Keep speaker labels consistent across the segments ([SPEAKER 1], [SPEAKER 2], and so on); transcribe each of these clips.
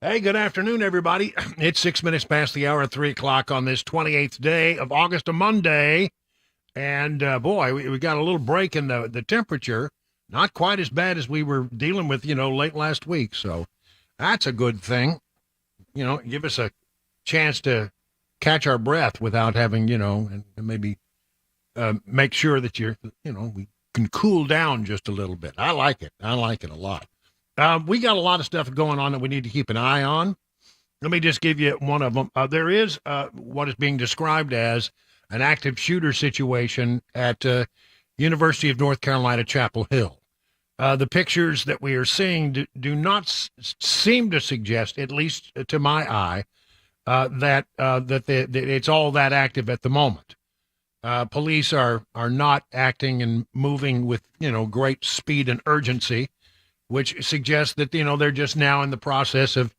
[SPEAKER 1] Hey, good afternoon, everybody. It's 6 minutes past the hour, 3 o'clock on this 28th day of August, a Monday. And boy, we got a little break in the temperature. Not quite as bad as we were dealing with, late last week. So that's a good thing. Give us a chance to catch our breath without having, and maybe make sure that we can cool down just a little bit. I like it. I like it a lot. We got a lot of stuff going on that we need to keep an eye on. Let me just give you one of them. There is what is being described as an active shooter situation at University of North Carolina, Chapel Hill. The pictures that we are seeing do not seem to suggest, at least to my eye, that it's all that active at the moment. Police are not acting and moving with great speed and urgency, which suggests that, they're just now in the process of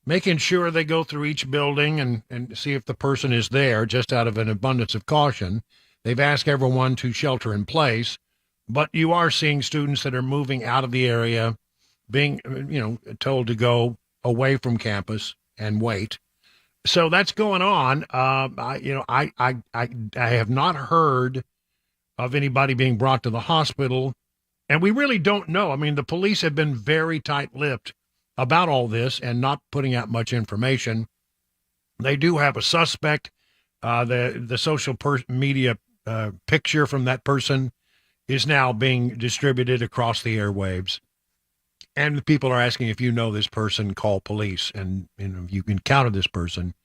[SPEAKER 1] making sure they go through each building and see if the person is there, just out of an abundance of caution. They've asked everyone to shelter in place, but you are seeing students that are moving out of the area, being, told to go away from campus and wait. So that's going on. I have not heard of anybody being brought to the hospital. And we really don't know. I mean, the police have been very tight-lipped about all this and not putting out much information. They do have a suspect. The social media picture from that person is now being distributed across the airwaves. And people are asking, if you know this person, call police. And if you encounter this person,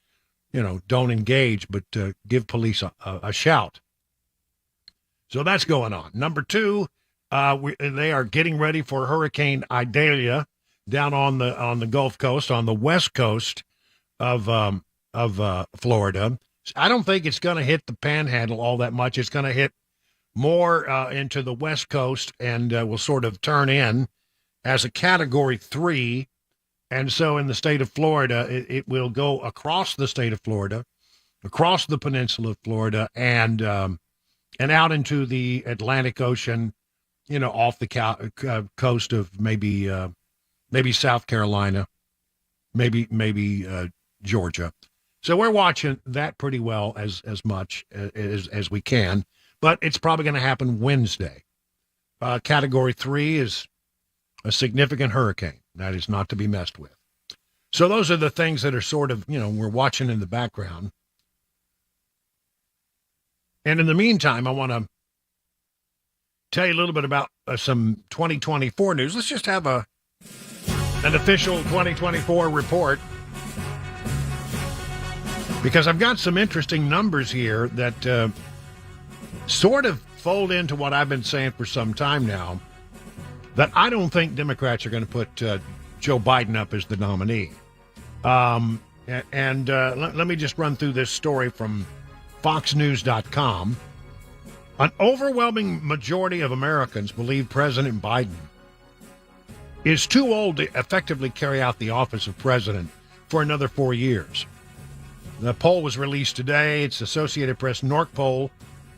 [SPEAKER 1] don't engage, but give police a shout. So that's going on. Number two, they are getting ready for Hurricane Idalia down on the Gulf Coast, on the west coast of Florida. I don't think it's going to hit the Panhandle all that much. It's going to hit more into the west coast and will sort of turn in as a Category 3. And so in the state of Florida, it will go across the state of Florida, across the peninsula of Florida, and out into the Atlantic Ocean, off the coast of maybe South Carolina, maybe Georgia. So we're watching that pretty well as much as we can, but it's probably going to happen Wednesday. Category 3 is a significant hurricane. That is not to be messed with. So those are the things that are sort of, we're watching in the background. And in the meantime, I want to tell you a little bit about some 2024 news. Let's just have an official 2024 report, because I've got some interesting numbers here that sort of fold into what I've been saying for some time now, that I don't think Democrats are going to put Joe Biden up as the nominee. Let me just run through this story from FoxNews.com. An overwhelming majority of Americans believe President Biden is too old to effectively carry out the office of president for another 4 years. The poll was released today. It's Associated Press NORC poll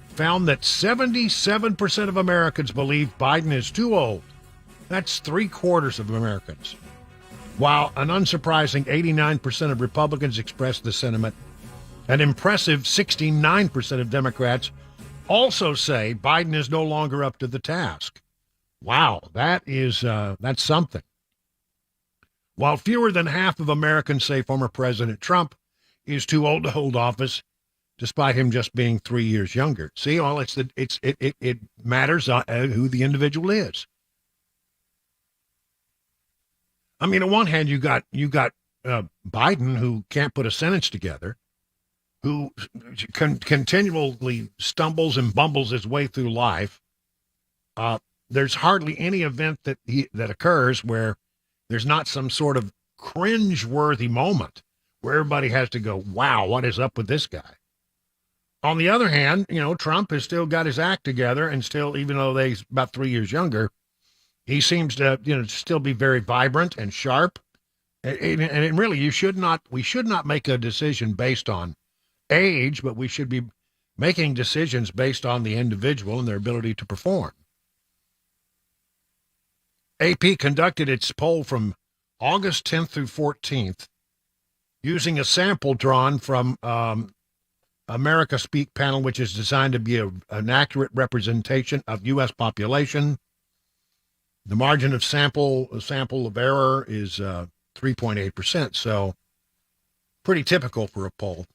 [SPEAKER 1] found that 77% of Americans believe Biden is too old. That's 3/4 of Americans. While an unsurprising 89% of Republicans expressed the sentiment, an impressive 69% of Democrats also say Biden is no longer up to the task. Wow, that's something. While fewer than half of Americans say former President Trump is too old to hold office, despite him just being 3 years younger. See, it matters who the individual is. I mean, on one hand, you got Biden, who can't put a sentence together, who continually stumbles and bumbles his way through life. There's hardly any event that occurs where there's not some sort of cringe-worthy moment where everybody has to go, wow, what is up with this guy? On the other hand, Trump has still got his act together, and still, even though he's about 3 years younger, he seems to, still be very vibrant and sharp. And really, we should not make a decision based on age, but we should be making decisions based on the individual and their ability to perform. AP conducted its poll from August 10th through 14th, using a sample drawn from America Speak panel, which is designed to be an accurate representation of U.S. population. The margin of sample of error is 3.8%, so pretty typical for a poll.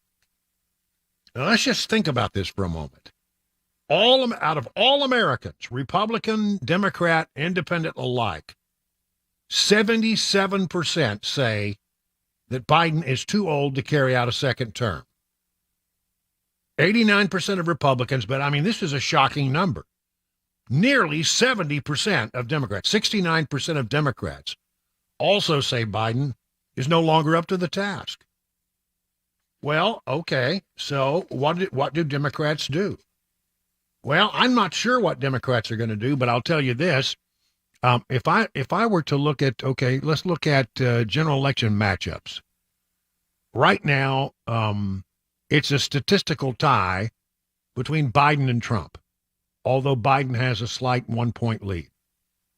[SPEAKER 1] Now let's just think about this for a moment. Out of all Americans, Republican, Democrat, Independent alike, 77% say that Biden is too old to carry out a second term. 89% of Republicans, but I mean, this is a shocking number. Nearly 70% of Democrats, 69% of Democrats also say Biden is no longer up to the task. Well, okay, so what do Democrats do? Well, I'm not sure what Democrats are going to do, but I'll tell you this. If I were to look at, okay, let's look at general election matchups. Right now, it's a statistical tie between Biden and Trump, although Biden has a slight 1-point lead.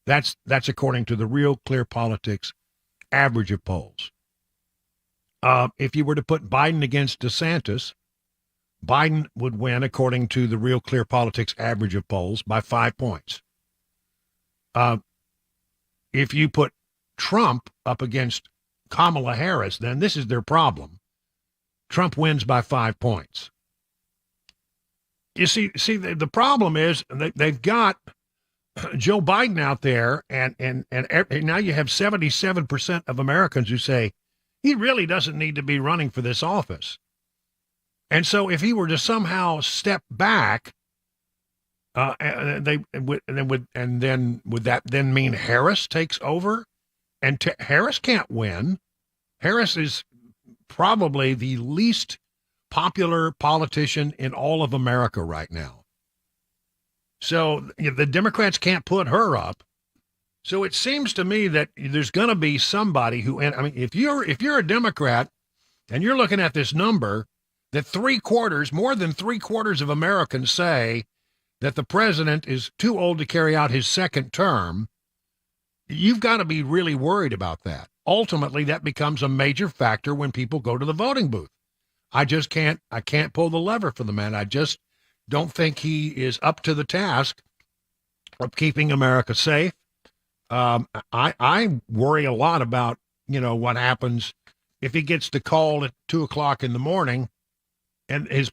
[SPEAKER 1] That's according to the Real Clear Politics average of polls. If you were to put Biden against DeSantis, Biden would win, according to the Real Clear Politics average of polls, by 5 points. If you put Trump up against Kamala Harris, then this is their problem. Trump wins by 5 points. You see, the problem is they've got Joe Biden out there, and now you have 77% of Americans who say he really doesn't need to be running for this office. And so if he were to somehow step back, would that then mean Harris takes over? And Harris can't win. Harris is probably the least popular politician in all of America right now. So the Democrats can't put her up. So it seems to me that there's going to be somebody who, and I mean, if you're a Democrat and you're looking at this number, that more than three quarters of Americans say that the president is too old to carry out his second term, you've got to be really worried about that. Ultimately, that becomes a major factor when people go to the voting booth. I can't pull the lever for the man. I just don't think he is up to the task of keeping America safe. I worry a lot about, what happens if he gets the call at 2:00 in the morning and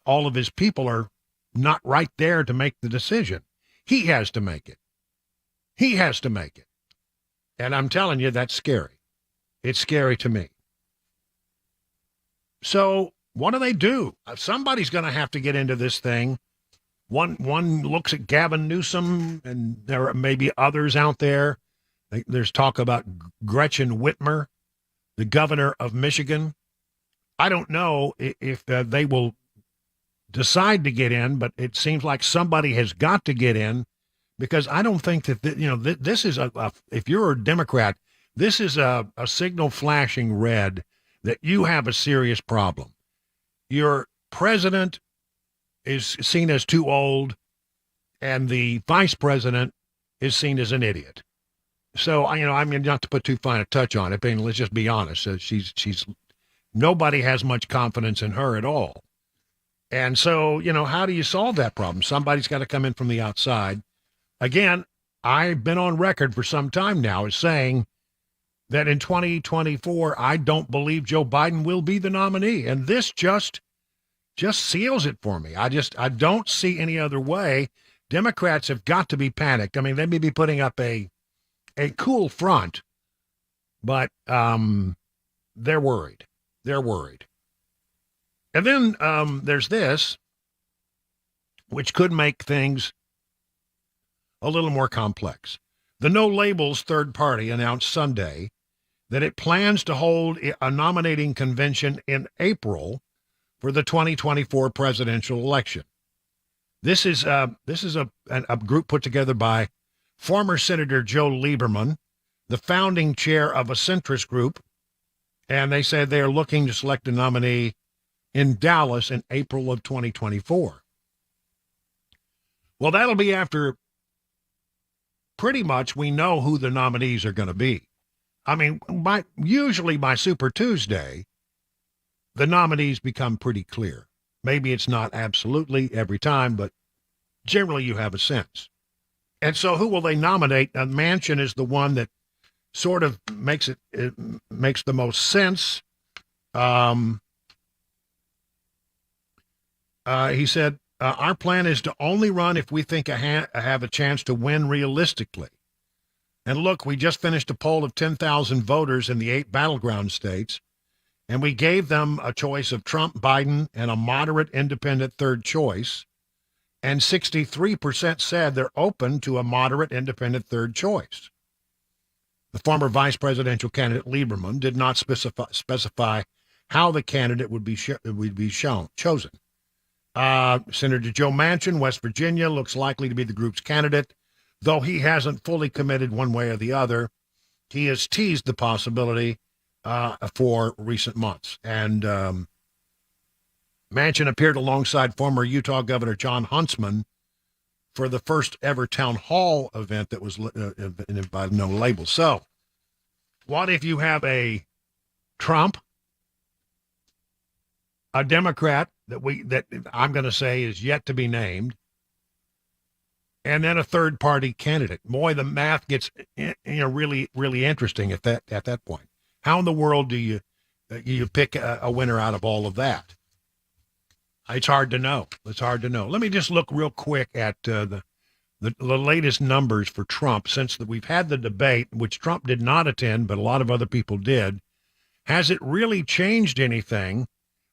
[SPEAKER 1] all of his people are not right there to make the decision. He has to make it. He has to make it. And I'm telling you, that's scary. It's scary to me. So what do they do? Somebody's going to have to get into this thing. One looks at Gavin Newsom, and there are maybe others out there. There's talk about Gretchen Whitmer, the governor of Michigan. I don't know if they will decide to get in, but it seems like somebody has got to get in, because I don't think that, this is if you're a Democrat, this is a signal flashing red that you have a serious problem. Your president is seen as too old, and the vice president is seen as an idiot. So, I mean, not to put too fine a touch on it, but let's just be honest. She's nobody has much confidence in her at all. And so, how do you solve that problem? Somebody's got to come in from the outside. Again, I've been on record for some time now as saying that in 2024, I don't believe Joe Biden will be the nominee. And this just seals it for me. I don't see any other way. Democrats have got to be panicked. I mean, they may be putting up a cool front, but they're worried. They're worried. And then there's this, which could make things a little more complex. The No Labels third party announced Sunday that it plans to hold a nominating convention in April for the 2024 presidential election. This is a group put together by former Senator Joe Lieberman, the founding chair of a centrist group, and they said they are looking to select a nominee in Dallas in April of 2024. Well, that'll be after pretty much we know who the nominees are going to be. I mean, usually by Super Tuesday, the nominees become pretty clear. Maybe it's not absolutely every time, but generally you have a sense. And so who will they nominate? Manchin is the one that sort of it makes the most sense. He said, our plan is to only run if we think I have a chance to win realistically. And look, we just finished a poll of 10,000 voters in the 8 battleground states, and we gave them a choice of Trump, Biden, and a moderate independent third choice. And 63% said they're open to a moderate independent third choice. The former vice presidential candidate Lieberman did not specify how the candidate would be chosen. Senator Joe Manchin, West Virginia, looks likely to be the group's candidate, though he hasn't fully committed one way or the other. He has teased the possibility for recent months. And Manchin appeared alongside former Utah Governor John Huntsman for the first ever town hall event that was by no label. So, what if you have a Trump, a Democrat that I'm going to say is yet to be named, and then a third party candidate? Boy, the math gets really, really interesting at that point. How in the world do you pick a winner out of all of that? It's hard to know. Let me just look real quick at the latest numbers for Trump since we've had the debate, which Trump did not attend, but a lot of other people did. Has it really changed anything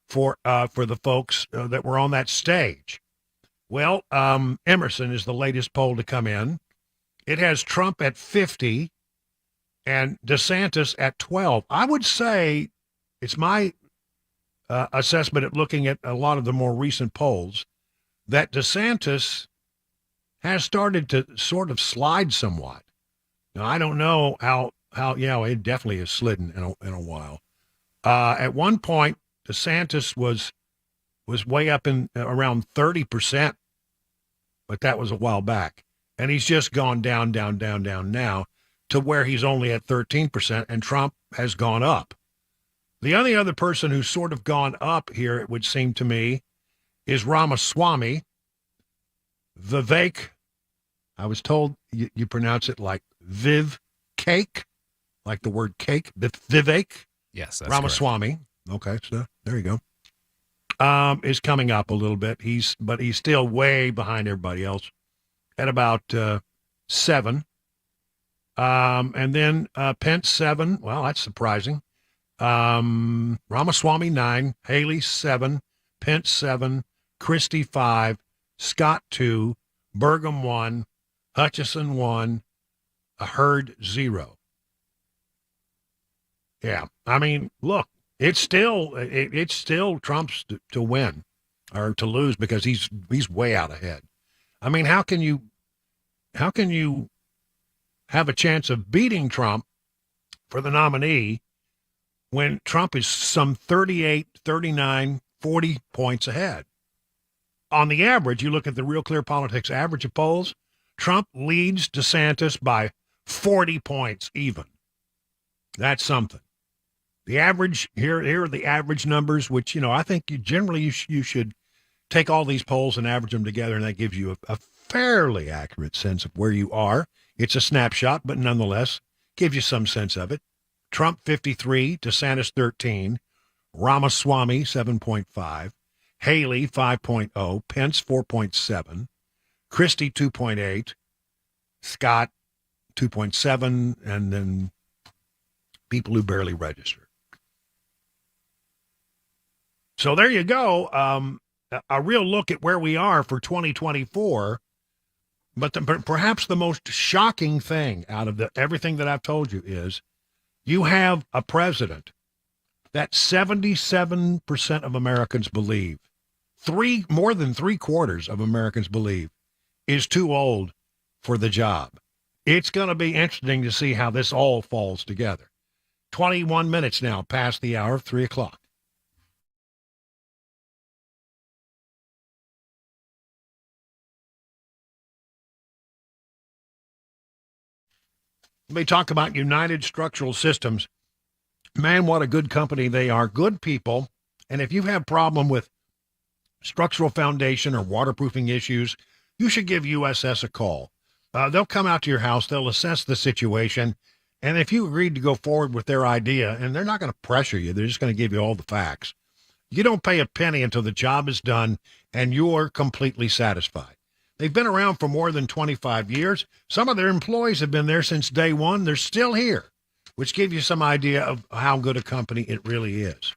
[SPEAKER 1] for the folks that were on that stage? Well, Emerson is the latest poll to come in. It has Trump at 50 and DeSantis at 12. I would say it's my assessment at looking at a lot of the more recent polls that DeSantis has started to sort of slide somewhat. Now, I don't know how it definitely has slidden in a while. At one point, DeSantis was way up in around 30%, but that was a while back. And he's just gone down now to where he's only at 13%, and Trump has gone up. The only other person who's sort of gone up here, it would seem to me, is Ramaswamy. Vivek, I was told you pronounce it like Viv Cake, like the word cake. Vivek.
[SPEAKER 2] Yes, that's
[SPEAKER 1] Ramaswamy.
[SPEAKER 2] Correct.
[SPEAKER 1] Okay, so there you go. Is coming up a little bit. But he's still way behind everybody else at about 7. And then Pence 7. Well, that's surprising. Ramaswamy 9, Haley 7, Pence 7, Christie 5, Scott 2, Burgum 1, Hutchison 1, Hurd 0. Yeah, I mean, look, it's still Trump's to win or to lose because he's way out ahead. I mean, how can you have a chance of beating Trump for the nominee when Trump is some 38, 39, 40 points ahead? On the average, you look at the Real Clear Politics average of polls, Trump leads DeSantis by 40 points even. That's something. The average, here are the average numbers, which, I think you should take all these polls and average them together, and that gives you a fairly accurate sense of where you are. It's a snapshot, but nonetheless, gives you some sense of it. Trump 53, DeSantis 13, Ramaswamy 7.5, Haley 5.0, Pence 4.7, Christie 2.8, Scott 2.7, and then people who barely registered. So there you go. A real look at where we are for 2024. But perhaps the most shocking thing out of everything that I've told you is you have a president that 77% of Americans believe, more than 3/4 of Americans believe, is too old for the job. It's going to be interesting to see how this all falls together. 21 minutes now past the hour of 3 o'clock. Let me talk about United Structural Systems. Man, what a good company they are. Good people. And if you have problem with structural foundation or waterproofing issues, you should give USS a call. They'll come out to your house. They'll assess the situation. And if you agreed to go forward with their idea, and they're not going to pressure you, they're just going to give you all the facts. You don't pay a penny until the job is done and you're completely satisfied. They've been around for more than 25 years. Some of their employees have been there since day one. They're still here, which gives you some idea of how good a company it really is.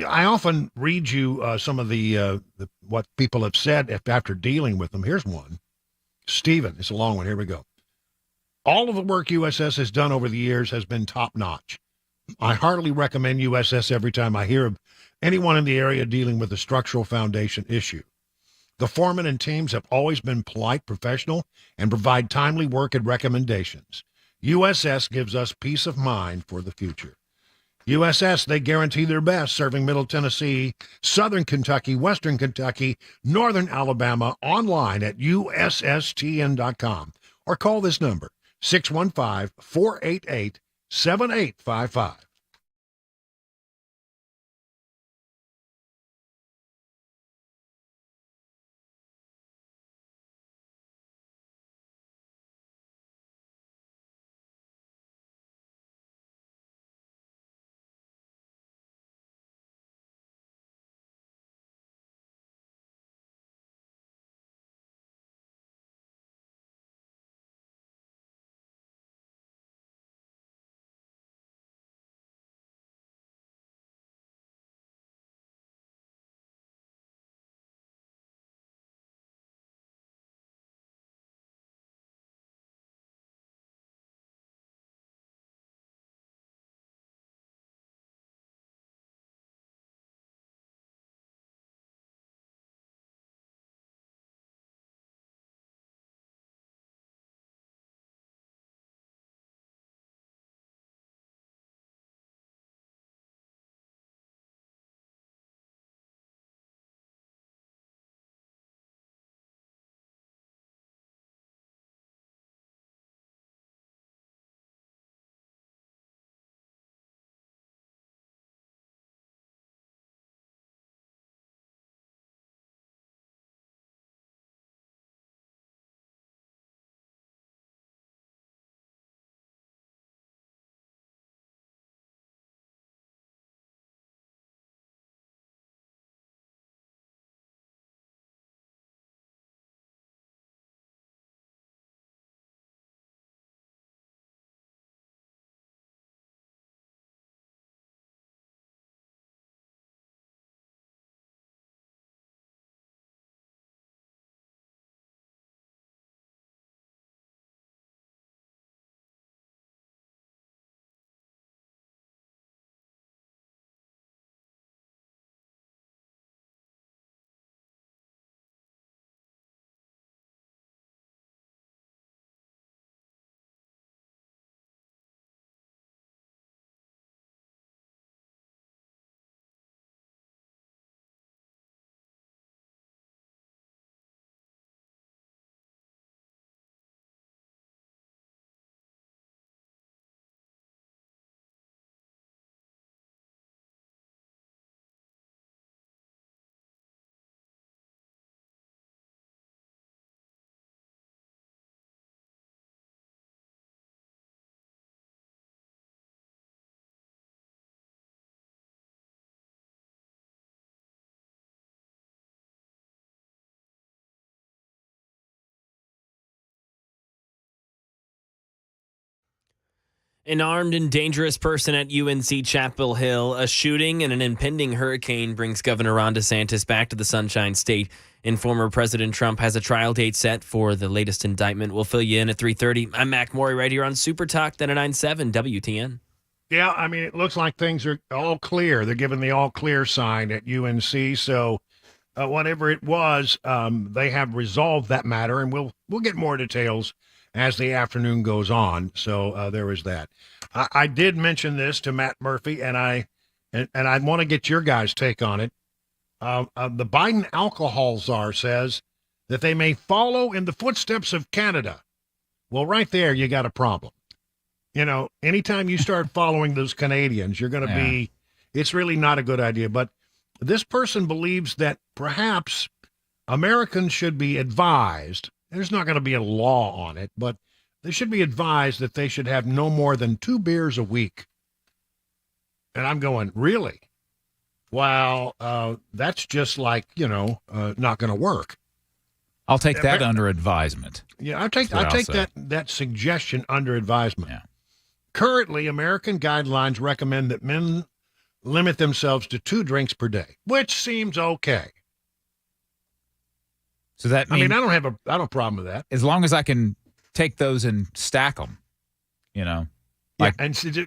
[SPEAKER 1] I often read you some of the what people have said after dealing with them. Here's one. Stephen, it's a long one. Here we go. All of the work USS has done over the years has been top-notch. I heartily recommend USS every time I hear of anyone in the area dealing with a structural foundation issue. The foremen and teams have always been polite, professional, and provide timely work and recommendations. USS gives us peace of mind for the future. USS, they guarantee their best, serving Middle Tennessee, Southern Kentucky, Western Kentucky, Northern Alabama, online at USSTN.com, or call this number, 615-488-7855.
[SPEAKER 2] An armed and dangerous person at UNC Chapel Hill, a shooting, and an impending hurricane brings Governor Ron DeSantis back to the Sunshine State. And former President Trump has a trial date set for the latest indictment. We'll fill you in at 3:30. I'm Mac Morey right here on Super Talk 99.7 WTN.
[SPEAKER 1] Yeah, I mean, it looks like things are all clear. They're giving the all clear sign at UNC. So whatever it was, they have resolved that matter, and we'll get more details as the afternoon goes on. So there was that. I did mention this to Matt Murphy, and I want to get your guys' take on it. The Biden alcohol czar says that they may follow in the footsteps of Canada Well, right there, you got a problem. Anytime you start following those Canadians, you're going to be, it's really not a good idea. But this person believes that perhaps Americans should be advised, there's not going to be a law on it, but they should be advised that they should have no more than 2 beers a week. And I'm going, really? Well, that's just like, not going to work.
[SPEAKER 3] I'll take that under advisement.
[SPEAKER 1] Yeah, I take that suggestion under advisement.
[SPEAKER 3] Yeah.
[SPEAKER 1] Currently, American guidelines recommend that men limit themselves to 2 drinks per day, which seems okay.
[SPEAKER 3] So that means,
[SPEAKER 1] I don't have a problem with that.
[SPEAKER 3] As long as I can take those and stack them, Like,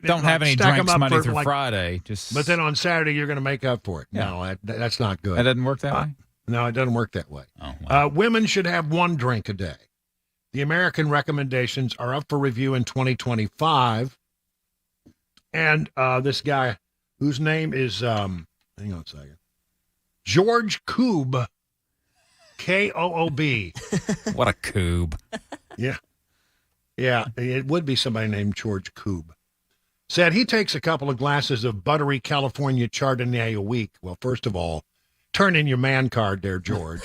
[SPEAKER 3] don't have any drinks Monday through Friday.
[SPEAKER 1] But then on Saturday, you're going to make up for it.
[SPEAKER 3] Yeah.
[SPEAKER 1] No, that's not good.
[SPEAKER 3] That doesn't work that way?
[SPEAKER 1] No, it doesn't work that way.
[SPEAKER 3] Oh, wow.
[SPEAKER 1] Women should have 1 drink a day. The American recommendations are up for review in 2025. And this guy, whose name is, hang on a second, George Koob, Koob.
[SPEAKER 3] What a coob.
[SPEAKER 1] Yeah. Yeah, it would be somebody named George Koob. Said he takes a couple of glasses of buttery California Chardonnay a week. Well, first of all, turn in your man card there, George.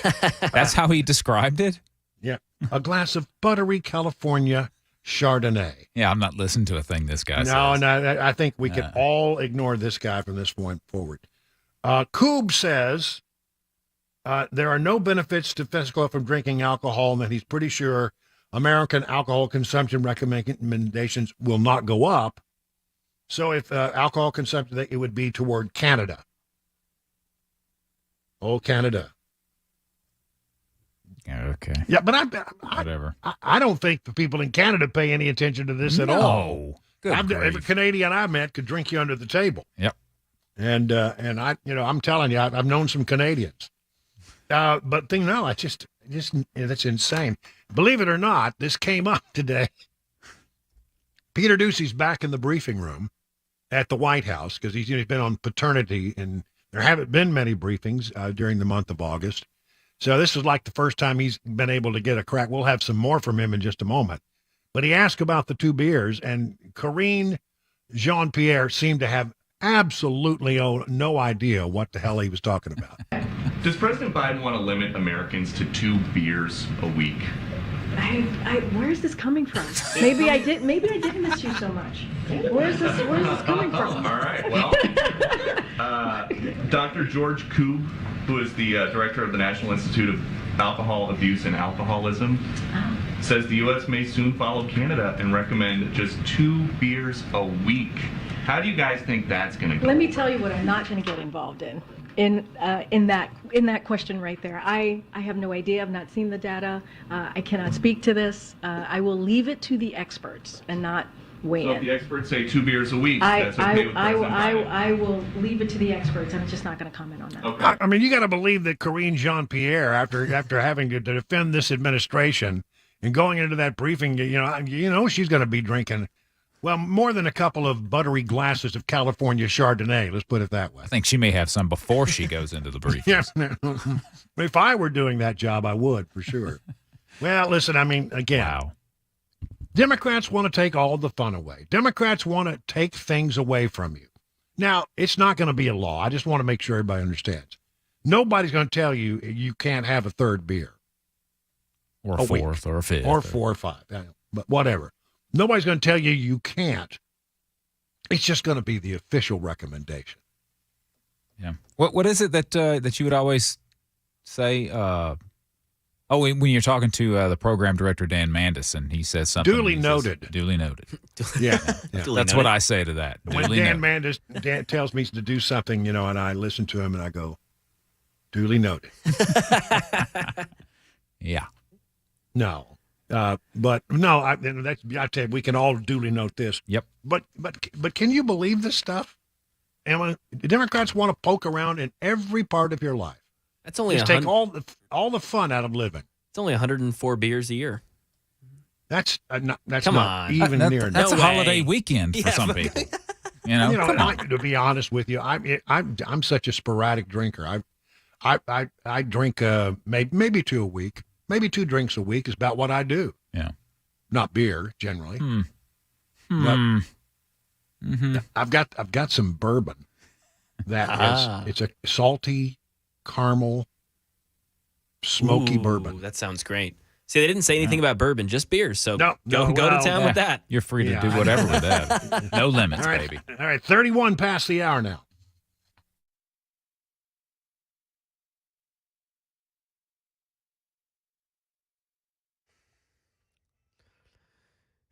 [SPEAKER 3] That's how he described it?
[SPEAKER 1] Yeah. A glass of buttery California Chardonnay.
[SPEAKER 3] Yeah, I'm not listening to a thing this guy says.
[SPEAKER 1] No, I think we can all ignore this guy from this point forward. Koob says there are no benefits to physical from drinking alcohol, and that he's pretty sure American alcohol consumption recommendations will not go up. So if alcohol consumption, it would be toward Canada. Oh, Canada.
[SPEAKER 3] Okay.
[SPEAKER 1] Yeah, but
[SPEAKER 3] whatever.
[SPEAKER 1] I don't think the people in Canada pay any attention to this at all. Every Canadian I met could drink you under the table.
[SPEAKER 3] Yep.
[SPEAKER 1] And I'm telling you, I've known some Canadians. But that's insane. Believe it or not, this came up today. Peter Doocy's back in the briefing room at the White House because he's been on paternity, and there haven't been many briefings during the month of August. So this is like the first time he's been able to get a crack. We'll have some more from him in just a moment. But he asked about the 2 beers, and Karine Jean-Pierre seemed to have absolutely no idea what the hell he was talking about.
[SPEAKER 4] Does President Biden want to limit Americans to 2 beers a week?
[SPEAKER 5] Where is this coming from? Maybe I didn't miss you so much. Where's this coming from?
[SPEAKER 4] All right. Well, Dr. George Koob, who is the director of the National Institute of Alcohol Abuse and Alcoholism, says the U.S. may soon follow Canada and recommend just 2 beers a week. How do you guys think that's going to go?
[SPEAKER 5] Let me tell you what I'm not going to get involved in that question right there. I have no idea. I've not seen the data. I cannot speak to this. I will leave it to the experts and not weigh
[SPEAKER 4] So
[SPEAKER 5] in.
[SPEAKER 4] if the experts say 2 beers a week, that's okay with President Biden?
[SPEAKER 5] I will leave it to the experts. I'm just not going to comment on that.
[SPEAKER 4] Okay.
[SPEAKER 1] I mean, you got to believe that Karine Jean-Pierre, after having to defend this administration and going into that briefing, she's going to be drinking, well, more than a couple of buttery glasses of California Chardonnay. Let's put it that way.
[SPEAKER 3] I think she may have some before she goes into the briefing.
[SPEAKER 1] Yes. If I were doing that job, I would, for sure. Well, listen, I mean, again,
[SPEAKER 3] Wow.
[SPEAKER 1] Democrats want to take all the fun away. Democrats want to take things away from you. Now, it's not going to be a law. I just want to make sure everybody understands. Nobody's going to tell you you can't have a 3rd beer.
[SPEAKER 3] Or a 4th or a 5th.
[SPEAKER 1] Or 4 or 5. But whatever. Nobody's going to tell you can't. It's just going to be the official recommendation.
[SPEAKER 3] Yeah. What is it that you would always say? When you're talking to the program director, Dan Mandis, and he says something.
[SPEAKER 1] Duly noted.
[SPEAKER 3] Duly noted.
[SPEAKER 1] Yeah.
[SPEAKER 3] That's what I say to that.
[SPEAKER 1] When
[SPEAKER 3] Duly
[SPEAKER 1] Dan
[SPEAKER 3] noted.
[SPEAKER 1] Mandis tells me to do something, and I listen to him and I go, duly noted.
[SPEAKER 3] Yeah.
[SPEAKER 1] No. But no, I tell you, we can all duly note this.
[SPEAKER 3] Yep.
[SPEAKER 1] But can you believe this stuff? Emma, Democrats want to poke around in every part of your life.
[SPEAKER 2] That's only
[SPEAKER 1] Just take all the fun out of living.
[SPEAKER 2] It's only 104 beers a year.
[SPEAKER 1] That's not
[SPEAKER 2] Come
[SPEAKER 1] not
[SPEAKER 2] on.
[SPEAKER 1] even near
[SPEAKER 3] That's
[SPEAKER 1] enough.
[SPEAKER 3] a holiday weekend for some people.
[SPEAKER 1] To be honest with you, I'm such a sporadic drinker. I drink maybe 2 a week. Maybe 2 drinks a week is about what I do.
[SPEAKER 3] Yeah.
[SPEAKER 1] not beer generally.
[SPEAKER 3] Hmm.
[SPEAKER 1] I've got some bourbon that it's a salty caramel smoky bourbon.
[SPEAKER 2] That sounds great. See, they didn't say anything about bourbon, just beers. So
[SPEAKER 1] No,
[SPEAKER 2] go to
[SPEAKER 1] well,
[SPEAKER 2] town with that.
[SPEAKER 3] You're free to do whatever with that. No limits, baby.
[SPEAKER 1] All right, 31 past the hour now.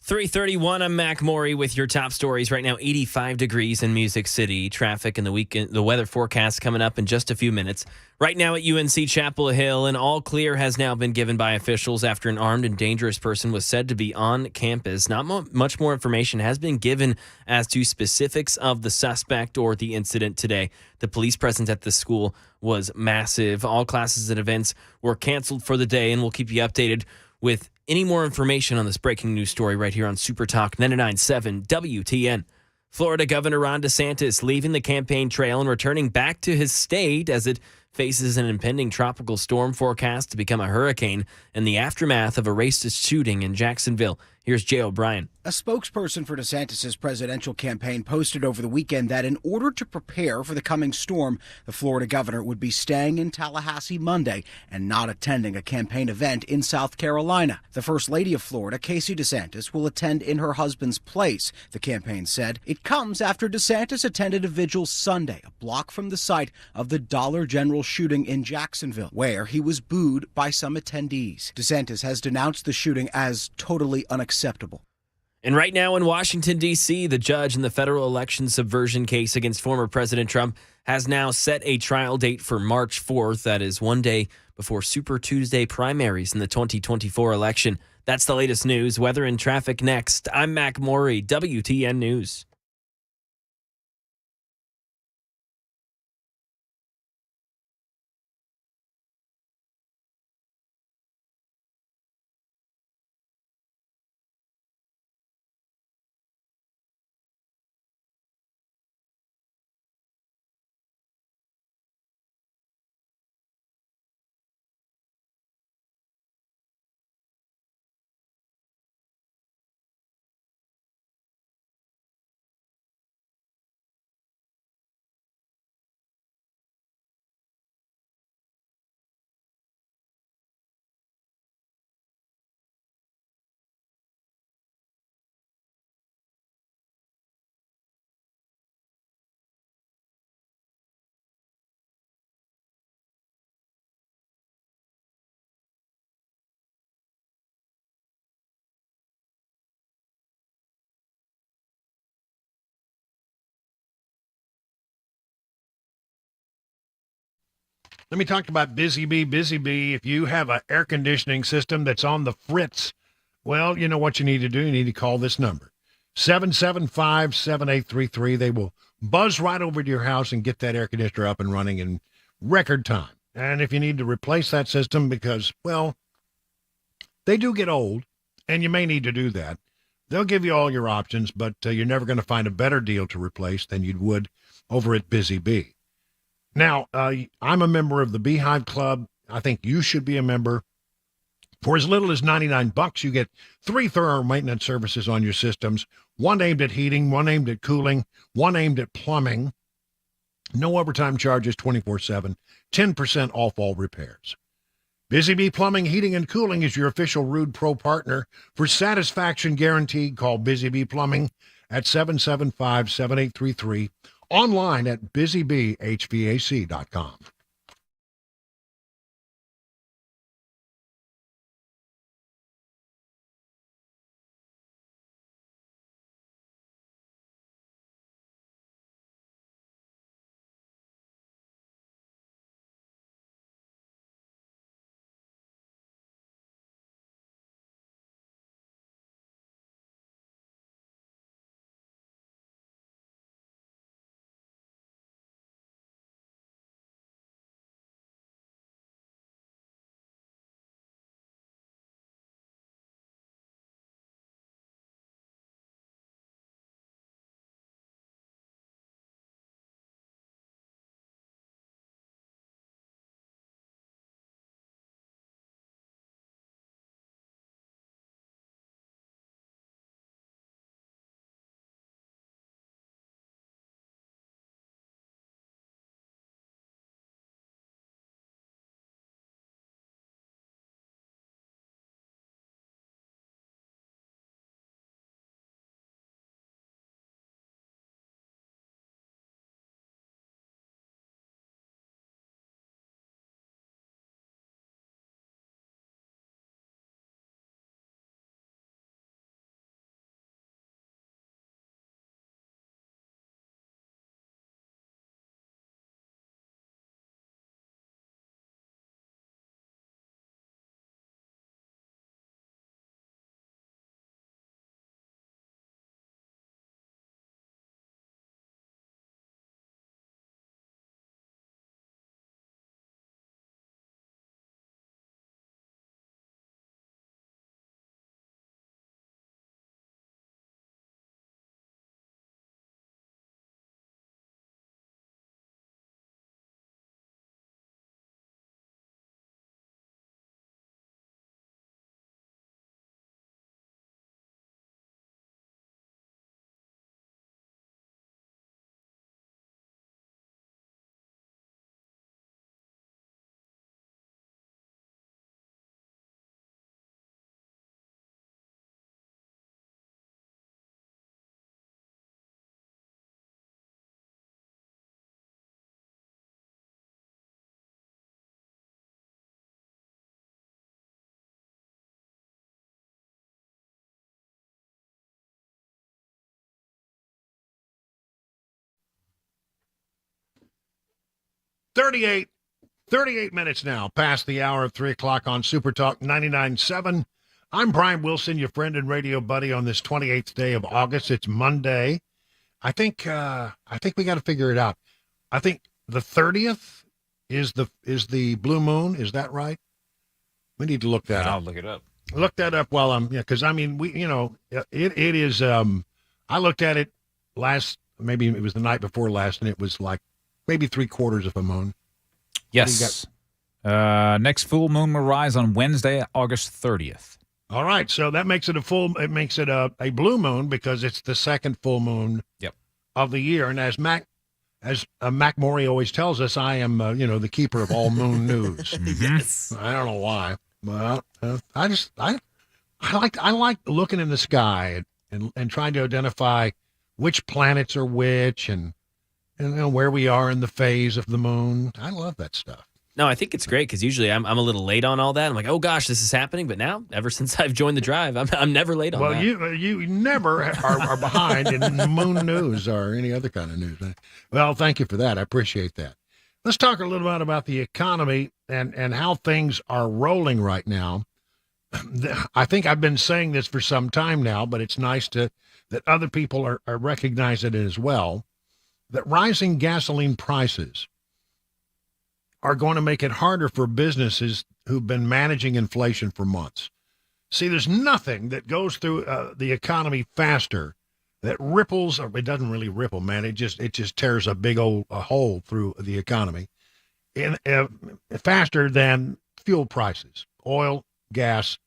[SPEAKER 2] 3:31. I'm Mac Maury with your top stories right now. 85 degrees in Music City. Traffic and the weather forecast coming up in just a few minutes. Right now at UNC Chapel Hill, an all clear has now been given by officials after an armed and dangerous person was said to be on campus. Not much more information has been given as to specifics of the suspect or the incident today. The police presence at the school was massive. All classes and events were canceled for the day, and we'll keep you updated with any more information on this breaking news story right here on Super Talk 99.7 WTN. Florida Governor Ron DeSantis leaving the campaign trail and returning back to his state as it faces an impending tropical storm forecast to become a hurricane in the aftermath of a racist shooting in Jacksonville. Here's Jay O'Brien.
[SPEAKER 6] A spokesperson for DeSantis' presidential campaign posted over the weekend that in order to prepare for the coming storm, the Florida governor would be staying in Tallahassee Monday and not attending a campaign event in South Carolina. The First Lady of Florida, Casey DeSantis, will attend in her husband's place, the campaign said. It comes after DeSantis attended a vigil Sunday, a block from the site of the Dollar General shooting in Jacksonville, where he was booed by some attendees. DeSantis has denounced the shooting as totally unacceptable.
[SPEAKER 2] And right now in Washington, D.C., the judge in the federal election subversion case against former President Trump has now set a trial date for March 4th. That is one day before Super Tuesday primaries in the 2024 election. That's the latest news. Weather and traffic next. I'm Mac Maury, WTN News.
[SPEAKER 1] Let me talk about Busy Bee. Busy Bee, if you have an air conditioning system that's on the fritz, well, you know what you need to do. You need to call this number, 775-7833. They will buzz right over to your house and get that air conditioner up and running in record time. And if you need to replace that system because, well, they do get old, and you may need to do that, they'll give you all your options, but you're never going to find a better deal to replace than you would over at Busy Bee. Now, I'm a member of the Beehive Club. I think you should be a member. For as little as $99, you get 3 thorough maintenance services on your systems, one aimed at heating, one aimed at cooling, one aimed at plumbing. No overtime charges 24/7, 10% off all repairs. Busy Bee Plumbing, Heating, and Cooling is your official Rude Pro partner. For satisfaction guaranteed, call Busy Bee Plumbing at 775-7833. Online at busybeehvac.com. 38 minutes now past the hour of 3 o'clock on Super Talk 99.7. I'm Brian Wilson, your friend and radio buddy on this 28th day of August. It's Monday. I think we got to figure it out. I think the 30th is the blue moon. Is that right? We need to look that up.
[SPEAKER 3] I'll look it up.
[SPEAKER 1] Look that up while I'm, because I mean, it is, I looked at it maybe it was the night before last, and it was like maybe 3/4 of a moon.
[SPEAKER 3] Yes. Next full moon will rise on Wednesday, August 30th.
[SPEAKER 1] All right, so that makes it a blue moon because it's the second full moon of the year. And as Mac Maury always tells us, I am, the keeper of all moon news.
[SPEAKER 2] Yes.
[SPEAKER 1] I don't know why. Well, I like looking in the sky and trying to identify which planets are which and where we are in the phase of the moon. I love that stuff.
[SPEAKER 2] No, I think it's great because usually I'm a little late on all that. I'm like, oh gosh, this is happening. But now, ever since I've joined the drive, I'm never late on that.
[SPEAKER 1] Well, you never are behind in moon news or any other kind of news. Well, thank you for that. I appreciate that. Let's talk a little bit about the economy and how things are rolling right now. I think I've been saying this for some time now, but it's nice that other people are recognizing it as well, that rising gasoline prices are going to make it harder for businesses who've been managing inflation for months. See, there's nothing that goes through the economy faster, that ripples, or it doesn't really ripple, man. It just tears a big old hole through the economy, faster than fuel prices, oil, gas.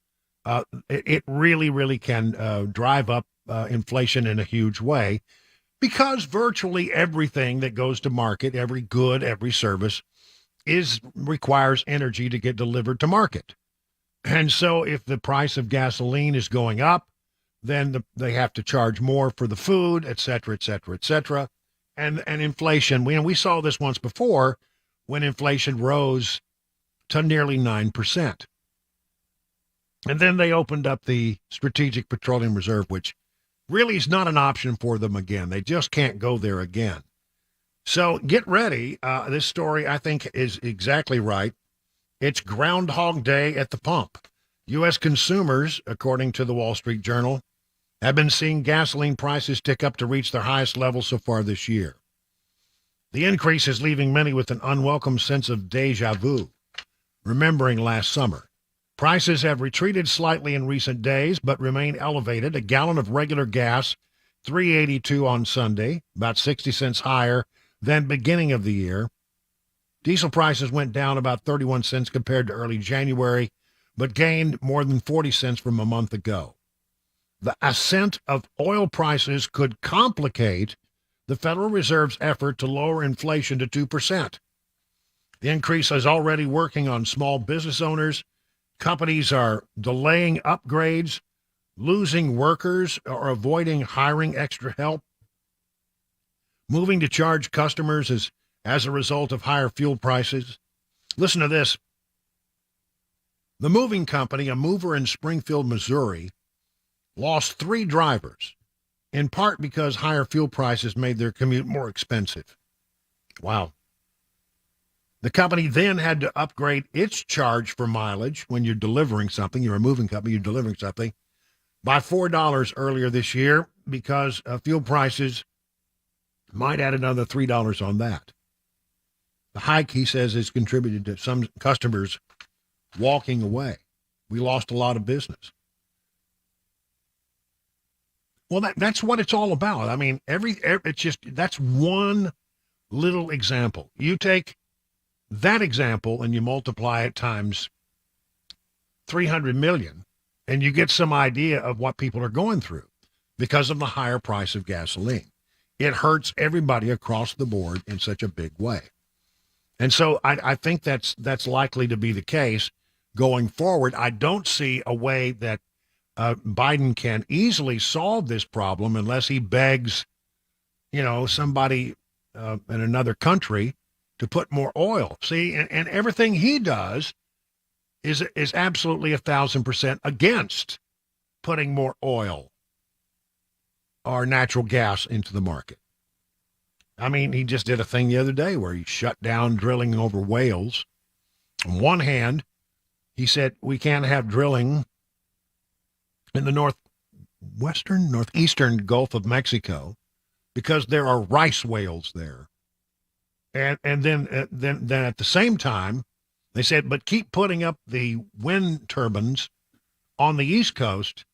[SPEAKER 1] It really, really can drive up inflation in a huge way, because virtually everything that goes to market, every good, every service, requires energy to get delivered to market. And so if the price of gasoline is going up, then they have to charge more for the food, et cetera, et cetera, et cetera. And inflation, we saw this once before when inflation rose to nearly 9%. And then they opened up the Strategic Petroleum Reserve, which really is not an option for them again. They just can't go there again. So get ready. This story, I think, is exactly right. It's Groundhog Day at the pump. U.S. consumers, according to the Wall Street Journal, have been seeing gasoline prices tick up to reach their highest level so far this year. The increase is leaving many with an unwelcome sense of deja vu, remembering last summer. Prices have retreated slightly in recent days, but remain elevated. A gallon of regular gas, $3.82 on Sunday, about 60 cents higher than beginning of the year. Diesel prices went down about 31 cents compared to early January, but gained more than 40 cents from a month ago. The ascent of oil prices could complicate the Federal Reserve's effort to lower inflation to 2%. The increase is already working on small business owners. Companies are delaying upgrades, losing workers, or avoiding hiring extra help, moving to charge customers as a result of higher fuel prices. Listen to this. The moving company, a mover in Springfield, Missouri, lost 3 drivers, in part because higher fuel prices made their commute more expensive. Wow. The company then had to upgrade its charge for mileage when you're delivering something. You're a moving company, you're delivering something, by $4 earlier this year because fuel prices might add another $3 on that. The hike, he says, has contributed to some customers walking away. We lost a lot of business. Well, that's what it's all about. I mean, that's one little example. You take that example and you multiply it times 300 million, and you get some idea of what people are going through because of the higher price of gasoline. It hurts everybody across the board in such a big way. And so I think that's likely to be the case going forward. I don't see a way that Biden can easily solve this problem unless he begs, somebody in another country to put more oil. See, and everything he does is absolutely 1,000% against putting more oil or natural gas into the market. I mean, he just did a thing the other day where he shut down drilling over whales. On one hand, he said we can't have drilling in the northeastern Gulf of Mexico because there are rice whales there. And then at the same time, they said, but keep putting up the wind turbines on the East Coast,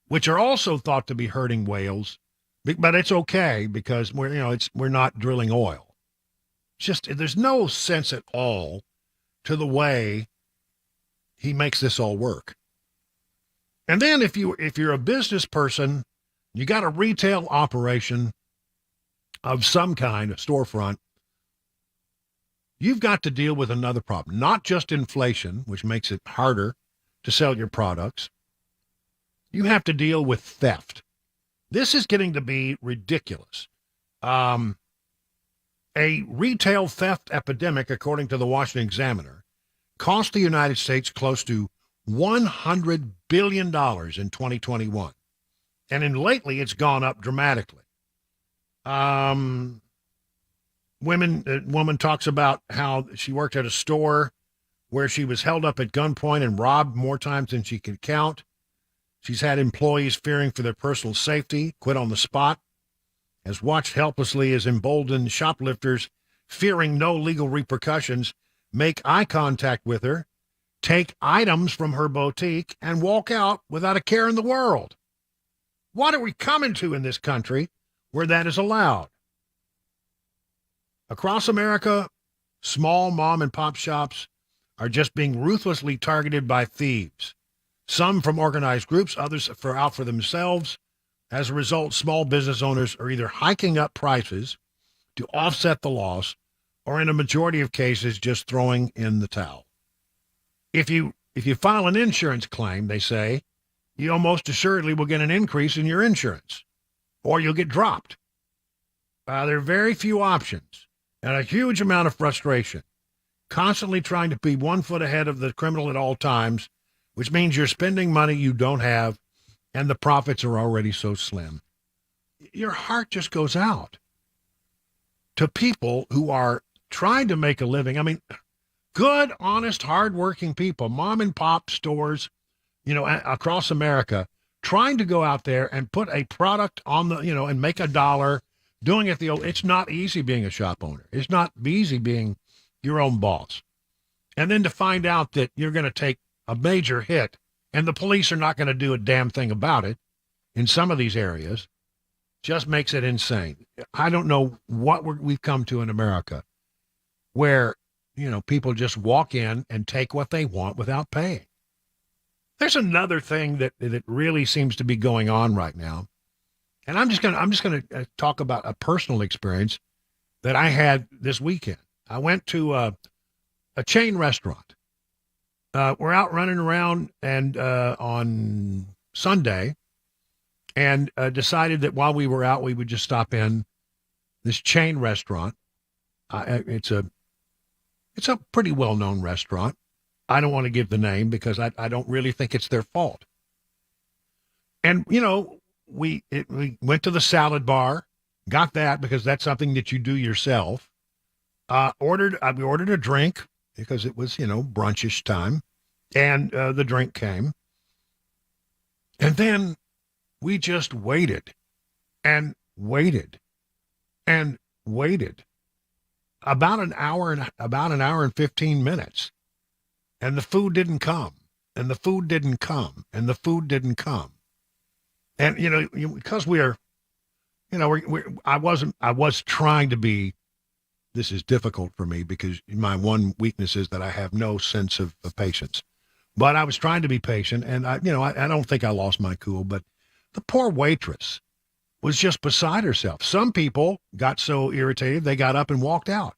[SPEAKER 1] which are also thought to be hurting whales, but it's okay because we're not drilling oil. Just there's no sense at all to the way he makes this all work. And then if you're a business person, you got a retail operation of some kind, a storefront, you've got to deal with another problem, not just inflation, which makes it harder to sell your products. You have to deal with theft. This is getting to be ridiculous. A retail theft epidemic, according to the Washington Examiner, cost the United States close to $100 billion in 2021. And lately, it's gone up dramatically. Woman talks about how she worked at a store where she was held up at gunpoint and robbed more times than she could count. She's had employees fearing for their personal safety, quit on the spot, has watched helplessly as emboldened shoplifters, fearing no legal repercussions, make eye contact with her, take items from her boutique, and walk out without a care in the world. What are we coming to in this country where that is allowed? Across America, small mom and pop shops are just being ruthlessly targeted by thieves. Some from organized groups, others out for themselves. As a result, small business owners are either hiking up prices to offset the loss, or in a majority of cases, just throwing in the towel. If you file an insurance claim, they say, you almost assuredly will get an increase in your insurance, or you'll get dropped. There are very few options and a huge amount of frustration, constantly trying to be 1 foot ahead of the criminal at all times, which means you're spending money you don't have, and the profits are already so slim. Your heart just goes out to people who are trying to make a living. I mean, good, honest, hardworking people, mom and pop stores, across America, trying to go out there and put a product on the, and make $1, doing it it's not easy being a shop owner. It's not easy being your own boss. And then to find out that you're going to take a major hit and the police are not going to do a damn thing about it in some of these areas just makes it insane. I don't know what we've come to in America where, people just walk in and take what they want without paying. There's another thing that really seems to be going on right now. And I'm just going to talk about a personal experience that I had this weekend. I went to a chain restaurant. We're out running around and on Sunday, and decided that while we were out, we would just stop in this chain restaurant. It's a pretty well-known restaurant. I don't want to give the name because I don't really think it's their fault. And we went to the salad bar, got that because that's something that you do yourself. We ordered a drink because it was, brunchish time, and the drink came. And then we just waited and waited and waited about an hour and 15 minutes. And the food didn't come, and the food didn't come, and the food didn't come. And, because I was trying to be, this is difficult for me because my one weakness is that I have no sense of patience. But I was trying to be patient, and I don't think I lost my cool, but the poor waitress was just beside herself. Some people got so irritated, they got up and walked out.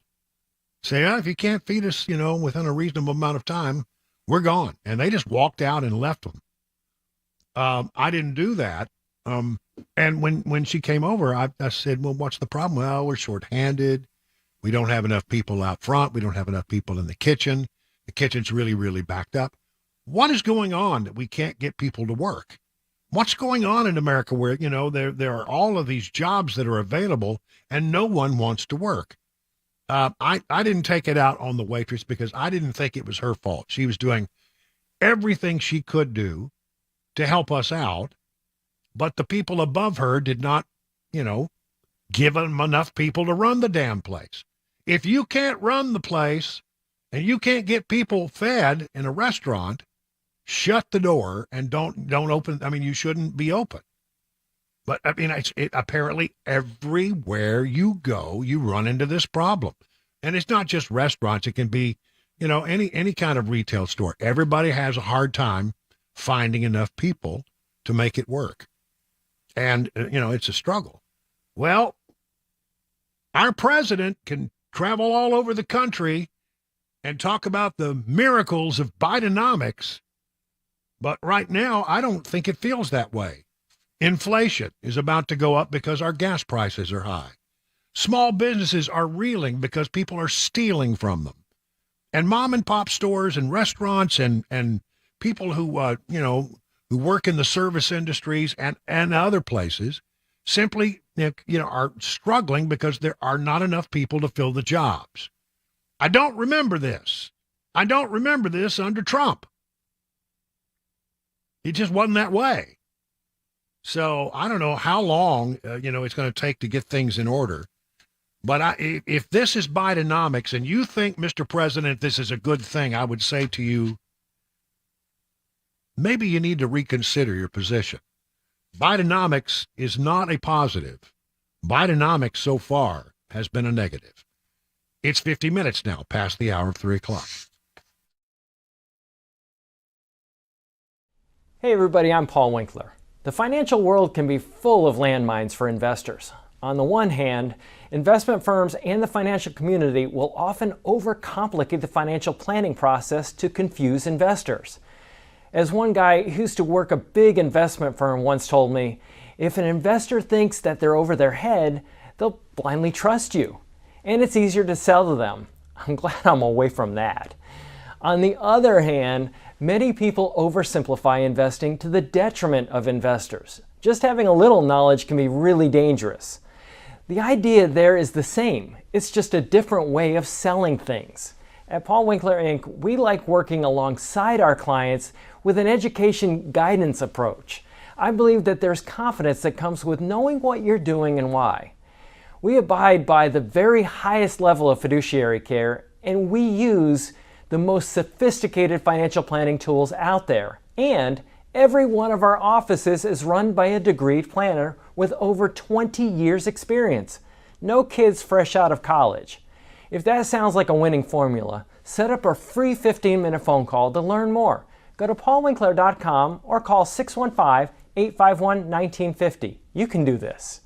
[SPEAKER 1] Say, if you can't feed us, within a reasonable amount of time, we're gone. And they just walked out and left them. I didn't do that. And when she came over, I said, well, what's the problem? Well, we're shorthanded. We don't have enough people out front. We don't have enough people in the kitchen. The kitchen's really, really backed up. What is going on that we can't get people to work? What's going on in America where, there are all of these jobs that are available and no one wants to work? I didn't take it out on the waitress because I didn't think it was her fault. She was doing everything she could do to help us out, but the people above her did not, give them enough people to run the damn place. If you can't run the place and you can't get people fed in a restaurant, shut the door and don't open. I mean, you shouldn't be open. But I mean, apparently everywhere you go, you run into this problem. And it's not just restaurants. It can be, any kind of retail store. Everybody has a hard time finding enough people to make it work. And, it's a struggle. Well, our president can travel all over the country and talk about the miracles of Bidenomics. But right now, I don't think it feels that way. Inflation is about to go up because our gas prices are high. Small businesses are reeling because people are stealing from them. And mom and pop stores and restaurants and people who, who work in the service industries and other places simply, are struggling because there are not enough people to fill the jobs. I don't remember this. I don't remember this under Trump. It just wasn't that way. So I don't know how long, it's going to take to get things in order. But if this is Bidenomics and you think, Mr. President, this is a good thing, I would say to you, maybe you need to reconsider your position. Bidenomics is not a positive. Bidenomics so far has been a negative. It's 50 minutes now past the hour of 3 o'clock.
[SPEAKER 7] Hey everybody, I'm Paul Winkler. The financial world can be full of landmines for investors. On the one hand, investment firms and the financial community will often overcomplicate the financial planning process to confuse investors. As one guy who used to work a big investment firm once told me, if an investor thinks that they're over their head, they'll blindly trust you. And it's easier to sell to them. I'm glad I'm away from that. On the other hand, many people oversimplify investing to the detriment of investors. Just having a little knowledge can be really dangerous. The idea there is the same. It's just a different way of selling things. At Paul Winkler Inc., we like working alongside our clients with an education guidance approach. I believe that there's confidence that comes with knowing what you're doing and why. We abide by the very highest level of fiduciary care, and we use the most sophisticated financial planning tools out there. And every one of our offices is run by a degreed planner with over 20 years experience. No kids fresh out of college. If that sounds like a winning formula, set up a free 15-minute phone call to learn more. Go to paulwinkler.com or call 615-851-1950. You can do this.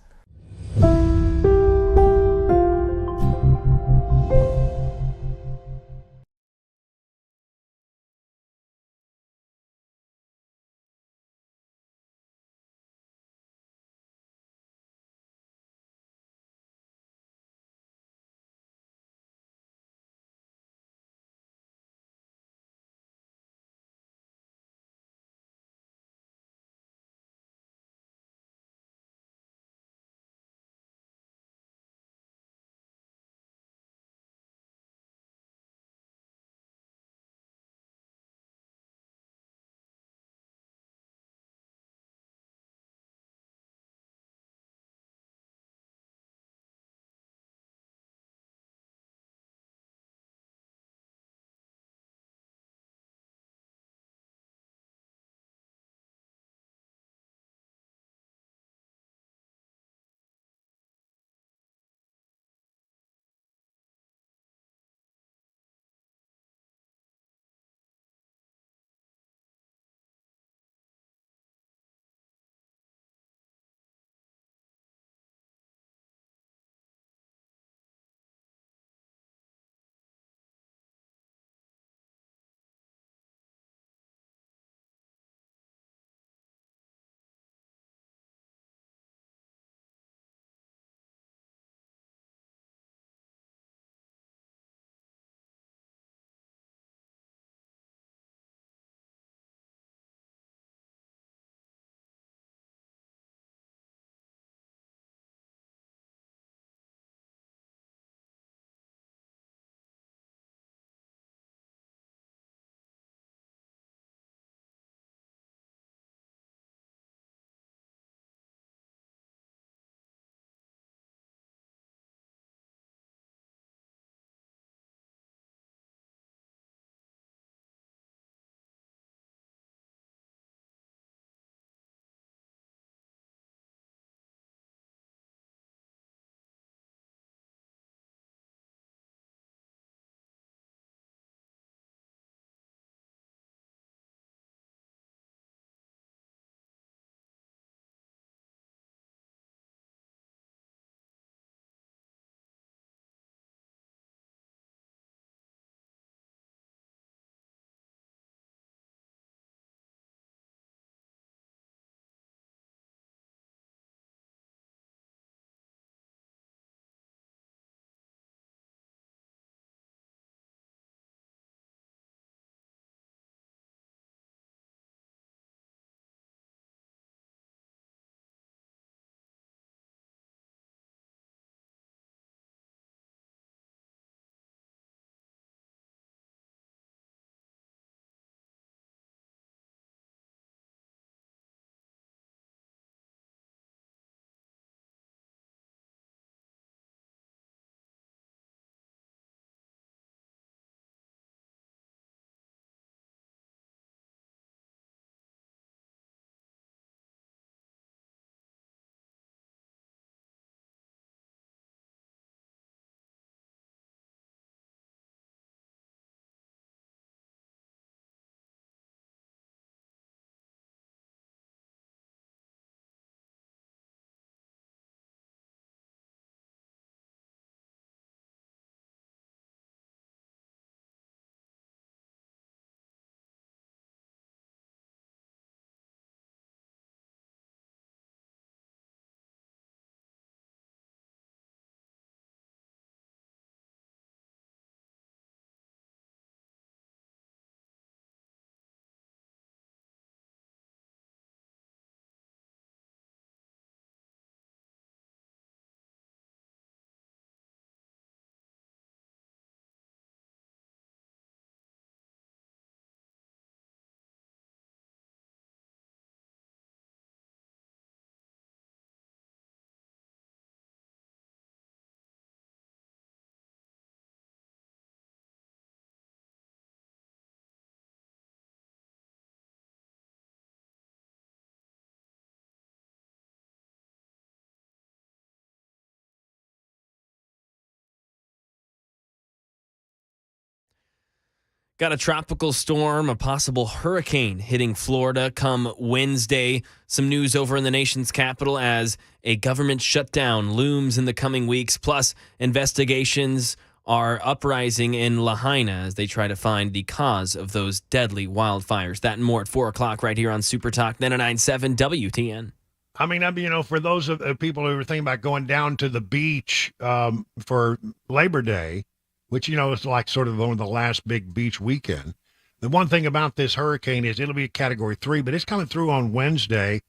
[SPEAKER 2] Got a tropical storm, a possible hurricane hitting Florida come Wednesday. Some news over in the nation's capital as a government shutdown looms in the coming weeks. Plus, investigations are uprising in Lahaina as they try to find the cause of those deadly wildfires. That and more at 4 o'clock right here on Super Talk 99.7 WTN.
[SPEAKER 1] I mean, for those of people who are thinking about going down to the beach for Labor Day, which, is like sort of one of the last big beach weekend. The one thing about this hurricane is it'll be a Category 3, but it's coming through on Wednesday.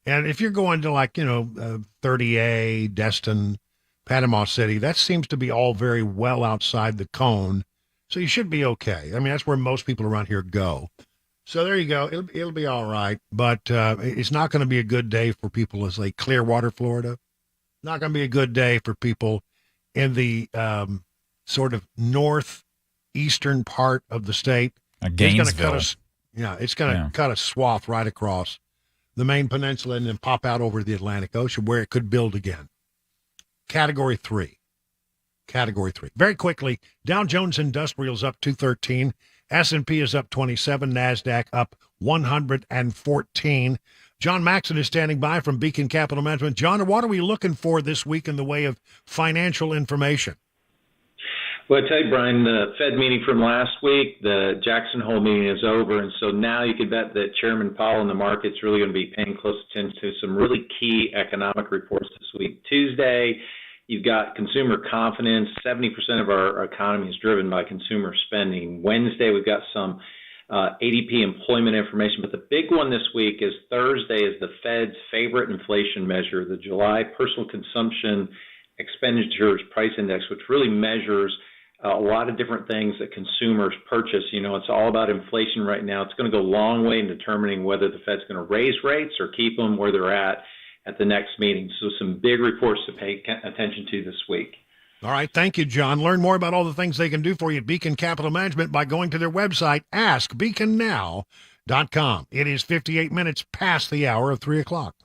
[SPEAKER 1] And if you're going to 30A, Destin, Panama City, that seems to be all very well outside the cone. So you should be okay. I mean, that's where most people around here go. So there you go. It'll be all right. But it's not going to be a good day for people as like Clearwater, Florida. Not going to be a good day for people in the sort of northeastern part of the state.
[SPEAKER 3] Gainesville.
[SPEAKER 1] It's going to cut a swath right across the main peninsula and then pop out over the Atlantic Ocean where it could build again. Category 3. Very quickly, Dow Jones Industrial's up 213. S&P is up 27. NASDAQ up 114. John Maxon is standing by from Beacon Capital Management. John, what are we looking for this week in the way of financial information?
[SPEAKER 8] Well, I tell you, Brian, the Fed meeting from last week, the Jackson Hole meeting is over, and so now you could bet that Chairman Powell and the market's really going to be paying close attention to some really key economic reports this week. Tuesday, you've got consumer confidence. 70% of our economy is driven by consumer spending. Wednesday, we've got some ADP employment information, but the big one this week is Thursday is the Fed's favorite inflation measure, the July Personal Consumption Expenditures Price Index, which really measures a lot of different things that consumers purchase. It's all about inflation right now. It's going to go a long way in determining whether the Fed's going to raise rates or keep them where they're at the next meeting. So some big reports to pay attention to this week.
[SPEAKER 1] All right. Thank you, John. Learn more about all the things they can do for you at Beacon Capital Management by going to their website, askbeaconnow.com. It is 58 minutes past the hour of 3 o'clock.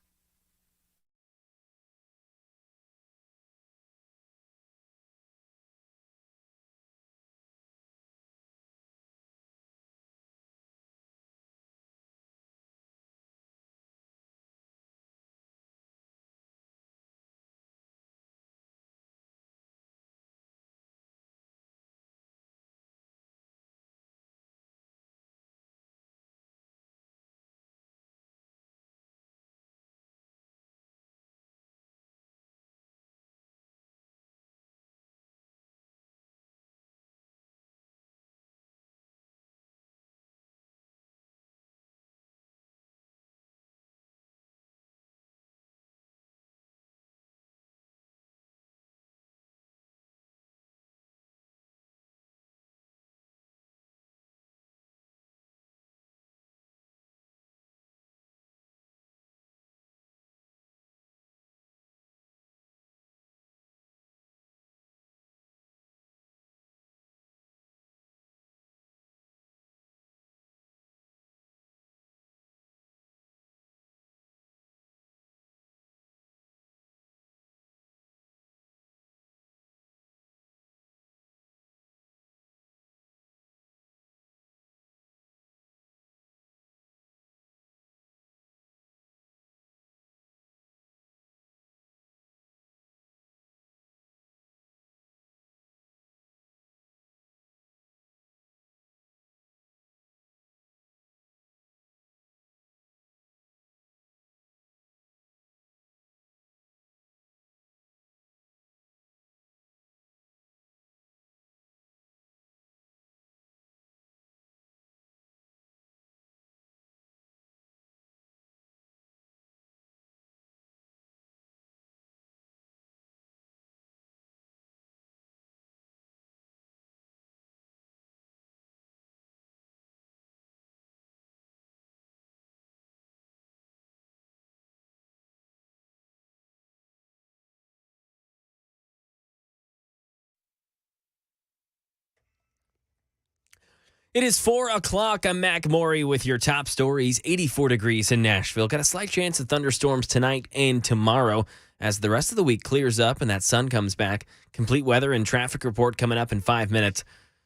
[SPEAKER 2] It is 4 o'clock. I'm Mac Maury with your top stories. 84 degrees in Nashville. Got a slight chance of thunderstorms tonight and tomorrow as the rest of the week clears up and that sun comes back. Complete weather and traffic report coming up in 5 minutes.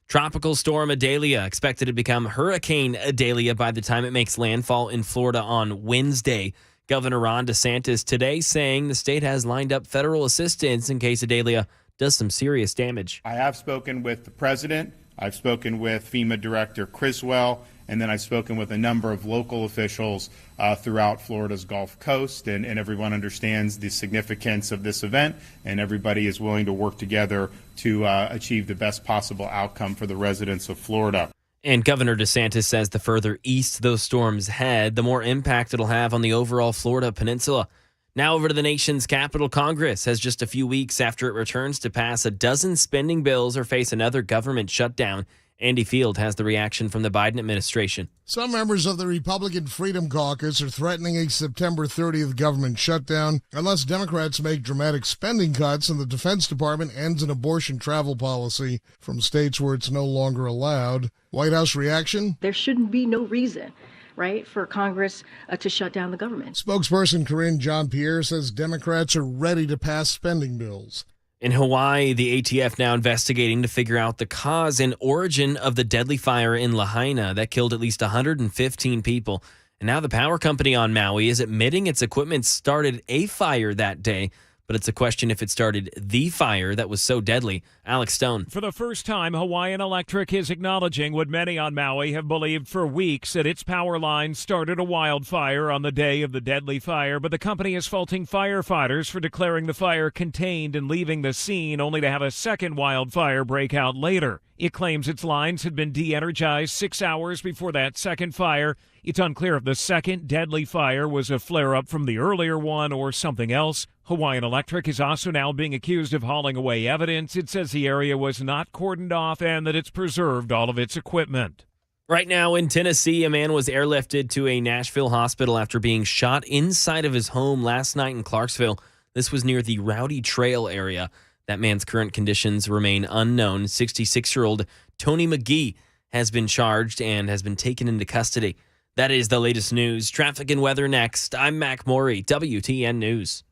[SPEAKER 2] Tropical storm Idalia expected to become Hurricane Idalia by the time it makes landfall in Florida on Wednesday. Governor Ron DeSantis today saying the state has lined up federal assistance in case Idalia does some serious damage.
[SPEAKER 9] I have spoken with the president. I've spoken with FEMA Director Criswell, and then I've spoken with a number of local officials throughout Florida's Gulf Coast, and everyone understands the significance of this event, and everybody is willing to work together to achieve the best possible outcome for the residents of Florida.
[SPEAKER 2] And Governor DeSantis says the further east those storms head, the more impact it'll have on the overall Florida peninsula. Now over to the nation's capital. Congress has just a few weeks after it returns to pass a dozen spending bills or face another government shutdown. Andy Field has the reaction from the Biden administration.
[SPEAKER 10] Some members of the Republican Freedom Caucus are threatening a September 30th government shutdown unless Democrats make dramatic spending cuts and the Defense Department ends an abortion travel policy from states where it's no longer allowed. White House reaction?
[SPEAKER 5] There shouldn't be no reason, right, for Congress to shut down the government.
[SPEAKER 10] Spokesperson Corinne Jean-Pierre says Democrats are ready to pass spending bills.
[SPEAKER 2] In Hawaii, the ATF now investigating to figure out the cause and origin of the deadly fire in Lahaina that killed at least 115 people. And now the power company on Maui is admitting its equipment started a fire that day, but it's a question if it started the fire that was so deadly. Alex Stone.
[SPEAKER 11] For the first time, Hawaiian Electric is acknowledging what many on Maui have believed for weeks, that its power line started a wildfire on the day of the deadly fire, but the company is faulting firefighters for declaring the fire contained and leaving the scene only to have a second wildfire break out later. It claims its lines had been de-energized 6 hours before that second fire. It's unclear if the second deadly fire was a flare-up from the earlier one or something else. Hawaiian Electric is also now being accused of hauling away evidence. It says the area was not cordoned off and that it's preserved all of its equipment.
[SPEAKER 2] Right now in Tennessee, a man was airlifted to a Nashville hospital after being shot inside of his home last night in Clarksville. This was near the Rowdy Trail area. That man's current conditions remain unknown. 66-year-old Tony McGee has been charged and has been taken into custody. That is the latest news. Traffic and weather next. I'm Mac Morey, WTN News.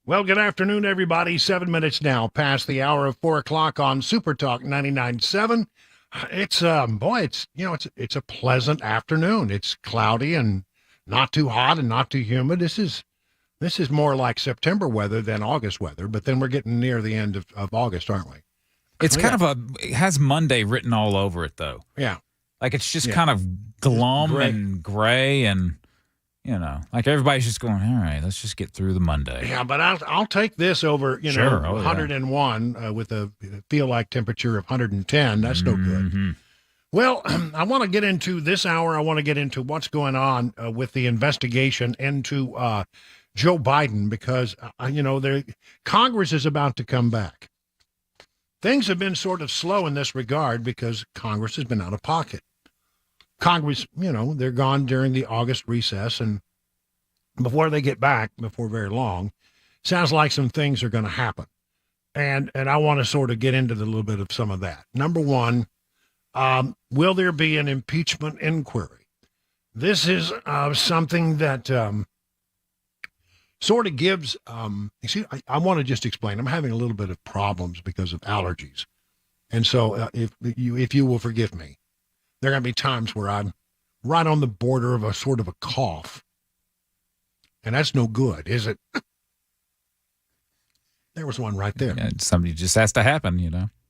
[SPEAKER 1] Well, good afternoon, everybody. 7 minutes now past the hour of 4 o'clock on Super Talk 99.7. It's it's a pleasant afternoon. It's cloudy and not too hot and not too humid. This is more like September weather than August weather, but then we're getting near the end of August, aren't we?
[SPEAKER 3] It's it has Monday written all over it, though.
[SPEAKER 1] Yeah.
[SPEAKER 3] Like it's just kind of glum
[SPEAKER 1] gray.
[SPEAKER 3] and gray and, like everybody's just going, all right, let's just get through the Monday.
[SPEAKER 1] Yeah, but I'll take this over, 101 with a feel like temperature of 110. That's no good. Well, I want to get into this hour. I want to get into what's going on with the investigation into Joe Biden because, Congress is about to come back. Things have been sort of slow in this regard because Congress has been out of pocket. Congress, they're gone during the August recess, and before they get back, before very long, sounds like some things are going to happen. And I want to sort of get into a little bit of some of that. Number one, will there be an impeachment inquiry? This is something that sort of gives, I want to just explain. I'm having a little bit of problems because of allergies. And so if you will forgive me, there are going to be times where I'm right on the border of a sort of a cough. And that's no good, is it? There was one right there.
[SPEAKER 3] Yeah, something just has to happen,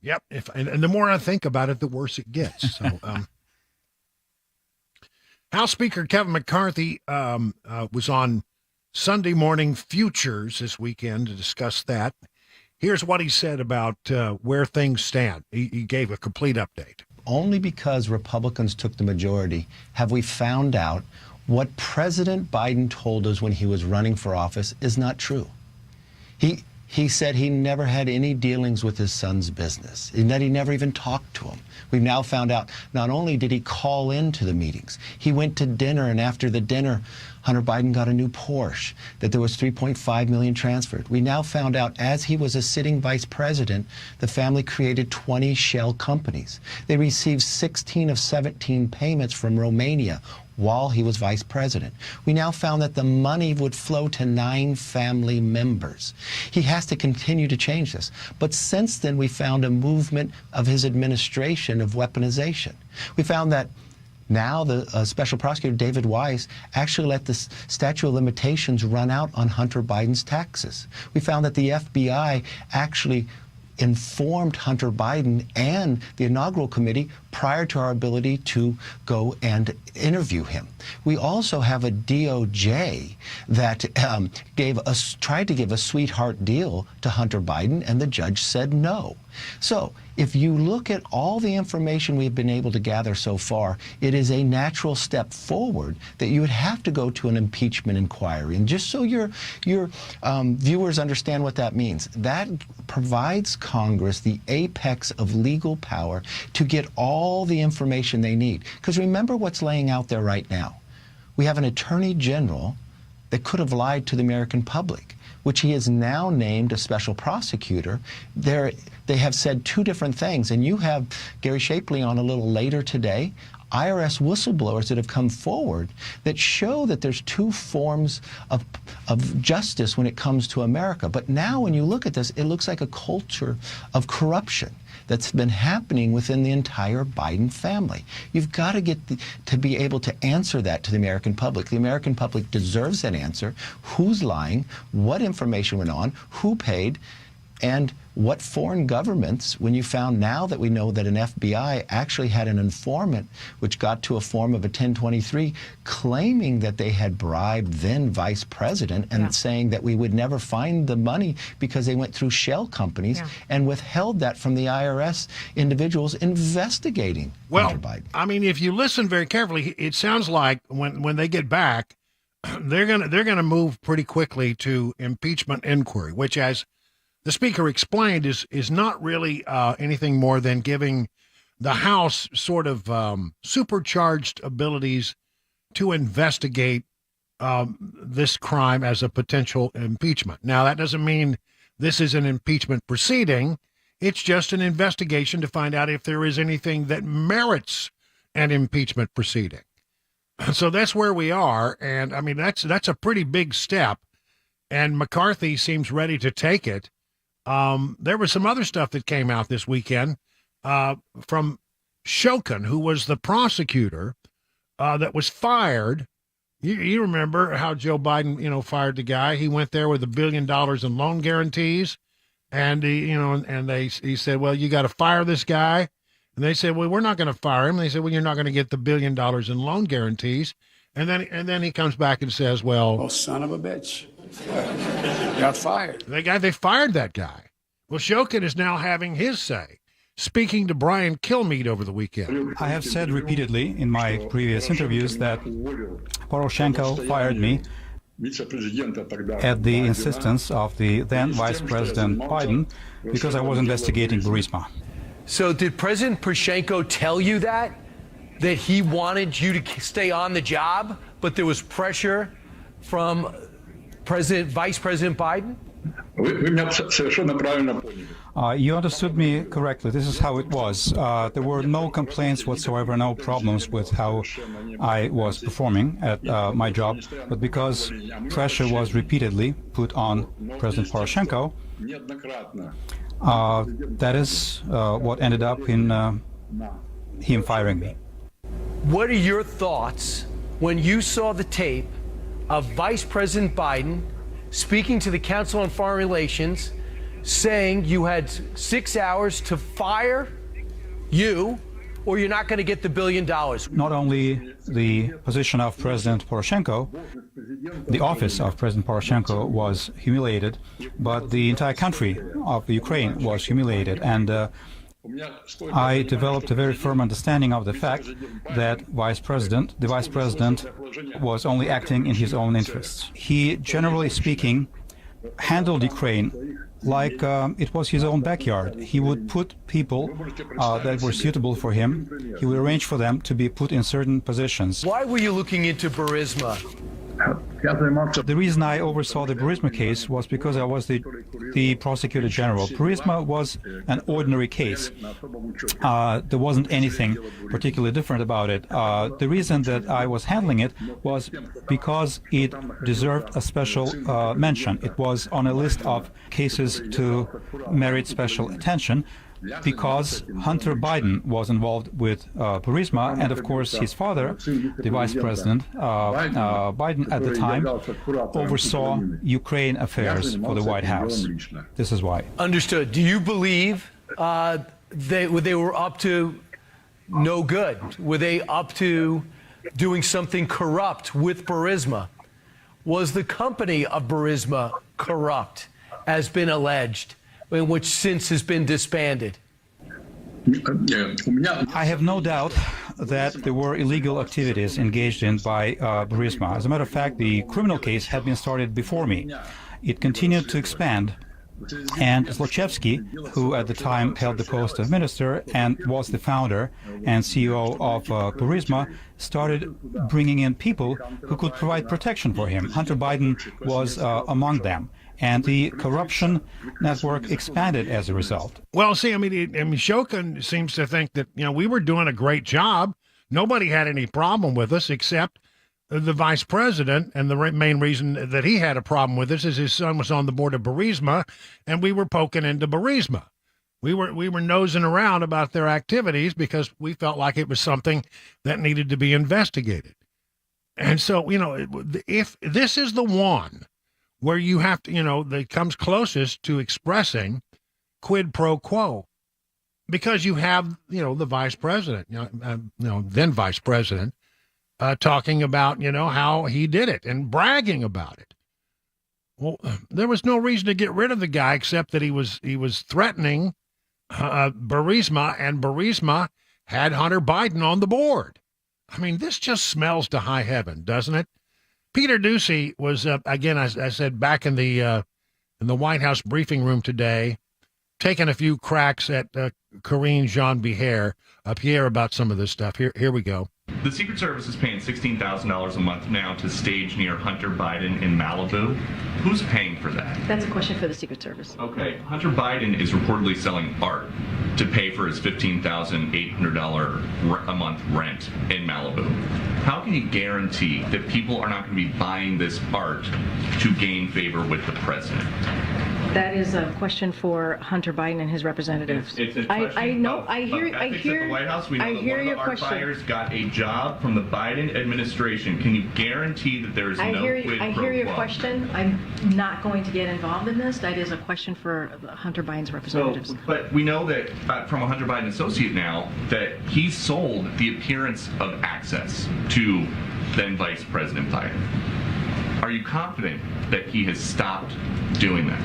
[SPEAKER 1] Yep. And the more I think about it, the worse it gets. So, House Speaker Kevin McCarthy was on Sunday Morning Futures this weekend to discuss that. Here's what he said about where things stand. He gave a complete update.
[SPEAKER 12] Only because Republicans took the majority have we found out what President Biden told us when he was running for office is not true. He said he never had any dealings with his son's business, and that he never even talked to him. We've now found out not only did he call into the meetings, he went to dinner, and after the dinner, Hunter Biden got a new Porsche, that there was $3.5 million transferred. We now found out as he was a sitting vice president, the family created 20 shell companies. They received 16 of 17 payments from Romania while he was vice president. We now found that the money would flow to 9 family members. He has to continue to change this. But since then, we found a movement of his administration of weaponization. We found that now the special prosecutor, David Weiss, actually let the statute of limitations run out on Hunter Biden's taxes. We found that the FBI actually informed Hunter Biden and the inaugural committee prior to our ability to go and interview him. We also have a DOJ that tried to give a sweetheart deal to Hunter Biden, and the judge said no. So if you look at all the information we've been able to gather so far, it is a natural step forward that you would have to go to an impeachment inquiry. And just so your viewers understand what that means, that provides Congress the apex of legal power to get all the information they need. Because remember what's laying out there right now. We have an attorney general that could have lied to the American public, which he has now named a special prosecutor. They have said 2 different things, and you have Gary Shapley on a little later today, IRS whistleblowers that have come forward that show that there's 2 forms of justice when it comes to America. But now when you look at this, it looks like a culture of corruption that's been happening within the entire Biden family. You've got to get to be able to answer that to the American public. The American public deserves that answer. Who's lying? What information went on? Who paid? And what foreign governments, when you found now that we know that an FBI actually had an informant, which got to a form of a 1023, claiming that they had bribed then vice president and saying that we would never find the money because they went through shell companies and withheld that from the IRS individuals investigating Hunter Biden.
[SPEAKER 1] I mean, if you listen very carefully, it sounds like when they get back, they're gonna move pretty quickly to impeachment inquiry, which, as the speaker explained, is not really anything more than giving the House sort of supercharged abilities to investigate this crime as a potential impeachment. Now, that doesn't mean this is an impeachment proceeding. It's just an investigation to find out if there is anything that merits an impeachment proceeding. So that's where we are. And I mean, that's a pretty big step. and McCarthy seems ready to take it. There was some other stuff that came out this weekend from Shokin, who was the prosecutor that was fired. You remember how Joe Biden, fired the guy. He went there with $1 billion in loan guarantees, and he said, well, you got to fire this guy. And they said, well, we're not going to fire him. And they said, well, you're not going to get the $1 billion in loan guarantees. And then he comes back and says, well,
[SPEAKER 13] son of a bitch, got fired.
[SPEAKER 1] They fired that guy. Well, Shokin is now having his say, speaking to Brian Kilmeade over the weekend.
[SPEAKER 14] I have said repeatedly in my previous interviews that Poroshenko fired me at the insistence of the then Vice President Biden because I was investigating Burisma.
[SPEAKER 15] So did President Poroshenko tell you that he wanted you to stay on the job, but there was pressure from Vice President Biden?
[SPEAKER 14] You understood me correctly. This is how it was. There were no complaints whatsoever, no problems with how I was performing at my job. But because pressure was repeatedly put on President Poroshenko, that is what ended up in him firing me.
[SPEAKER 15] What are your thoughts when you saw the tape of Vice President Biden speaking to the Council on Foreign Relations, saying you had 6 hours to fire you or you're not going to get the $1 billion?
[SPEAKER 14] Not only the position of President Poroshenko, the office of President Poroshenko was humiliated, but the entire country of Ukraine was humiliated. And I developed a very firm understanding of the fact that the Vice President was only acting in his own interests. He, generally speaking, handled Ukraine like it was his own backyard. He would put people that were suitable for him, he would arrange for them to be put in certain positions.
[SPEAKER 15] Why were you looking into Burisma?
[SPEAKER 14] The reason I oversaw the Burisma case was because I was the prosecutor general. Burisma was an ordinary case. There wasn't anything particularly different about it. The reason that I was handling it was because it deserved a special mention. It was on a list of cases to merit special attention, because Hunter Biden was involved with Burisma, and of course his father, the Vice President Biden at the time, oversaw Ukraine affairs for the White House. This is why.
[SPEAKER 15] Understood. Do you believe they were up to no good? Were they up to doing something corrupt with Burisma? Was the company of Burisma corrupt, as been alleged, which since has been disbanded?
[SPEAKER 14] I have no doubt that there were illegal activities engaged in by Burisma. As a matter of fact, the criminal case had been started before me. It continued to expand, and Zlochevsky, who at the time held the post of minister and was the founder and CEO of Burisma, started bringing in people who could provide protection for him. Hunter Biden was among them. And the corruption network expanded as a result.
[SPEAKER 1] Well, see, Shokin seems to think that, we were doing a great job. Nobody had any problem with us except the vice president. And the main reason that he had a problem with us is his son was on the board of Burisma, and we were poking into Burisma. We were nosing around about their activities because we felt like it was something that needed to be investigated. And so, if this is the one where you have to, that comes closest to expressing quid pro quo, because you have, the vice president, then vice president, talking about, how he did it and bragging about it. Well, there was no reason to get rid of the guy except that he was threatening Burisma, and Burisma had Hunter Biden on the board. This just smells to high heaven, doesn't it? Peter Doocy was, again, as I said, back in the White House briefing room today, taking a few cracks at Karine Jean-Pierre about some of this stuff. Here we go.
[SPEAKER 4] the Secret Service is paying $16,000 a month now to stage near Hunter Biden in Malibu. Who's paying for that?
[SPEAKER 5] That's a question for the Secret Service.
[SPEAKER 4] Okay, Hunter Biden is reportedly selling art to pay for his $15,800 a month rent in Malibu. How can you guarantee that people are not going to be buying this art to gain favor with the president?
[SPEAKER 5] That is a question for Hunter Biden and his representatives.
[SPEAKER 4] It's a
[SPEAKER 5] I
[SPEAKER 4] question
[SPEAKER 5] know.
[SPEAKER 4] of
[SPEAKER 5] I hear.
[SPEAKER 4] ethics at the White House. We know
[SPEAKER 5] I
[SPEAKER 4] that
[SPEAKER 5] hear
[SPEAKER 4] one of
[SPEAKER 5] your
[SPEAKER 4] the art
[SPEAKER 5] question.
[SPEAKER 4] buyers got a job from the Biden administration. Can you guarantee that there is no quid pro quo?
[SPEAKER 5] I hear your question. I'm not going to get involved in this. That is a question for Hunter Biden's representatives.
[SPEAKER 4] But we know that from a Hunter Biden associate now that he sold the appearance of access to then Vice President Biden. Are you confident that he has stopped doing that?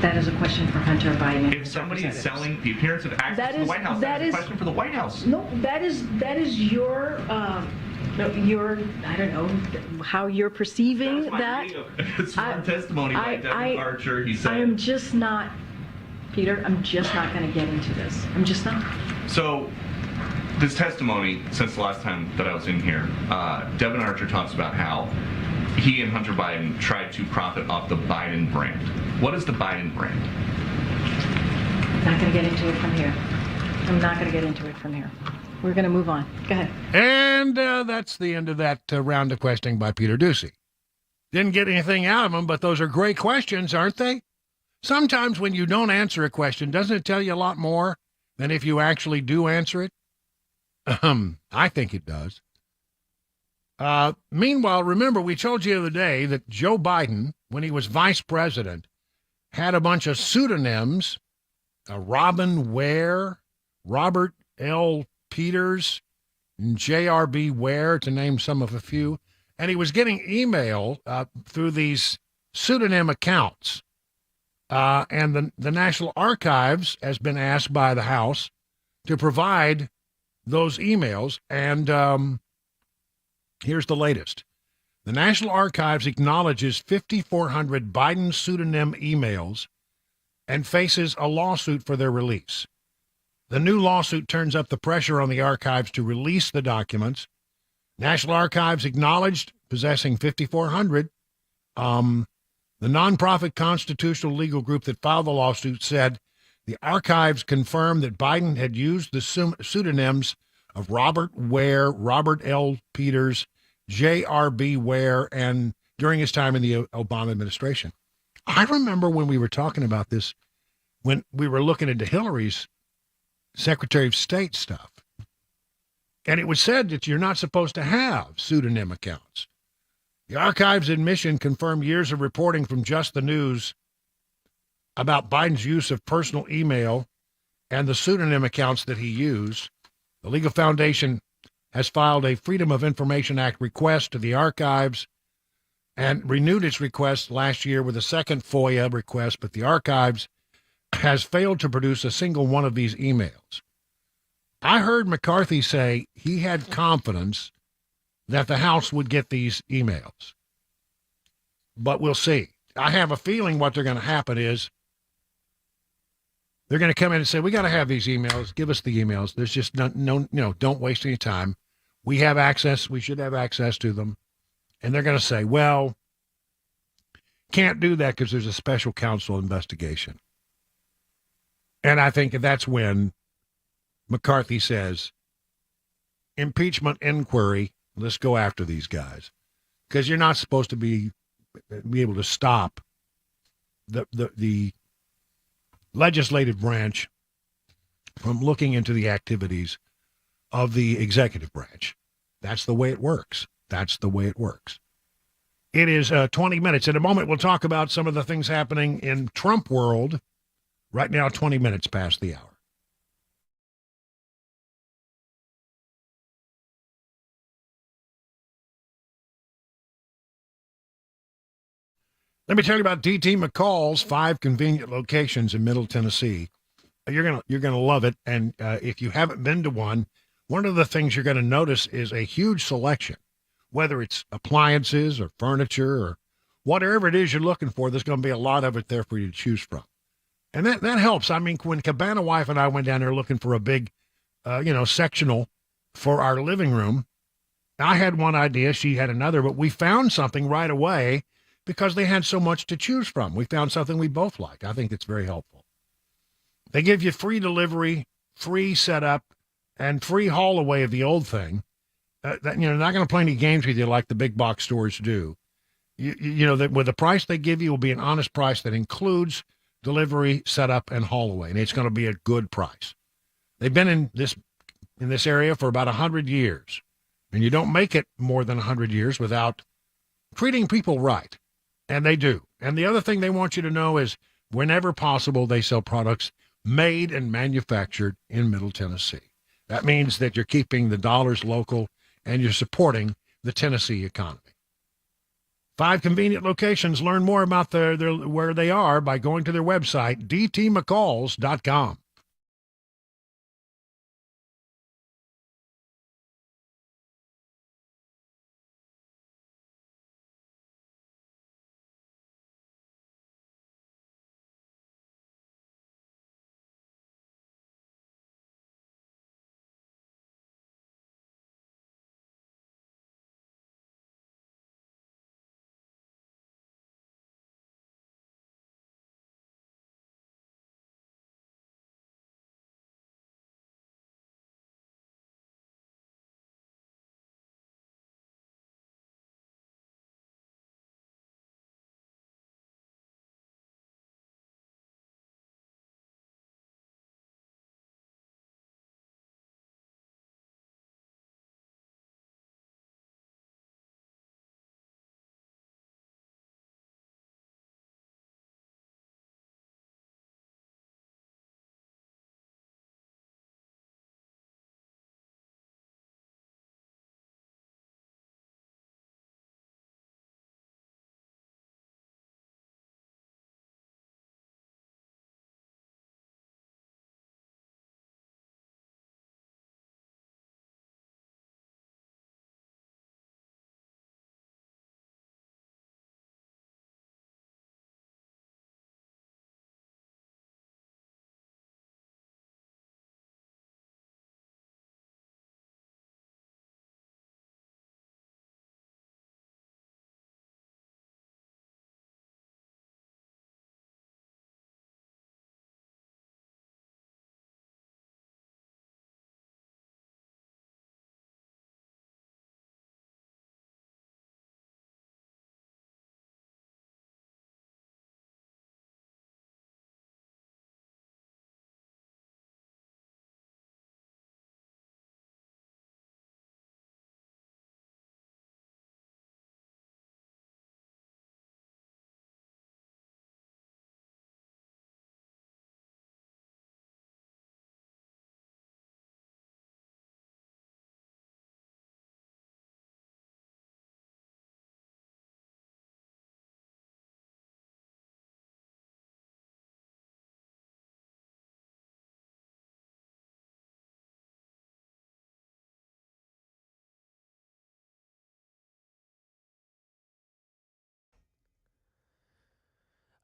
[SPEAKER 5] That is a question for Hunter Biden.
[SPEAKER 4] If somebody is selling the appearance of access to the White House, that is a question for the White House.
[SPEAKER 5] No, that is your I don't know how you're perceiving that.
[SPEAKER 4] It's one testimony by Devin Archer. He said,
[SPEAKER 5] I'm just not, Peter. I'm just not going to get into this. I'm just not.
[SPEAKER 4] So, this testimony, since the last time that I was in here, Devin Archer talks about how he and Hunter Biden tried to profit off the Biden brand. What is the Biden brand?
[SPEAKER 5] I'm not going to get into it from here. I'm not going to get into it from here. We're going to move on. Go ahead.
[SPEAKER 1] And that's the end of that round of questioning by Peter Ducey. Didn't get anything out of him, but those are great questions, aren't they? Sometimes when you don't answer a question, doesn't it tell you a lot more than if you actually do answer it? I think it does. Meanwhile, remember, we told you the other day that Joe Biden, when he was vice president, had a bunch of pseudonyms, Robin Ware, Robert L. Peters, and J.R.B. Ware, to name some of a few. And he was getting email through these pseudonym accounts. And the National Archives has been asked by the House to provide those emails. And here's the latest. The National Archives acknowledges 5,400 Biden pseudonym emails and faces a lawsuit for their release. The new lawsuit turns up the pressure on the archives to release the documents. National Archives acknowledged possessing 5,400. The nonprofit constitutional legal group that filed the lawsuit said the archives confirmed that Biden had used the pseudonyms of Robert Ware, Robert L. Peters, J.R.B. Ware, and during his time in the Obama administration. I remember when we were talking about this, when we were looking into Hillary's Secretary of State stuff. And it was said that you're not supposed to have pseudonym accounts. The archives' admission confirmed years of reporting from Just the News about Biden's use of personal email and the pseudonym accounts that he used. The Legal Foundation has filed a Freedom of Information Act request to the archives and renewed its request last year with a second FOIA request, but the archives has failed to produce a single one of these emails. I heard McCarthy say he had confidence that the House would get these emails, but we'll see. I have a feeling what they're going to happen is they're going to come in and say, we got to have these emails. Give us the emails. There's just no, don't waste any time. We have access. We should have access to them. And they're going to say, well, can't do that because there's a special counsel investigation. And I think that's when McCarthy says, impeachment inquiry, let's go after these guys. Because you're not supposed to be able to stop the legislative branch from looking into the activities of the executive branch. That's the way it works. That's the way it works. It is 20 minutes. In a moment, we'll talk about some of the things happening in Trump world. Right now, 20 minutes past the hour. Let me tell you about D.T. McCall's 5 convenient locations in Middle Tennessee. You're gonna love it, and if you haven't been to one of the things you're going to notice is a huge selection, whether it's appliances or furniture or whatever it is you're looking for. There's going to be a lot of it there for you to choose from, and that helps. I mean, when Cabana Wife and I went down there looking for a big, sectional for our living room, I had one idea, she had another, but we found something right away because they had so much to choose from. We found something we both like. I think it's very helpful. They give you free delivery, free setup, and free haul away of the old thing. They're not going to play any games with you like the big box stores do. You know that with the price they give you will be an honest price that includes delivery, setup, and haul away, and it's going to be a good price. They've been in this area for about 100 years, and you don't make it more than 100 years without treating people right, and they do. And the other thing they want you to know is whenever possible, they sell products made and manufactured in Middle Tennessee. That means that you're keeping the dollars local and you're supporting the Tennessee economy. 5 convenient locations. Learn more about where they are by going to their website, dtmccalls.com.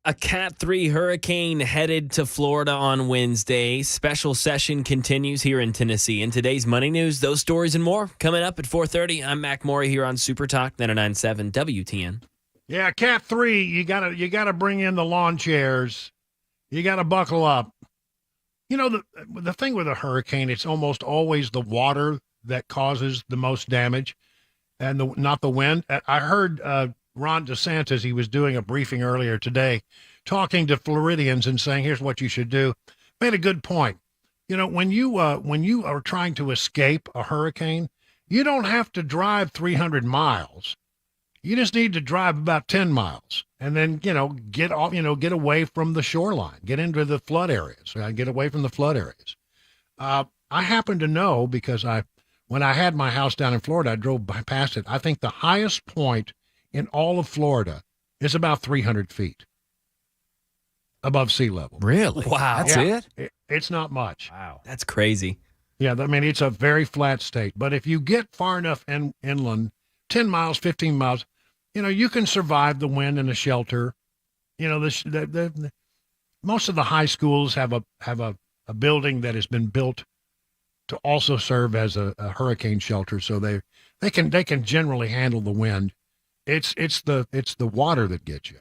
[SPEAKER 2] A Cat 3 hurricane headed to Florida on Wednesday. Special session continues here in Tennessee. In today's Money News, those stories and more coming up at 4:30. I'm Mac Morey here on Super Talk 99.7 WTN.
[SPEAKER 1] Yeah, Cat 3, you gotta bring in the lawn chairs. You gotta buckle up. You know, the thing with a hurricane, it's almost always the water that causes the most damage and not the wind. I heard Ron DeSantis, he was doing a briefing earlier today, talking to Floridians and saying, here's what you should do. Made a good point. You know, when you are trying to escape a hurricane, you don't have to drive 300 miles. You just need to drive about 10 miles and then, get away from the shoreline, get into the flood areas, get away from the flood areas. I happen to know because when I had my house down in Florida, I drove past it. I think the highest point in all of Florida is about 300 feet above sea level.
[SPEAKER 3] Really?
[SPEAKER 2] Wow.
[SPEAKER 3] That's it?
[SPEAKER 1] It's not much.
[SPEAKER 3] Wow.
[SPEAKER 2] That's crazy.
[SPEAKER 1] Yeah, I mean, it's a very flat state. But if you get far enough inland, 10 miles, 15 miles, you can survive the wind in a shelter. Most of the high schools have a building that has been built to also serve as a hurricane shelter, so they can generally handle the wind. It's the water that gets you.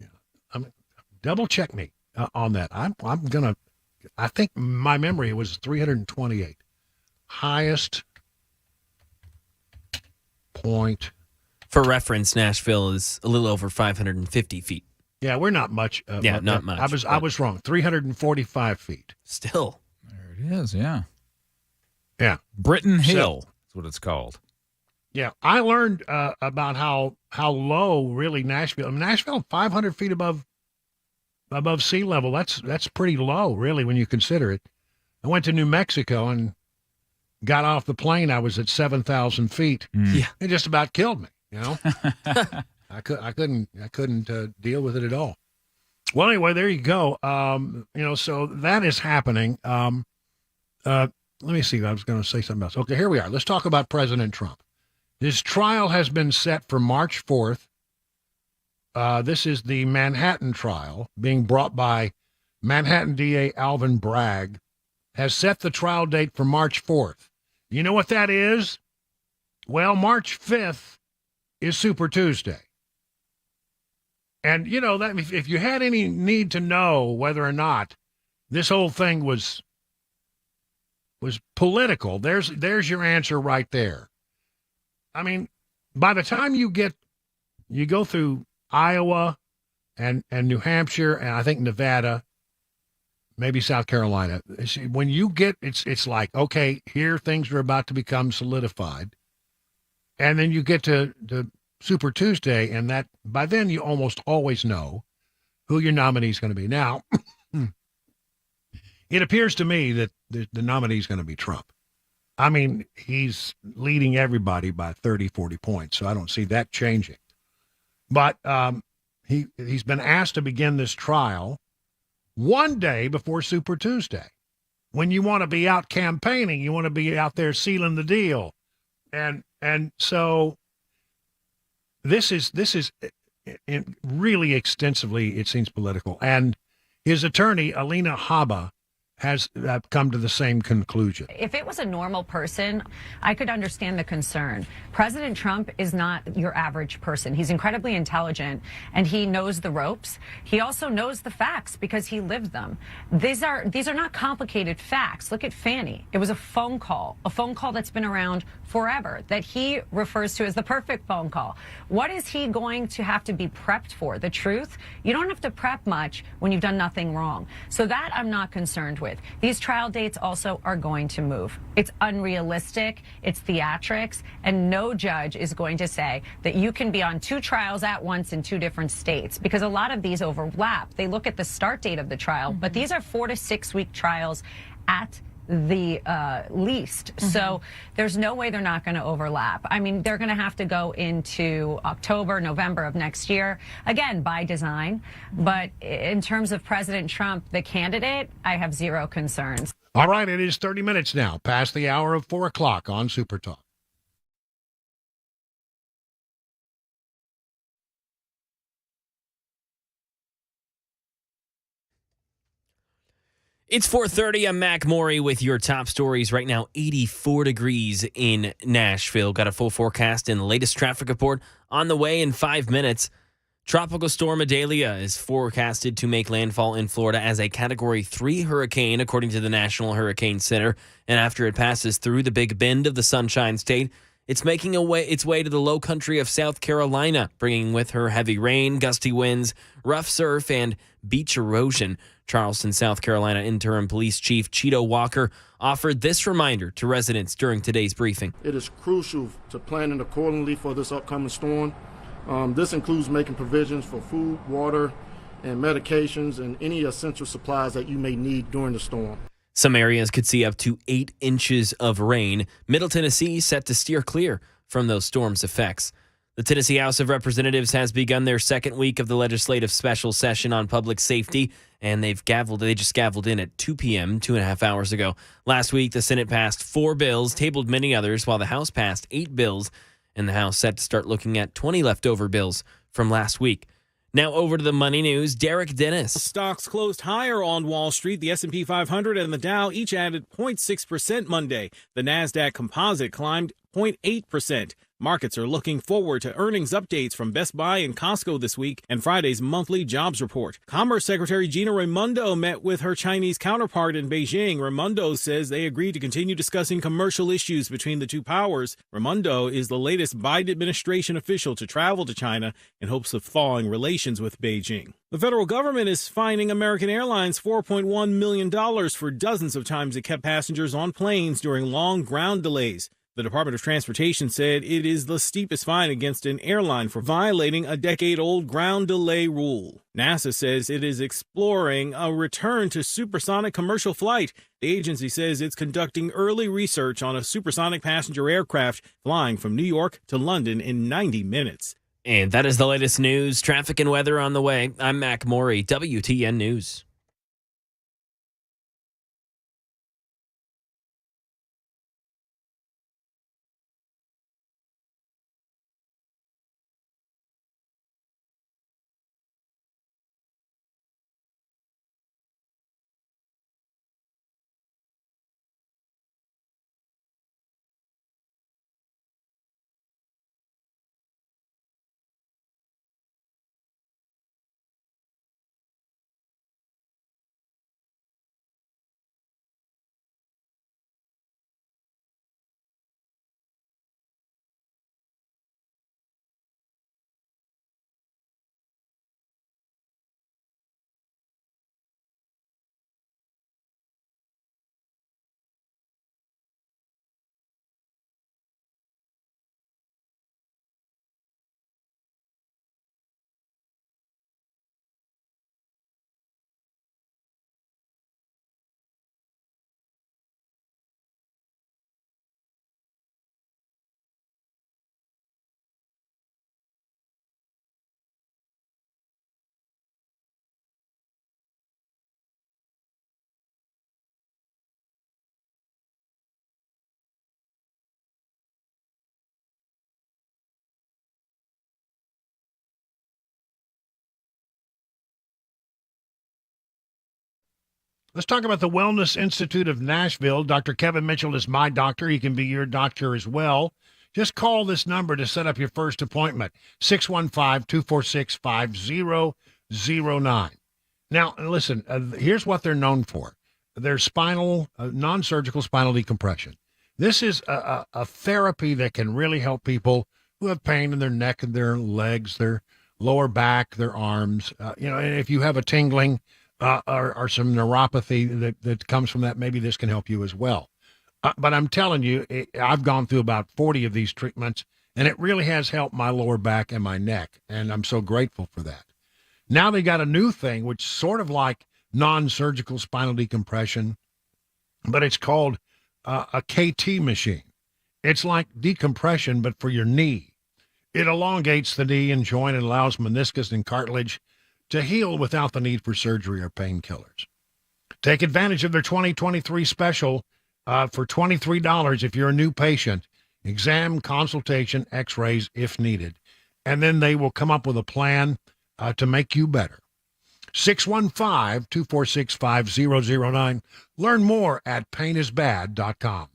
[SPEAKER 1] Yeah. Double check me on that. I think my memory was 328, highest point.
[SPEAKER 2] For reference, Nashville is a little over 550 feet.
[SPEAKER 1] Yeah, we're not much.
[SPEAKER 2] Not much.
[SPEAKER 1] I was wrong. 345 feet.
[SPEAKER 2] Still.
[SPEAKER 3] There it is, yeah.
[SPEAKER 1] Yeah.
[SPEAKER 3] Britton Hill is what it's called.
[SPEAKER 1] Yeah, I learned about how low really Nashville 500 feet above sea level. That's pretty low, really, when you consider it. I went to New Mexico and got off the plane. I was at 7,000 feet.
[SPEAKER 2] Yeah,
[SPEAKER 1] it just about killed me. I couldn't deal with it at all. Well, anyway, there you go. So that is happening. Let me see. I was going to say something else. Okay, here we are. Let's talk about President Trump. His trial has been set for March 4th. This is the Manhattan trial being brought by Manhattan DA Alvin Bragg, has set the trial date for March 4th. You know what that is? Well, March 5th is Super Tuesday. And, that if you had any need to know whether or not this whole thing was political, there's your answer right there. I mean, by the time you go through Iowa and New Hampshire and I think Nevada, maybe South Carolina, when you get, it's like, okay, here things are about to become solidified. And then you get to Super Tuesday, and that by then you almost always know who your nominee is going to be. Now, it appears to me that the nominee is going to be Trump. I mean, he's leading everybody by 30, 40 points, so I don't see that changing. But he's been asked to begin this trial one day before Super Tuesday. When you want to be out campaigning, you want to be out there sealing the deal. And so this is really extensively, it seems, political. And his attorney, Alina Habba, has come to the same conclusion.
[SPEAKER 16] If it was a normal person, I could understand the concern. President Trump is not your average person. He's incredibly intelligent, and he knows the ropes. He also knows the facts because he lived them. These are not complicated facts. Look at Fannie. It was a phone call that's been around forever, that he refers to as the perfect phone call. What is he going to have to be prepped for? The truth? You don't have to prep much when you've done nothing wrong. So that I'm not concerned with. These trial dates also are going to move. It's unrealistic, it's theatrics, and no judge is going to say that you can be on two trials at once in two different states, because a lot of these overlap. They look at the start date of the trial, but these are 4 to 6 week trials at the least. So there's no way they're not going to overlap. I mean, they're going to have to go into October, November of next year, again, by design. But in terms of President Trump, the candidate, I have zero concerns.
[SPEAKER 1] All right, it is 30 minutes now, past the hour of 4 o'clock on Super Talk.
[SPEAKER 2] It's 4:30. I'm Mac Morey with your top stories right now. 84 degrees in Nashville. Got a full forecast and the latest traffic report on the way in 5 minutes. Tropical storm Idalia is forecasted to make landfall in Florida as a Category 3 hurricane, according to the National Hurricane Center. And after it passes through the Big Bend of the Sunshine State, it's making its way to the low country of South Carolina, bringing with her heavy rain, gusty winds, rough surf, and beach erosion. Charleston, South Carolina Interim Police Chief Cheeto Walker offered this reminder to residents during today's briefing.
[SPEAKER 17] It is crucial to planning accordingly for this upcoming storm. This includes making provisions for food, water, and medications, and any essential supplies that you may need during the storm.
[SPEAKER 2] Some areas could see up to 8 inches of rain. Middle Tennessee set to steer clear from those storm's effects. The Tennessee House of Representatives has begun their second week of the legislative special session on public safety, and they just gavelled in at 2 p.m. 2.5 hours ago. Last week, the Senate passed 4 bills, tabled many others, while the House passed 8 bills, and the House set to start looking at 20 leftover bills from last week. Now over to the money news. Derek Dennis.
[SPEAKER 18] Stocks closed higher on Wall Street. The S&P 500 and the Dow each added 0.6% Monday. The Nasdaq Composite climbed 0.8%. Markets are looking forward to earnings updates from Best Buy and Costco this week and Friday's monthly jobs report. Commerce Secretary Gina Raimondo met with her Chinese counterpart in Beijing. Raimondo says they agreed to continue discussing commercial issues between the two powers. Raimondo is the latest Biden administration official to travel to China in hopes of thawing relations with Beijing. The federal government is fining American Airlines $4.1 million for dozens of times it kept passengers on planes during long ground delays. The Department of Transportation said it is the steepest fine against an airline for violating a decade-old ground delay rule. NASA says it is exploring a return to supersonic commercial flight. The agency says it's conducting early research on a supersonic passenger aircraft flying from New York to London in 90 minutes.
[SPEAKER 2] And that is the latest news, traffic, and weather on the way. I'm Mac Morey, WTN News.
[SPEAKER 1] Let's talk about the Wellness Institute of Nashville. Dr. Kevin Mitchell is my doctor. He can be your doctor as well. Just call this number to set up your first appointment, 615-246-5009. Now, listen, here's what they're known for. They're spinal, non-surgical spinal decompression. This is a therapy that can really help people who have pain in their neck and their legs, their lower back, their arms. And if you have a tingling or some neuropathy that comes from that, maybe this can help you as well. But I'm telling you, I've gone through about 40 of these treatments, and it really has helped my lower back and my neck, and I'm so grateful for that. Now they got a new thing, which is sort of like non-surgical spinal decompression, but it's called a KT machine. It's like decompression, but for your knee. It elongates the knee and joint and allows meniscus and cartilage to heal without the need for surgery or painkillers. Take advantage of their 2023 special for $23 if you're a new patient. Exam, consultation, x-rays if needed. And then they will come up with a plan to make you better. 615-246-5009. Learn more at painisbad.com.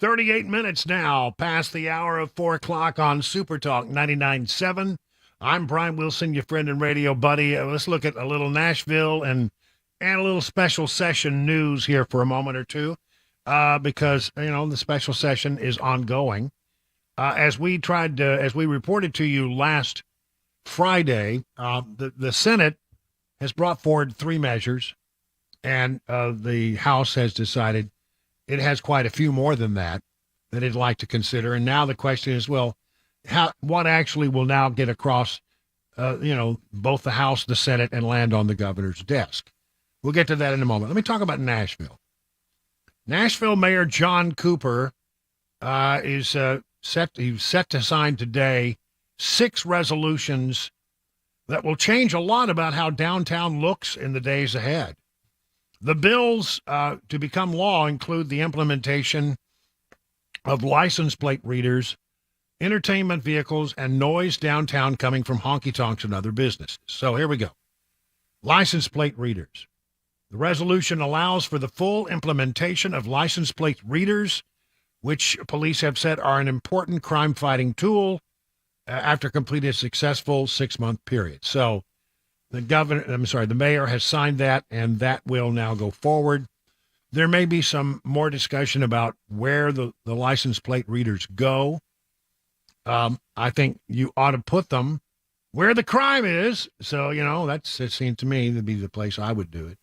[SPEAKER 1] 38 minutes now past the hour of 4 o'clock on Super Talk 99.7. I'm Brian Wilson, your friend and radio buddy. Let's look at a little Nashville and a little special session news here for a moment or two, because, the special session is ongoing. As we reported to you last Friday, the Senate has brought forward 3 measures, and the House has decided it has quite a few more than that it'd like to consider. And now the question is, well, what actually will now get across, both the House, the Senate, and land on the governor's desk? We'll get to that in a moment. Let me talk about Nashville. Nashville Mayor John Cooper is set to sign today 6 resolutions that will change a lot about how downtown looks in the days ahead. The bills to become law include the implementation of license plate readers, entertainment vehicles, and noise downtown coming from honky-tonks and other businesses. So here we go. License plate readers. The resolution allows for the full implementation of license plate readers, which police have said are an important crime-fighting tool after completing a successful 6-month period. So the mayor has signed that, and that will now go forward. There may be some more discussion about where the license plate readers go. I think you ought to put them where the crime is. So, it seems to me to be the place I would do it.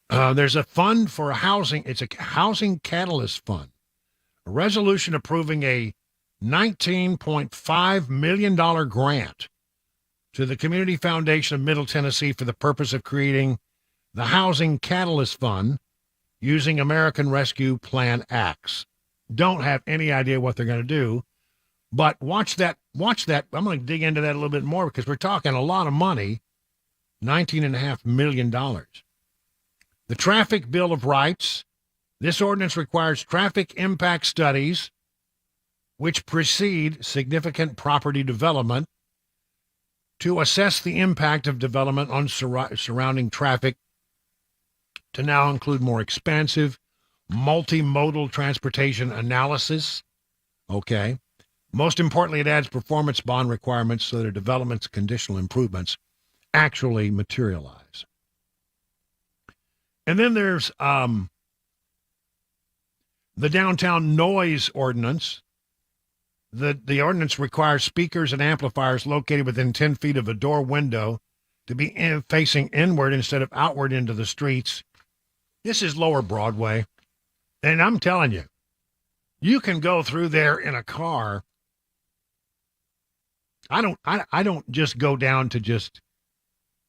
[SPEAKER 1] There's a fund for it's a housing catalyst fund, a resolution approving a $19.5 million grant to the Community Foundation of Middle Tennessee for the purpose of creating the Housing Catalyst Fund using American Rescue Plan Acts. Don't have any idea what they're going to do, but watch that. I'm going to dig into that a little bit more because we're talking a lot of money, $19.5 million. The Traffic Bill of Rights. This ordinance requires traffic impact studies which precede significant property development to assess the impact of development on surrounding traffic, to now include more expansive multimodal transportation analysis. Okay. Most importantly, it adds performance bond requirements so that development's conditional improvements actually materialize. And then there's the downtown noise ordinance. The ordinance requires speakers and amplifiers located within 10 feet of a door window to be facing inward instead of outward into the streets. This is Lower Broadway. And I'm telling you, you can go through there in a car. I don't just go down to just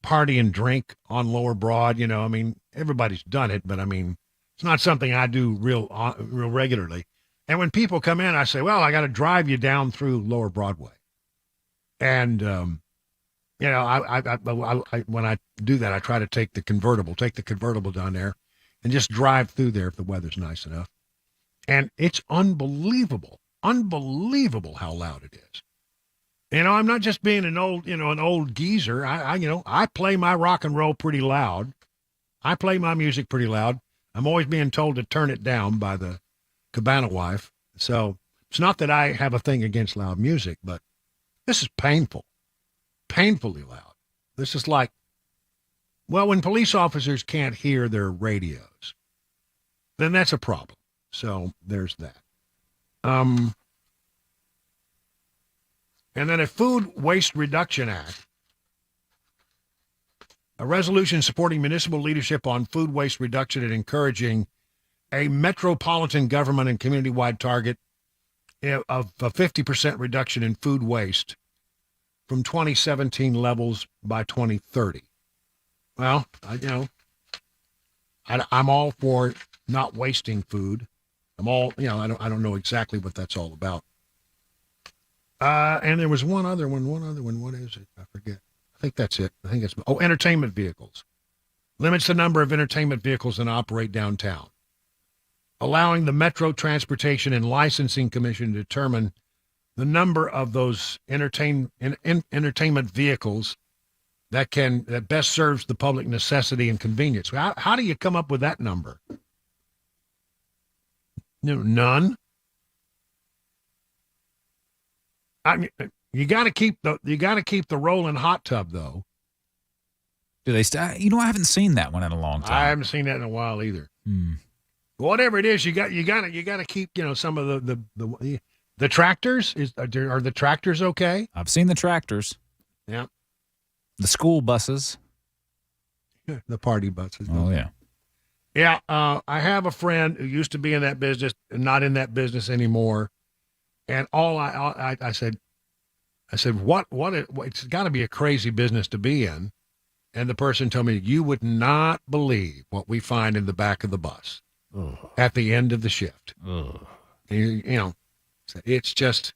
[SPEAKER 1] party and drink on Lower Broad. Everybody's done it, but it's not something I do real regularly. And when people come in, I say, well, I got to drive you down through Lower Broadway. And, when I do that, I try to take the convertible down there and just drive through there if the weather's nice enough. And it's unbelievable how loud it is. I'm not just being an old geezer. I play my rock and roll pretty loud. I play my music pretty loud. I'm always being told to turn it down by the Cabana wife. So it's not that I have a thing against loud music, but this is painfully loud. This is like, well, when police officers can't hear their radios, then that's a problem. So there's that. And then a Food Waste Reduction Act, a resolution supporting municipal leadership on food waste reduction and encouraging a metropolitan government and community-wide target of a 50% reduction in food waste from 2017 levels by 2030. Well, I'm all for not wasting food. I don't know exactly what that's all about. And there was one other one. What is it? I forget. I think that's it. Entertainment vehicles. Limits the number of entertainment vehicles that operate downtown, allowing the Metro Transportation and Licensing Commission to determine the number of those entertainment vehicles that best serves the public necessity and convenience. How do you come up with that number? None. I mean, you got to keep the rolling hot tub though.
[SPEAKER 3] Do they I haven't seen that one in a long time.
[SPEAKER 1] I haven't seen that in a while either. Whatever it is, you got to keep some of the tractors. Are the tractors okay?
[SPEAKER 3] I've seen the tractors.
[SPEAKER 1] Yeah.
[SPEAKER 3] The school buses.
[SPEAKER 1] The party buses.
[SPEAKER 3] Oh yeah.
[SPEAKER 1] Yeah. I have a friend who used to be in that business, not in that business anymore, and I said, what? It's got to be a crazy business to be in. And the person told me, you would not believe what we find in the back of the bus at the end of the shift. It's just,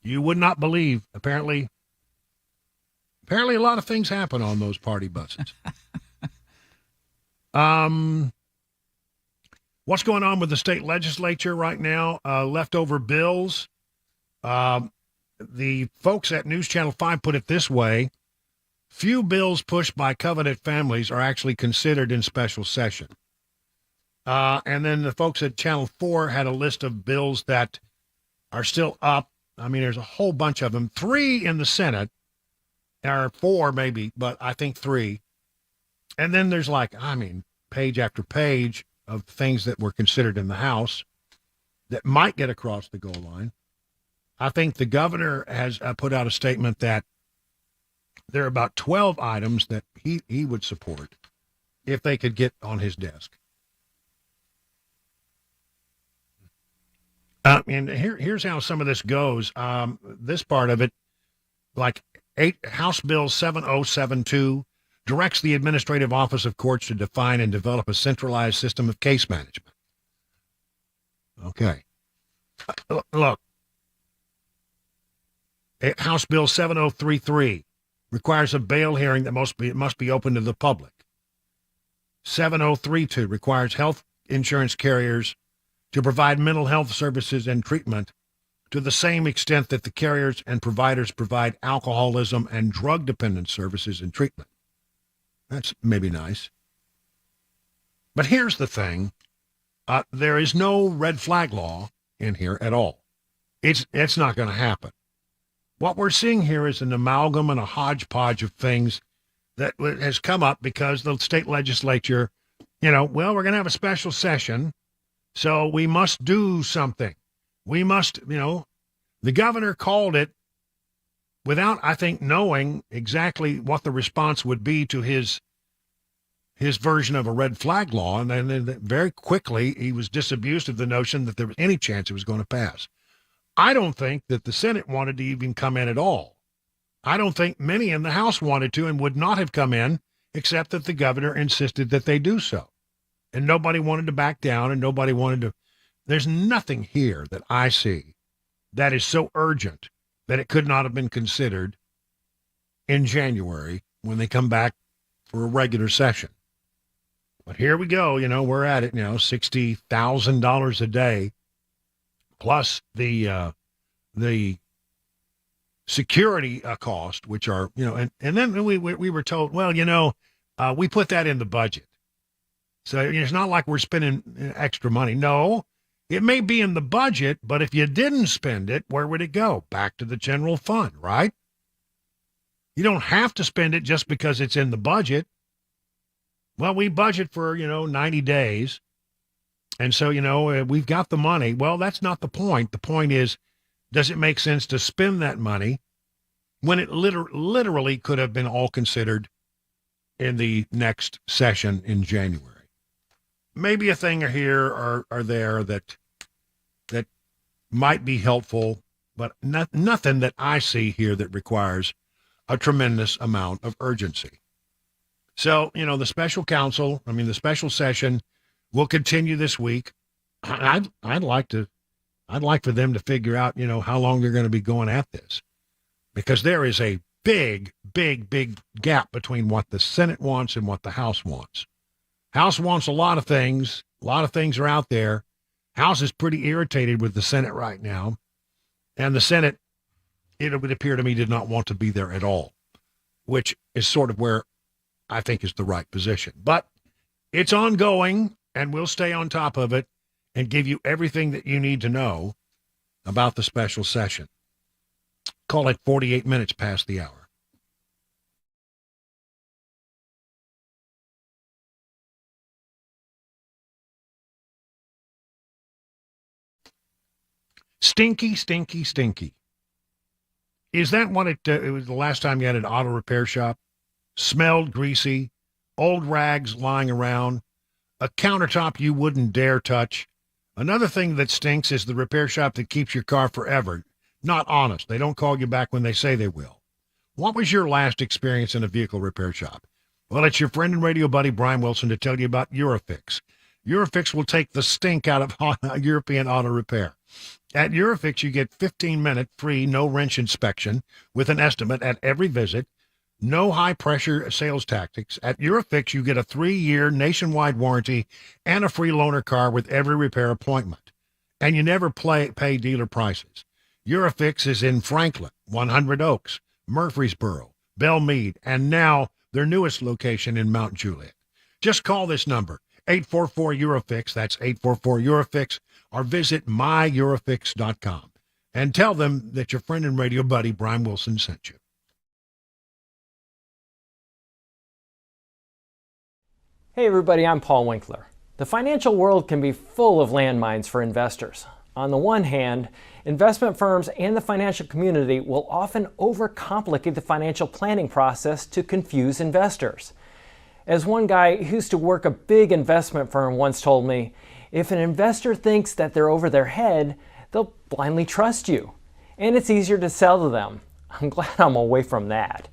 [SPEAKER 1] you would not believe. Apparently a lot of things happen on those party buses. What's going on with the state legislature right now? Leftover bills. The folks at News Channel 5 put it this way. Few bills pushed by covenant families are actually considered in special session. And then the folks at Channel 4 had a list of bills that are still up. I mean, there's a whole bunch of them. 3 in the Senate, or 4 maybe, but I think 3. And then there's page after page of things that were considered in the House that might get across the goal line. I think the governor has put out a statement that there are about 12 items that he would support if they could get on his desk. And here's how some of this goes. This part of it, House Bill 7072, directs the Administrative Office of Courts to define and develop a centralized system of case management. Okay. Look. House Bill 7033 requires a bail hearing that must be open to the public. 7032 requires health insurance carriers to provide mental health services and treatment to the same extent that the carriers and providers provide alcoholism and drug dependence services and treatment. That's maybe nice. But here's the thing. There is no red flag law in here at all. It's not going to happen. What we're seeing here is an amalgam and a hodgepodge of things that has come up because the state legislature, we're going to have a special session, so we must do something. We must, the governor called it without, I think, knowing exactly what the response would be to his version of a red flag law. And then very quickly, he was disabused of the notion that there was any chance it was going to pass. I don't think that the Senate wanted to even come in at all. I don't think many in the House wanted to and would not have come in, except that the governor insisted that they do so. And nobody wanted to back down, and nobody wanted to. There's nothing here that I see that is so urgent that it could not have been considered in January when they come back for a regular session. But here we go. We're at it now, $60,000 a day. Plus the security cost, which are, and then we were told, we put that in the budget. So it's not like we're spending extra money. No, it may be in the budget, but if you didn't spend it, where would it go? Back to the general fund, right? You don't have to spend it just because it's in the budget. Well, we budget for, 90 days. And so, we've got the money. Well, that's not the point. The point is, does it make sense to spend that money when it literally could have been all considered in the next session in January? Maybe a thing here or there that might be helpful, but nothing that I see here that requires a tremendous amount of urgency. So, the special counsel, the special session will continue this week. I'd like for them to figure out, how long they're going to be going at this, because there is a big gap between what the Senate wants and what the House wants. House wants a lot of things. A lot of things are out there. House is pretty irritated with the Senate right now. And the Senate, it would appear to me, did not want to be there at all, which is sort of where I think is the right position. But it's ongoing, and we'll stay on top of it. and give you everything that you need to know about the special session. Call it 48 minutes past the hour. Stinky, stinky, stinky. Is that what it was the last time you had an auto repair shop? Smelled greasy, old rags lying around, a countertop you wouldn't dare touch. Another thing that stinks is the repair shop that keeps your car forever. Not honest. They don't call you back when they say they will. What was your last experience in a vehicle repair shop? Well, it's your friend and radio buddy, Brian Wilson, to tell you about Eurofix. Eurofix will take the stink out of European auto repair. At Eurofix, you get 15-minute free no-wrench inspection with an estimate at every visit. No high-pressure sales tactics. At Eurofix, you get a 3-year nationwide warranty and a free loaner car with every repair appointment. And you never pay dealer prices. Eurofix is in Franklin, 100 Oaks, Murfreesboro, Belmead, and now their newest location in Mount Juliet. Just call this number, 844-EUROFIX, that's 844-EUROFIX, or visit myEurofix.com and tell them that your friend and radio buddy Brian Wilson sent you.
[SPEAKER 7] Hey everybody, I'm Paul Winkler. The financial world can be full of landmines for investors. On the one hand, investment firms and the financial community will often overcomplicate the financial planning process to confuse investors. As one guy who used to work a big investment firm once told me, if an investor thinks that they're over their head, they'll blindly trust you. And it's easier to sell to them. I'm glad I'm away from that.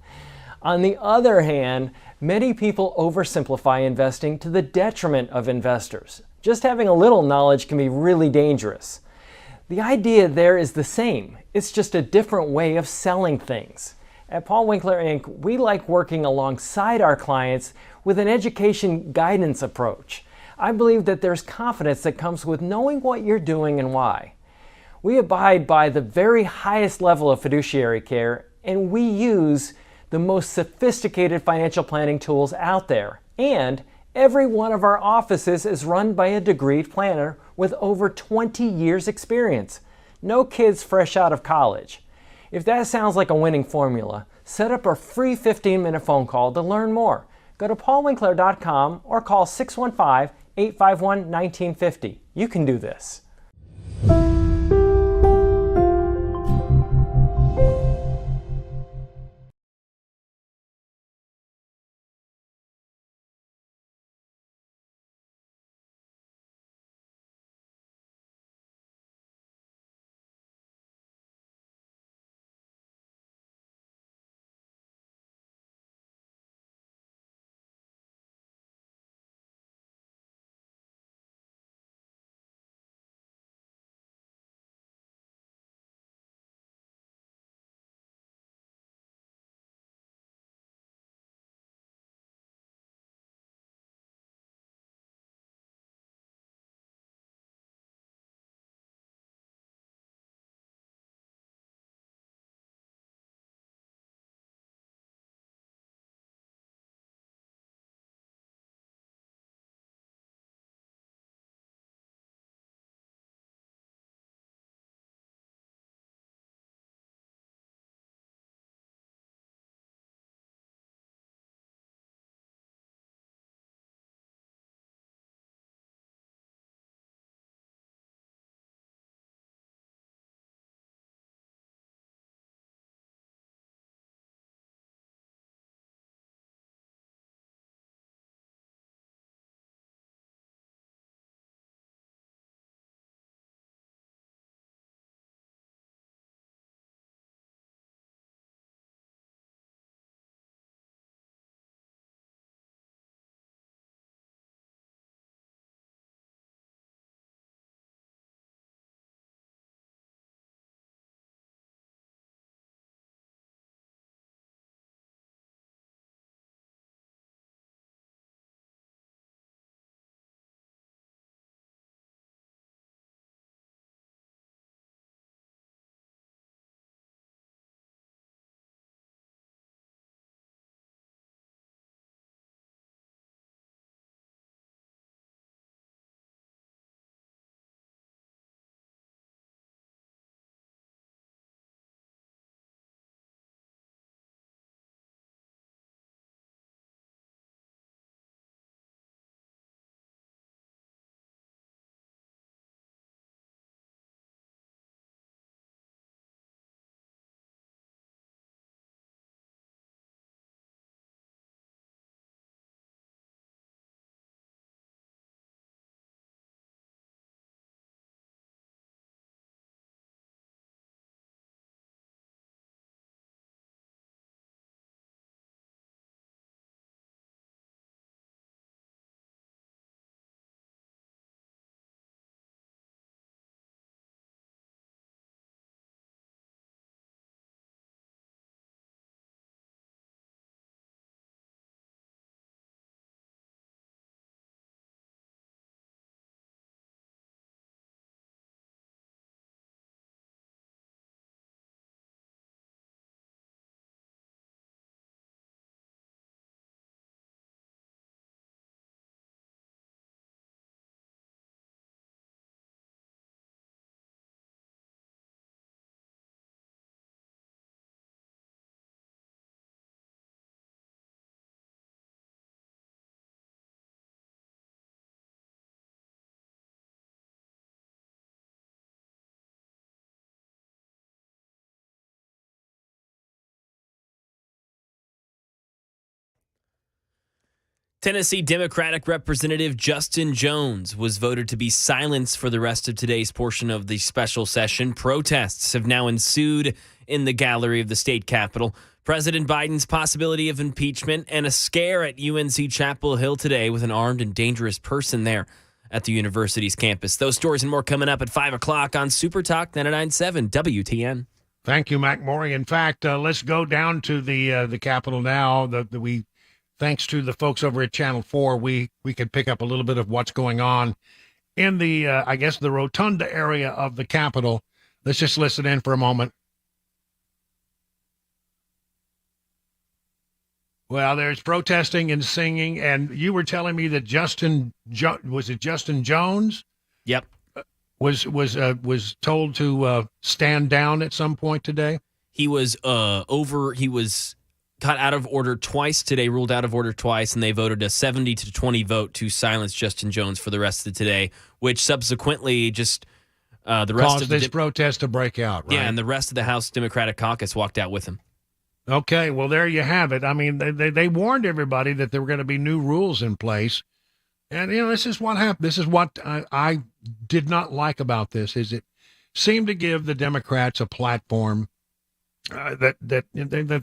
[SPEAKER 7] On the other hand, many people oversimplify investing to the detriment of investors. Just having a little knowledge can be really dangerous. The idea there is the same. It's just a different way of selling things. At Paul Winkler Inc., we like working alongside our clients with an education guidance approach. I believe that there's confidence that comes with knowing what you're doing and why. We abide by the very highest level of fiduciary care, and we use the most sophisticated financial planning tools out there. And every one of our offices is run by a degreed planner with over 20 years experience. No kids fresh out of college. If that sounds like a winning formula, set up a free 15-minute phone call to learn more. Go to paulwinkler.com or call 615-851-1950. You can do this.
[SPEAKER 2] Tennessee Democratic Representative Justin Jones was voted to be silenced for the rest of today's portion of the special session. Protests have now ensued in the gallery of the state capitol. President Biden's possibility of impeachment and a scare at UNC Chapel Hill today with an armed and dangerous person there at the university's campus. Those stories and more coming up at 5 o'clock on Super Talk 99.7 WTN.
[SPEAKER 1] Thank you, Mac Maury. In fact, let's go down to the Capitol now. Thanks to the folks over at Channel 4, we could pick up a little bit of what's going on in the, the rotunda area of the Capitol. Let's just listen in for a moment. Well, there's protesting and singing, and you were telling me that Justin Jones?
[SPEAKER 2] Yep.
[SPEAKER 1] Was told to stand down at some point today?
[SPEAKER 2] He was cut out of order twice today, ruled out of order twice, and they voted a 70-20 vote to silence Justin Jones for the rest of today, which subsequently just the rest
[SPEAKER 1] caused
[SPEAKER 2] of the
[SPEAKER 1] this protest to break out, right?
[SPEAKER 2] Yeah, and the rest of the House Democratic Caucus walked out with him.
[SPEAKER 1] Okay, well, there you have it. I mean, they warned everybody that there were going to be new rules in place. And, this is what happened. This is what I did not like about this, is it seemed to give the Democrats a platform that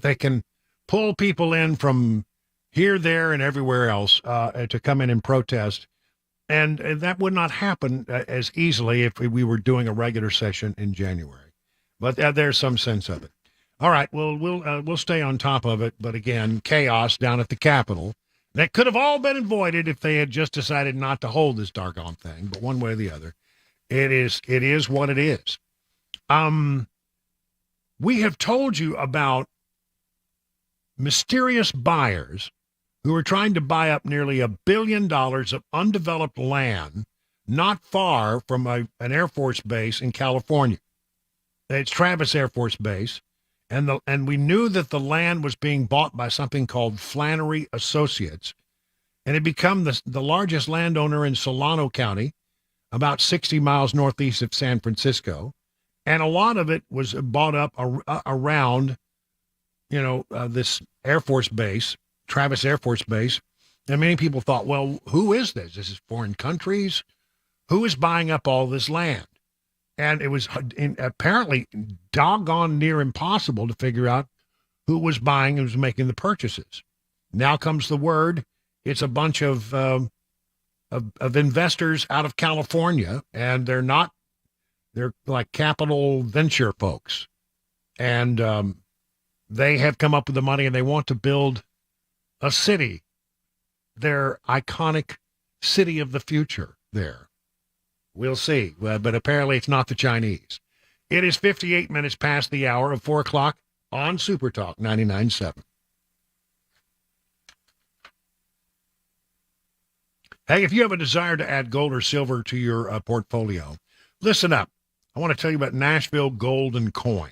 [SPEAKER 1] they can pull people in from here, there, and everywhere else to come in and protest. And that would not happen as easily if we were doing a regular session in January. But there's some sense of it. All right, well, we'll stay on top of it. But again, chaos down at the Capitol. That could have all been avoided if they had just decided not to hold this doggone thing. But one way or the other, it is what it is. We have told you about mysterious buyers who are trying to buy up nearly $1 billion of undeveloped land not far from an Air Force base in California. It's Travis Air Force Base. And we knew that the land was being bought by something called Flannery Associates, and it become the largest landowner in Solano County, about 60 miles northeast of San Francisco. And a lot of it was bought up around, this Air Force base, Travis Air Force Base. And many people thought, well, who is this? This is foreign countries. Who is buying up all this land? And it was apparently doggone near impossible to figure out who was buying and was making the purchases. Now comes the word. It's a bunch of investors out of California, and they're like capital venture folks. And they have come up with the money, and they want to build a city, their iconic city of the future there. We'll see, but apparently it's not the Chinese. It is 58 minutes past the hour of 4 o'clock on Super Talk 99.7. Hey, if you have a desire to add gold or silver to your portfolio, listen up. I want to tell you about Nashville Gold and Coin.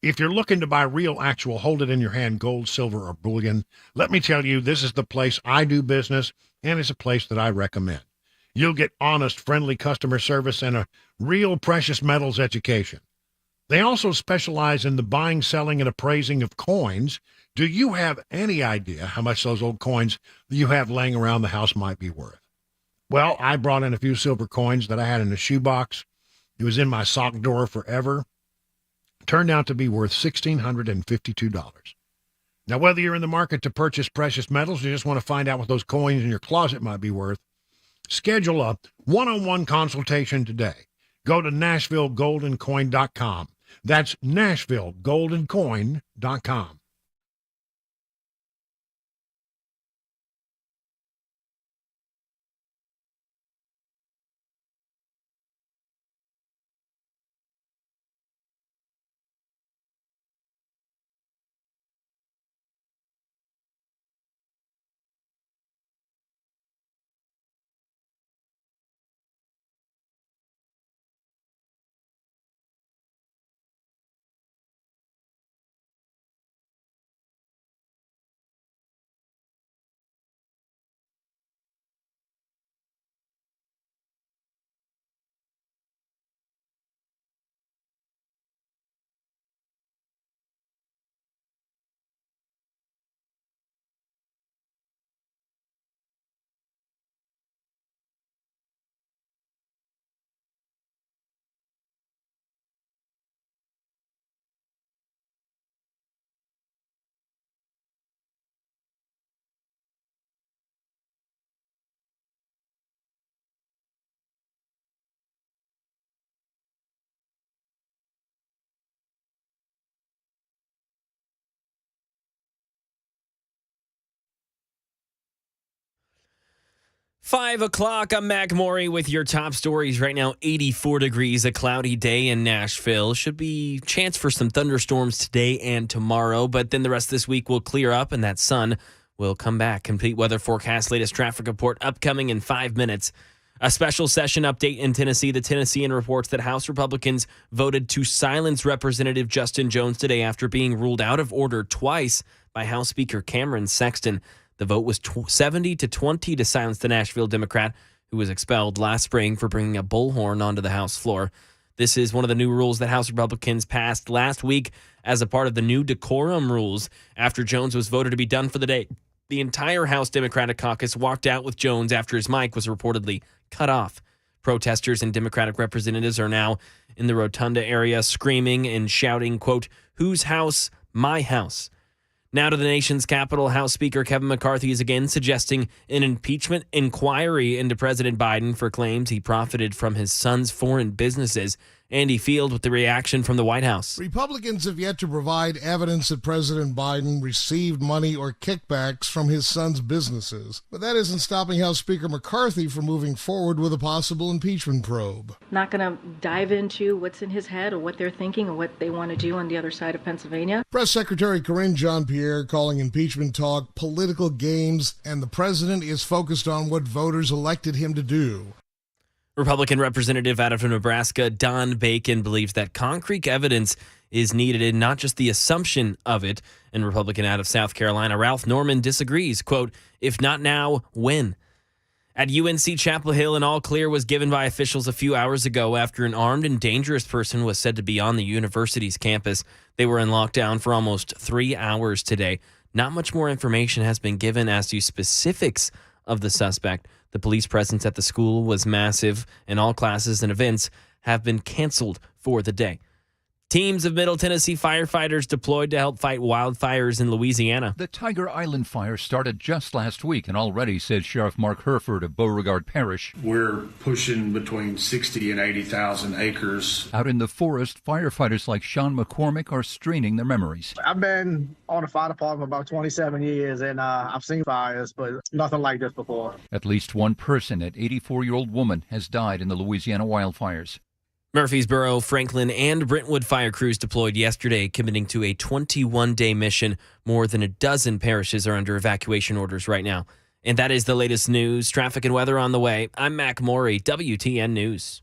[SPEAKER 1] If you're looking to buy real, actual, hold it in your hand, gold, silver, or bullion, let me tell you, this is the place I do business, and it's a place that I recommend. You'll get honest, friendly customer service and a real precious metals education. They also specialize in the buying, selling, and appraising of coins. Do you have any idea how much those old coins that you have laying around the house might be worth? Well, I brought in a few silver coins that I had in a shoebox. It was in my sock drawer forever. Turned out to be worth $1,652. Now, whether you're in the market to purchase precious metals or you just want to find out what those coins in your closet might be worth, schedule a one-on-one consultation today. Go to NashvilleGoldandCoin.com. That's NashvilleGoldandCoin.com.
[SPEAKER 2] 5 o'clock, I'm Mac Maury with your top stories right now. 84 degrees, a cloudy day in Nashville. Should be chance for some thunderstorms today and tomorrow, but then the rest of this week will clear up and that sun will come back. Complete weather forecast, latest traffic report upcoming in 5 minutes. A special session update in Tennessee. The Tennessean reports that House Republicans voted to silence Representative Justin Jones today after being ruled out of order twice by House Speaker Cameron Sexton. The vote was 70-20 to silence the Nashville Democrat who was expelled last spring for bringing a bullhorn onto the House floor. This is one of the new rules that House Republicans passed last week as a part of the new decorum rules after Jones was voted to be done for the day. The entire House Democratic caucus walked out with Jones after his mic was reportedly cut off. Protesters and Democratic representatives are now in the rotunda area screaming and shouting, quote, "Whose house? My house." Now to the nation's capital, House Speaker Kevin McCarthy is again suggesting an impeachment inquiry into President Biden for claims he profited from his son's foreign businesses. Andy Field with the reaction from the White House.
[SPEAKER 10] Republicans have yet to provide evidence that President Biden received money or kickbacks from his son's businesses. But that isn't stopping House Speaker McCarthy from moving forward with a possible impeachment probe.
[SPEAKER 5] Not going to dive into what's in his head or what they're thinking or what they want to do on the other side of Pennsylvania.
[SPEAKER 10] Press Secretary Karine Jean-Pierre calling impeachment talk political games, and the president is focused on what voters elected him to do.
[SPEAKER 2] Republican representative out of Nebraska, Don Bacon, believes that concrete evidence is needed and not just the assumption of it. And Republican out of South Carolina, Ralph Norman, disagrees. Quote, "If not now, when?" At UNC Chapel Hill, an all clear was given by officials a few hours ago after an armed and dangerous person was said to be on the university's campus. They were in lockdown for almost 3 hours today. Not much more information has been given as to specifics of the suspect. The police presence at the school was massive, and all classes and events have been canceled for the day. Teams of Middle Tennessee firefighters deployed to help fight wildfires in Louisiana.
[SPEAKER 19] The Tiger Island fire started just last week and already, said Sheriff Mark Herford of Beauregard Parish.
[SPEAKER 20] We're pushing between 60 and 80,000 acres.
[SPEAKER 19] Out in the forest, firefighters like Sean McCormick are straining their memories.
[SPEAKER 21] I've been on the fire department about 27 years, and I've seen fires, but nothing like this before.
[SPEAKER 19] At least one person, an 84-year-old woman, has died in the Louisiana wildfires.
[SPEAKER 2] Murfreesboro, Franklin, and Brentwood fire crews deployed yesterday, committing to a 21-day mission. More than a dozen parishes are under evacuation orders right now. And that is the latest news, traffic, and weather on the way. I'm Mac Maury, WTN News.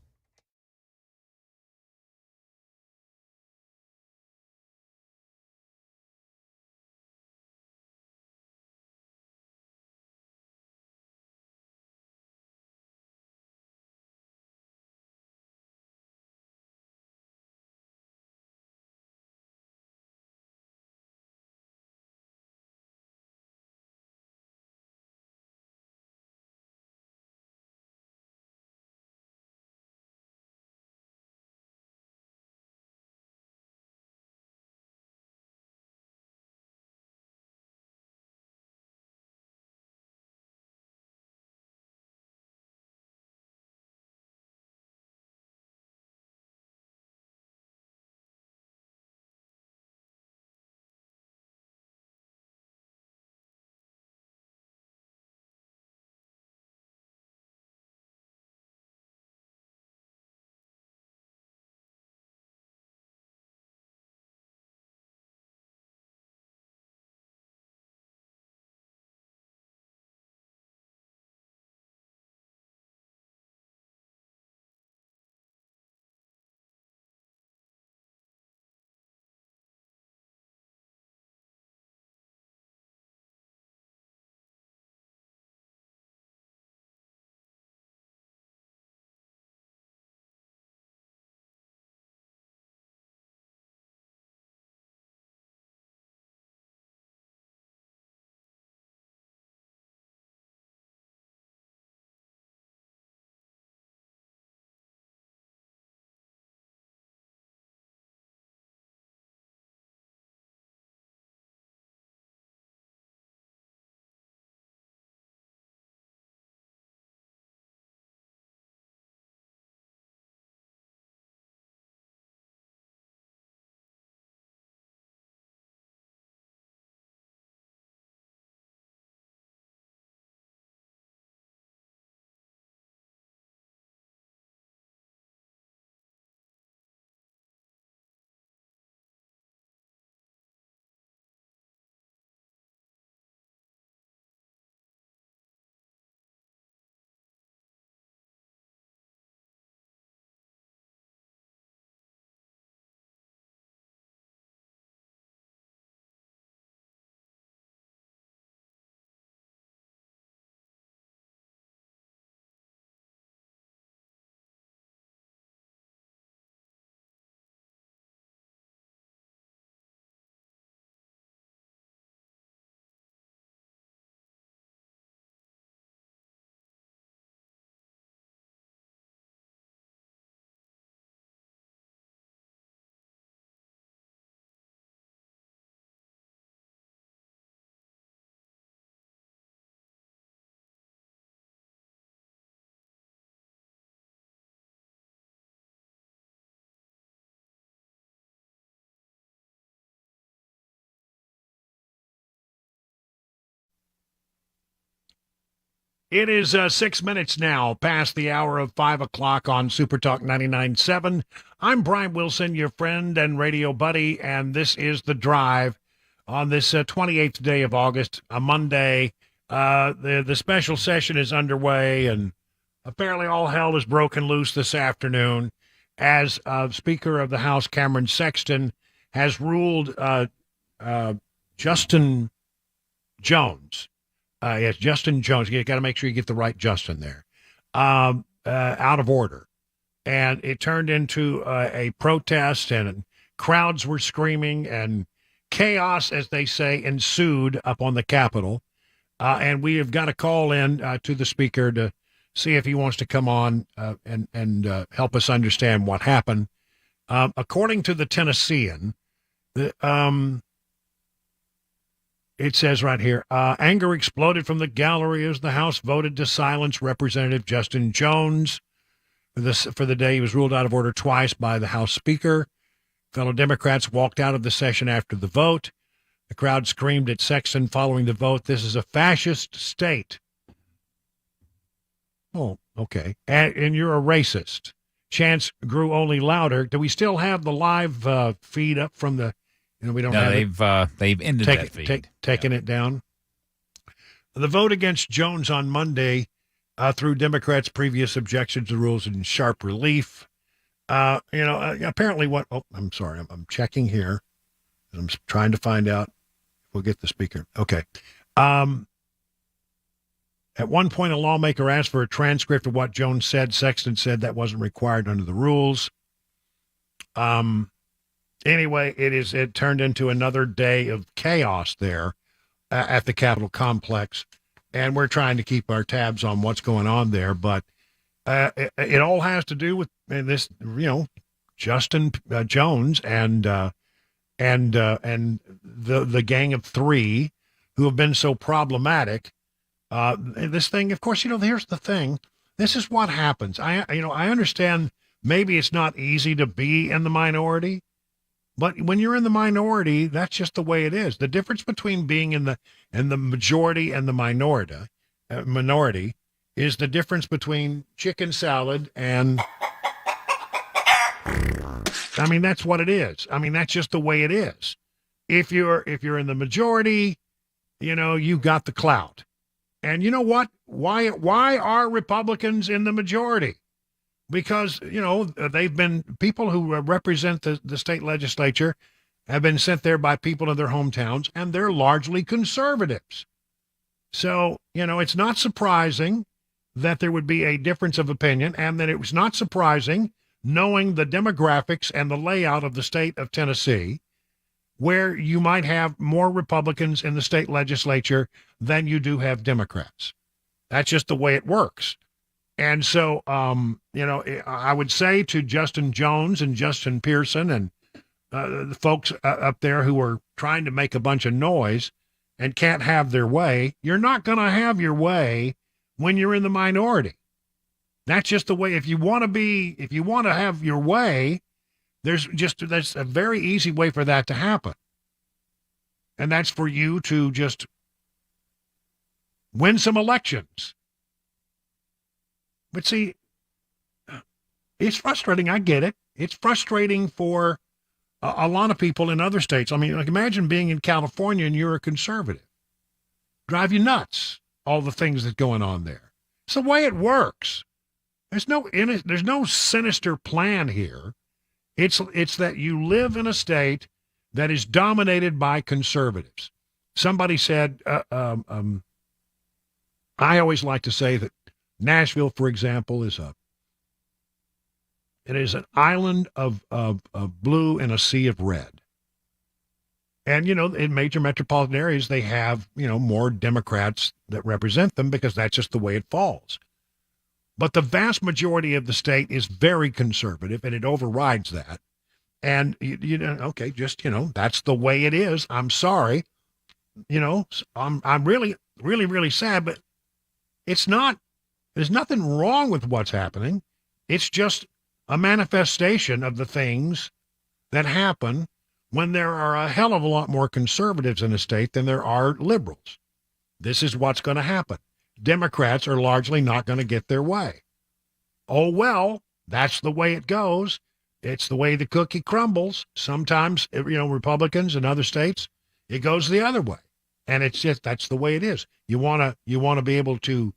[SPEAKER 1] It is 6 minutes now past the hour of 5 o'clock on Super Talk 99.7. I'm Brian Wilson, your friend and radio buddy, and this is The Drive on this 28th day of August, a Monday. The special session is underway, and apparently all hell is broken loose this afternoon as Speaker of the House Cameron Sexton has ruled Justin Jones. Yes, Justin Jones. You got to make sure you get the right Justin there. Out of order. And it turned into a protest, and crowds were screaming, and chaos, as they say, ensued up on the Capitol. And we have got a call in to the Speaker to see if he wants to come on and help us understand what happened. According to the Tennessean, it says right here, anger exploded from the gallery as the House voted to silence Representative Justin Jones for the day he was ruled out of order twice by the House Speaker. Fellow Democrats walked out of the session after the vote. The crowd screamed at Sexton following the vote, "This is a fascist state." Oh, okay. And you're a racist. Chants grew only louder. Do we still have the live feed up from the... we don't have
[SPEAKER 3] they've ended that feed.
[SPEAKER 1] Taken it down. The vote against Jones on Monday threw Democrats' previous objections to the rules in sharp relief. Apparently what... Oh, I'm sorry. I'm checking here. I'm trying to find out if we'll get the Speaker. Okay. At one point, a lawmaker asked for a transcript of what Jones said. Sexton said that wasn't required under the rules. Anyway, it turned into another day of chaos there at the Capitol complex, and we're trying to keep our tabs on what's going on there. But it all has to do with this, Justin Jones and the gang of three who have been so problematic. This thing, of course, here's the thing. This is what happens. I understand maybe it's not easy to be in the minority. But when you're in the minority, that's just the way it is. The difference between being in the majority and the minority is the difference between chicken salad and... that's what it is. That's just the way it is. If you're in the majority, you got the clout. And you know what? Why are Republicans in the majority? Because, they've been people who represent the state legislature have been sent there by people in their hometowns, and they're largely conservatives. So, it's not surprising that there would be a difference of opinion, and that it was not surprising, knowing the demographics and the layout of the state of Tennessee, where you might have more Republicans in the state legislature than you do have Democrats. That's just the way it works. And so, I would say to Justin Jones and Justin Pearson and the folks up there who are trying to make a bunch of noise and can't have their way, you're not going to have your way when you're in the minority. That's just the way. If you want to have your way, that's a very easy way for that to happen. And that's for you to just win some elections. But see, it's frustrating. I get it. It's frustrating for a lot of people in other states. Imagine being in California and you're a conservative. Drive you nuts, all the things that's going on there. It's the way it works. There's no sinister plan here. It's that you live in a state that is dominated by conservatives. Somebody said, I always like to say that Nashville, for example, is an island of blue and a sea of red. And, in major metropolitan areas, they have, more Democrats that represent them because that's just the way it falls. But the vast majority of the state is very conservative, and it overrides that. And, that's the way it is. I'm sorry. I'm really, really, really sad, but it's not. There's nothing wrong with what's happening. It's just a manifestation of the things that happen when there are a hell of a lot more conservatives in a state than there are liberals. This is what's going to happen. Democrats are largely not going to get their way. Oh, well, that's the way it goes. It's the way the cookie crumbles. Sometimes, Republicans in other states, it goes the other way. And it's just, that's the way it is. You want to be able to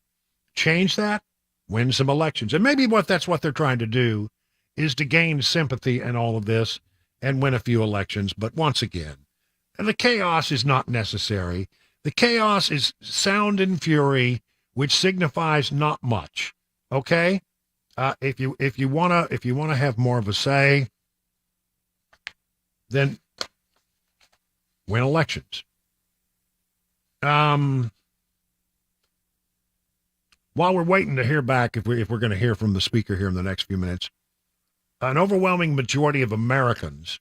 [SPEAKER 1] change that, win some elections. And maybe that's what they're trying to do, is to gain sympathy in all of this and win a few elections. But once again, the chaos is not necessary. The chaos is sound and fury, which signifies not much. Okay? If you wanna have more of a say, then win elections. While we're waiting to hear back, if we're going to hear from the speaker here in the next few minutes, an overwhelming majority of Americans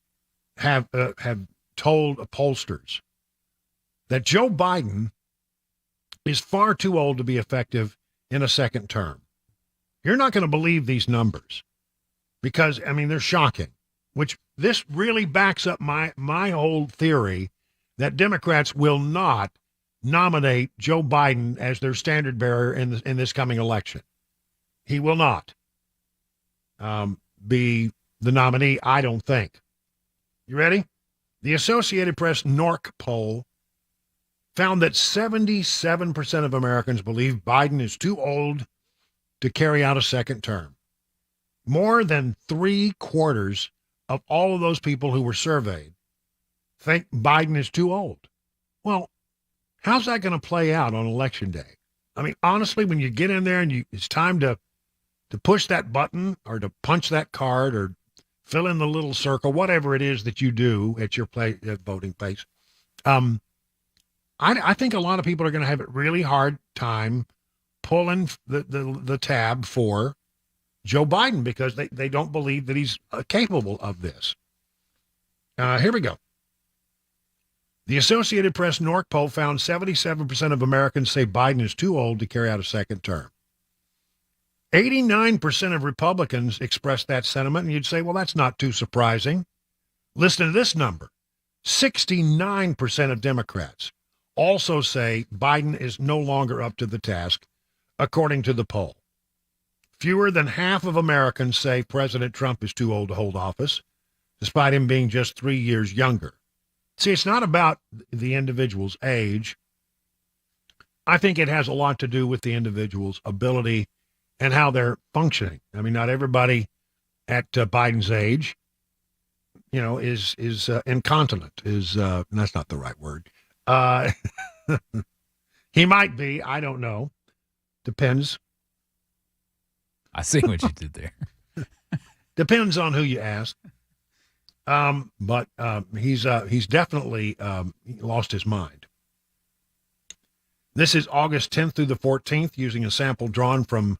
[SPEAKER 1] have told pollsters that Joe Biden is far too old to be effective in a second term. You're not going to believe these numbers because, they're shocking, which this really backs up my whole theory that Democrats will not nominate Joe Biden as their standard bearer in this coming election. He will not be the nominee, I don't think. You ready? The Associated Press NORC poll found that 77% of Americans believe Biden is too old to carry out a second term. More than 3/4 of all of those people who were surveyed think Biden is too old. Well, how's that going to play out on Election Day? Honestly, when you get in there and it's time to push that button or to punch that card or fill in the little circle, whatever it is that you do at your voting place, I think a lot of people are going to have a really hard time pulling the tab for Joe Biden because they don't believe that he's capable of this. Here we go. The Associated Press NORC poll found 77% of Americans say Biden is too old to carry out a second term. 89% of Republicans expressed that sentiment, and you'd say, well, that's not too surprising. Listen to this number. 69% of Democrats also say Biden is no longer up to the task, according to the poll. Fewer than half of Americans say President Trump is too old to hold office, despite him being just 3 years younger. See, it's not about the individual's age. I think it has a lot to do with the individual's ability and how they're functioning. Not everybody at Biden's age, is incontinent. That's not the right word. He might be. I don't know. Depends.
[SPEAKER 3] I see what you did there.
[SPEAKER 1] Depends on who you ask. But he's definitely lost his mind. This is August 10th through the 14th, using a sample drawn from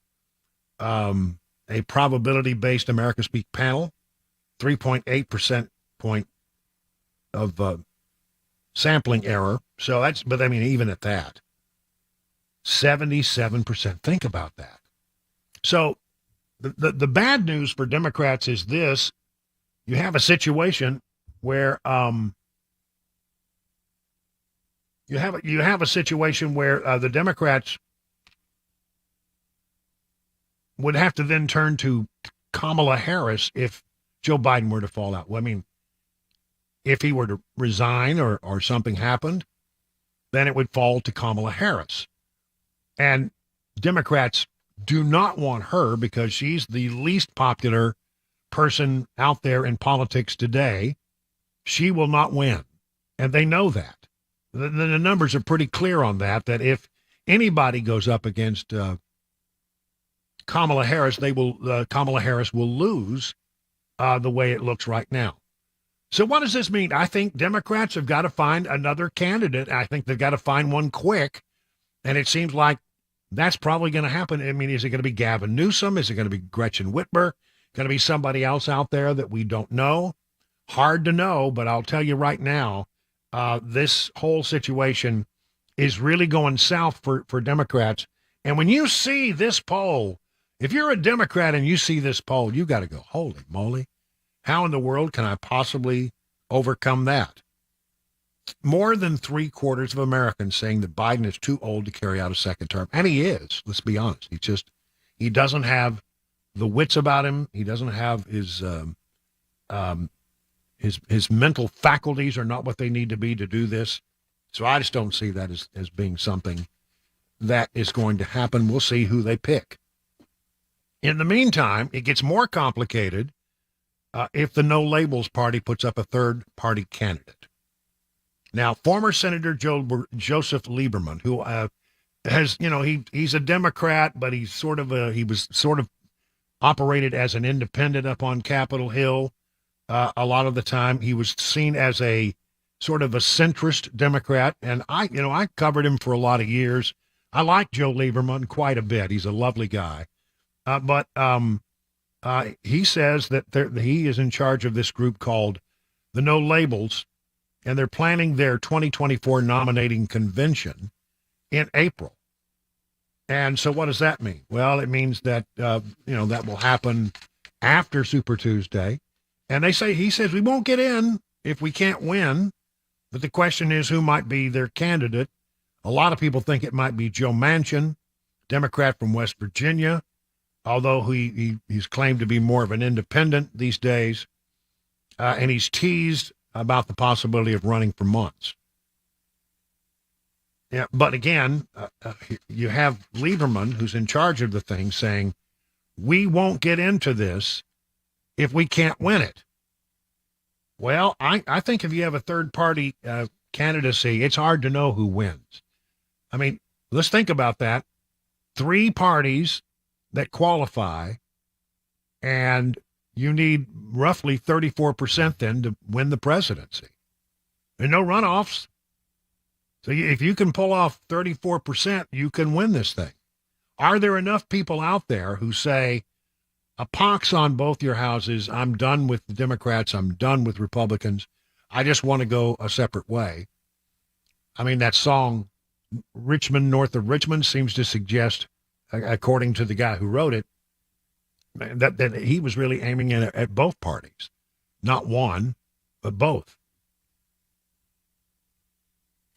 [SPEAKER 1] a probability-based America Speak panel, 3.8% point of sampling error. So even at that, 77%. Think about that. So the bad news for Democrats is this. You have a situation where you have a situation where the Democrats would have to then turn to Kamala Harris if Joe Biden were to fall out. Well, if he were to resign or something happened, then it would fall to Kamala Harris. And Democrats do not want her because she's the least popular person out there in politics today. She will not win. And they know that. The numbers are pretty clear on that if anybody goes up against Kamala Harris, Kamala Harris will lose the way it looks right now. So what does this mean? I think Democrats have got to find another candidate. I think they've got to find one quick. And it seems like that's probably going to happen. Is it going to be Gavin Newsom? Is it going to be Gretchen Whitmer? Going to be somebody else out there that we don't know? Hard to know, but I'll tell you right now, this whole situation is really going south for Democrats. And when you see this poll, if you're a Democrat and you see this poll, you got to go, holy moly, how in the world can I possibly overcome that? more than 3/4 of Americans saying that Biden is too old to carry out a second term. And he is, let's be honest. He doesn't have the wits about him. He doesn't have his mental faculties are not what they need to be to do this. So I just don't see that as being something that is going to happen. We'll see who they pick. In the meantime, it gets more complicated if the No Labels Party puts up a third-party candidate. Now, former Senator Joseph Lieberman, who has, he's a Democrat, but he was sort of operated as an independent up on Capitol Hill. A lot of the time, he was seen as a sort of a centrist Democrat, and I covered him for a lot of years. I like Joe Lieberman quite a bit. He's a lovely guy, but he says that he is in charge of this group called the No Labels, and they're planning their 2024 nominating convention in April. And so what does that mean? Well, it means that, that will happen after Super Tuesday. And he says, we won't get in if we can't win. But the question is, who might be their candidate? A lot of people think it might be Joe Manchin, Democrat from West Virginia, although he's claimed to be more of an independent these days. And he's teased about the possibility of running for months. Yeah, but again, you have Lieberman, who's in charge of the thing, saying, we won't get into this if we can't win it. Well, I think if you have a third-party candidacy, it's hard to know who wins. I mean, let's think about that. 3 parties that qualify, and you need roughly 34% then to win the presidency. There are no runoffs. So if you can pull off 34%, you can win this thing. Are there enough people out there who say, a pox on both your houses, I'm done with the Democrats, I'm done with Republicans, I just want to go a separate way? I mean, that song, Richmond, North of Richmond, seems to suggest, according to the guy who wrote it, that he was really aiming at both parties. Not one, but both.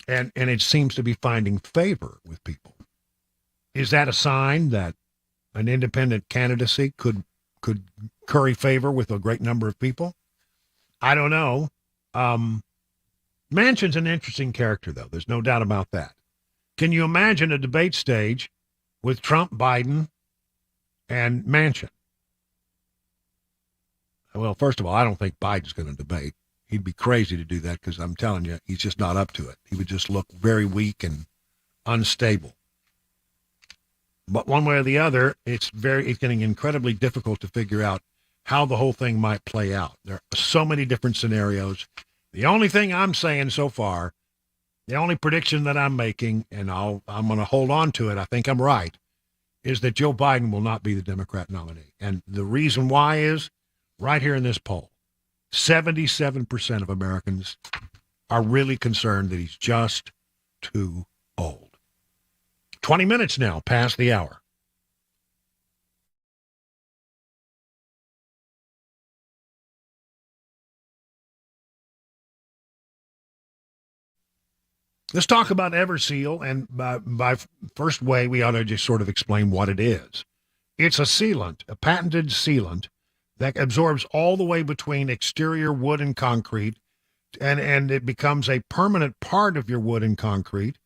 [SPEAKER 1] And it seems to be finding favor with people. Is that a sign that an independent candidacy could curry favor with a great number of people? I don't know. Manchin's an interesting character, though. There's no doubt about that. Can you imagine a debate stage with Trump, Biden, and Manchin? Well, first of all, I don't think Biden's going to debate. He'd be crazy to do that because I'm telling you, he's just not up to it. He would just look very weak and unstable. But one way or the other, it's getting incredibly difficult to figure out how the whole thing might play out. There are so many different scenarios. The only thing I'm saying so far, the only prediction that I'm making, and I'm going to hold on to it, I think I'm right, is that Joe Biden will not be the Democrat nominee. And the reason why is right here in this poll. 77% of Americans are really concerned that he's just too old. 20 minutes now past the hour. Let's talk about Everseal, and by first way, we ought to just sort of explain what it is. It's a sealant, a patented sealant that absorbs all the way between exterior wood and concrete, and it becomes a permanent part of your wood and concrete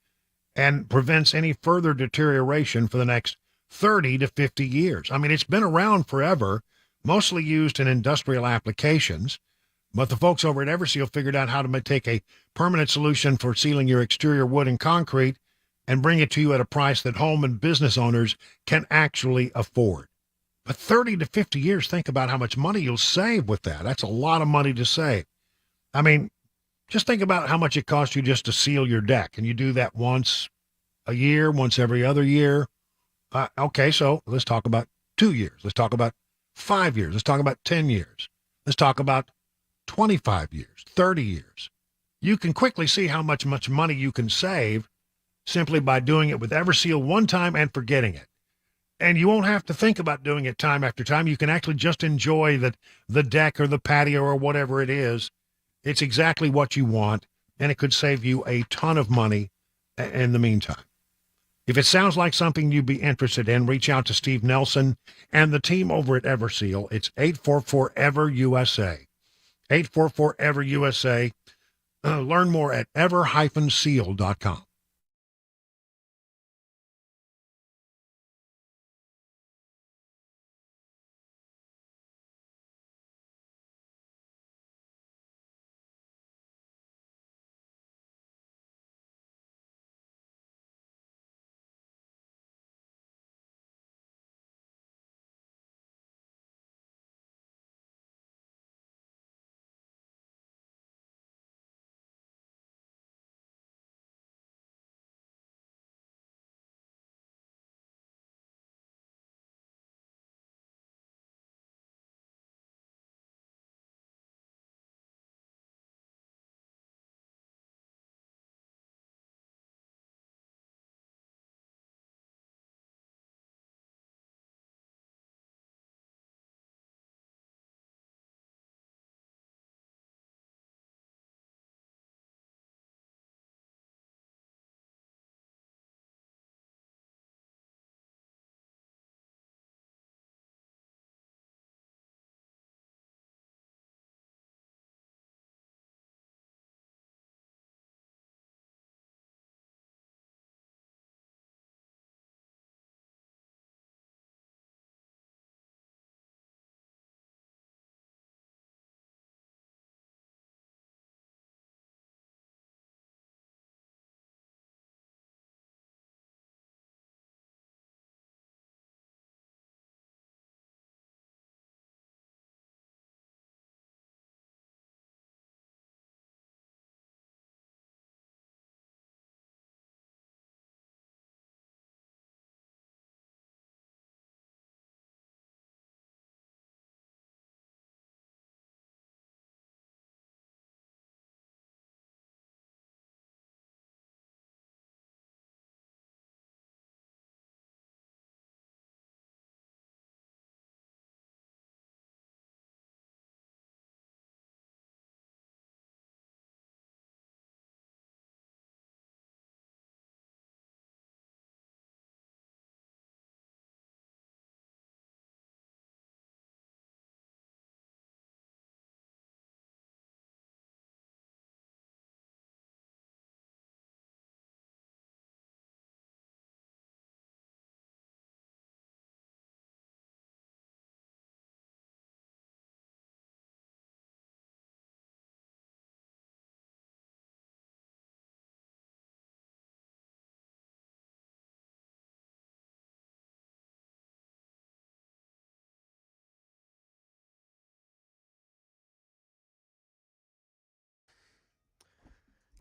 [SPEAKER 1] and prevents any further deterioration for the next 30 to 50 years. I mean, it's been around forever, mostly used in industrial applications, but the folks over at Everseal figured out how to take a permanent solution for sealing your exterior wood and concrete and bring it to you at a price that home and business owners can actually afford. But 30 to 50 years, think about how much money you'll save with that. That's a lot of money to save. I mean, just think about how much it costs you just to seal your deck. And you do that once a year, once every other year. Okay, so let's talk about 2 years. Let's talk about 5 years. Let's talk about 10 years. Let's talk about 25 years, 30 years. You can quickly see how much money you can save simply by doing it with Everseal one time and forgetting it. And you won't have to think about doing it time after time. You can actually just enjoy the deck or the patio or whatever it is. It's exactly what you want. and it could save you a ton of money in the meantime. If it sounds like something you'd be interested in, reach out to Steve Nelson and the team over at Everseal. It's 844-EVER-USA. 844-EVER-USA. Learn more at ever-seal.com.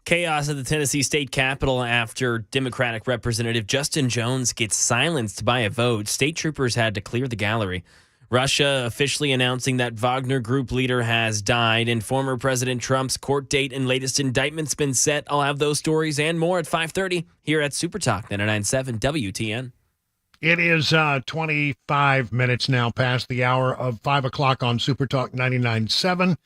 [SPEAKER 2] Chaos at the Tennessee State Capitol after Democratic Representative Justin Jones gets silenced by a vote. State troopers had to clear the gallery. Russia officially announcing that Wagner Group leader has died, and former President Trump's court date and latest indictment's been set. I'll have those stories and more at 5:30 here at Super Talk 99.7 WTN.
[SPEAKER 1] It is 25 minutes now past the hour of 5 o'clock on Super Talk 99.7.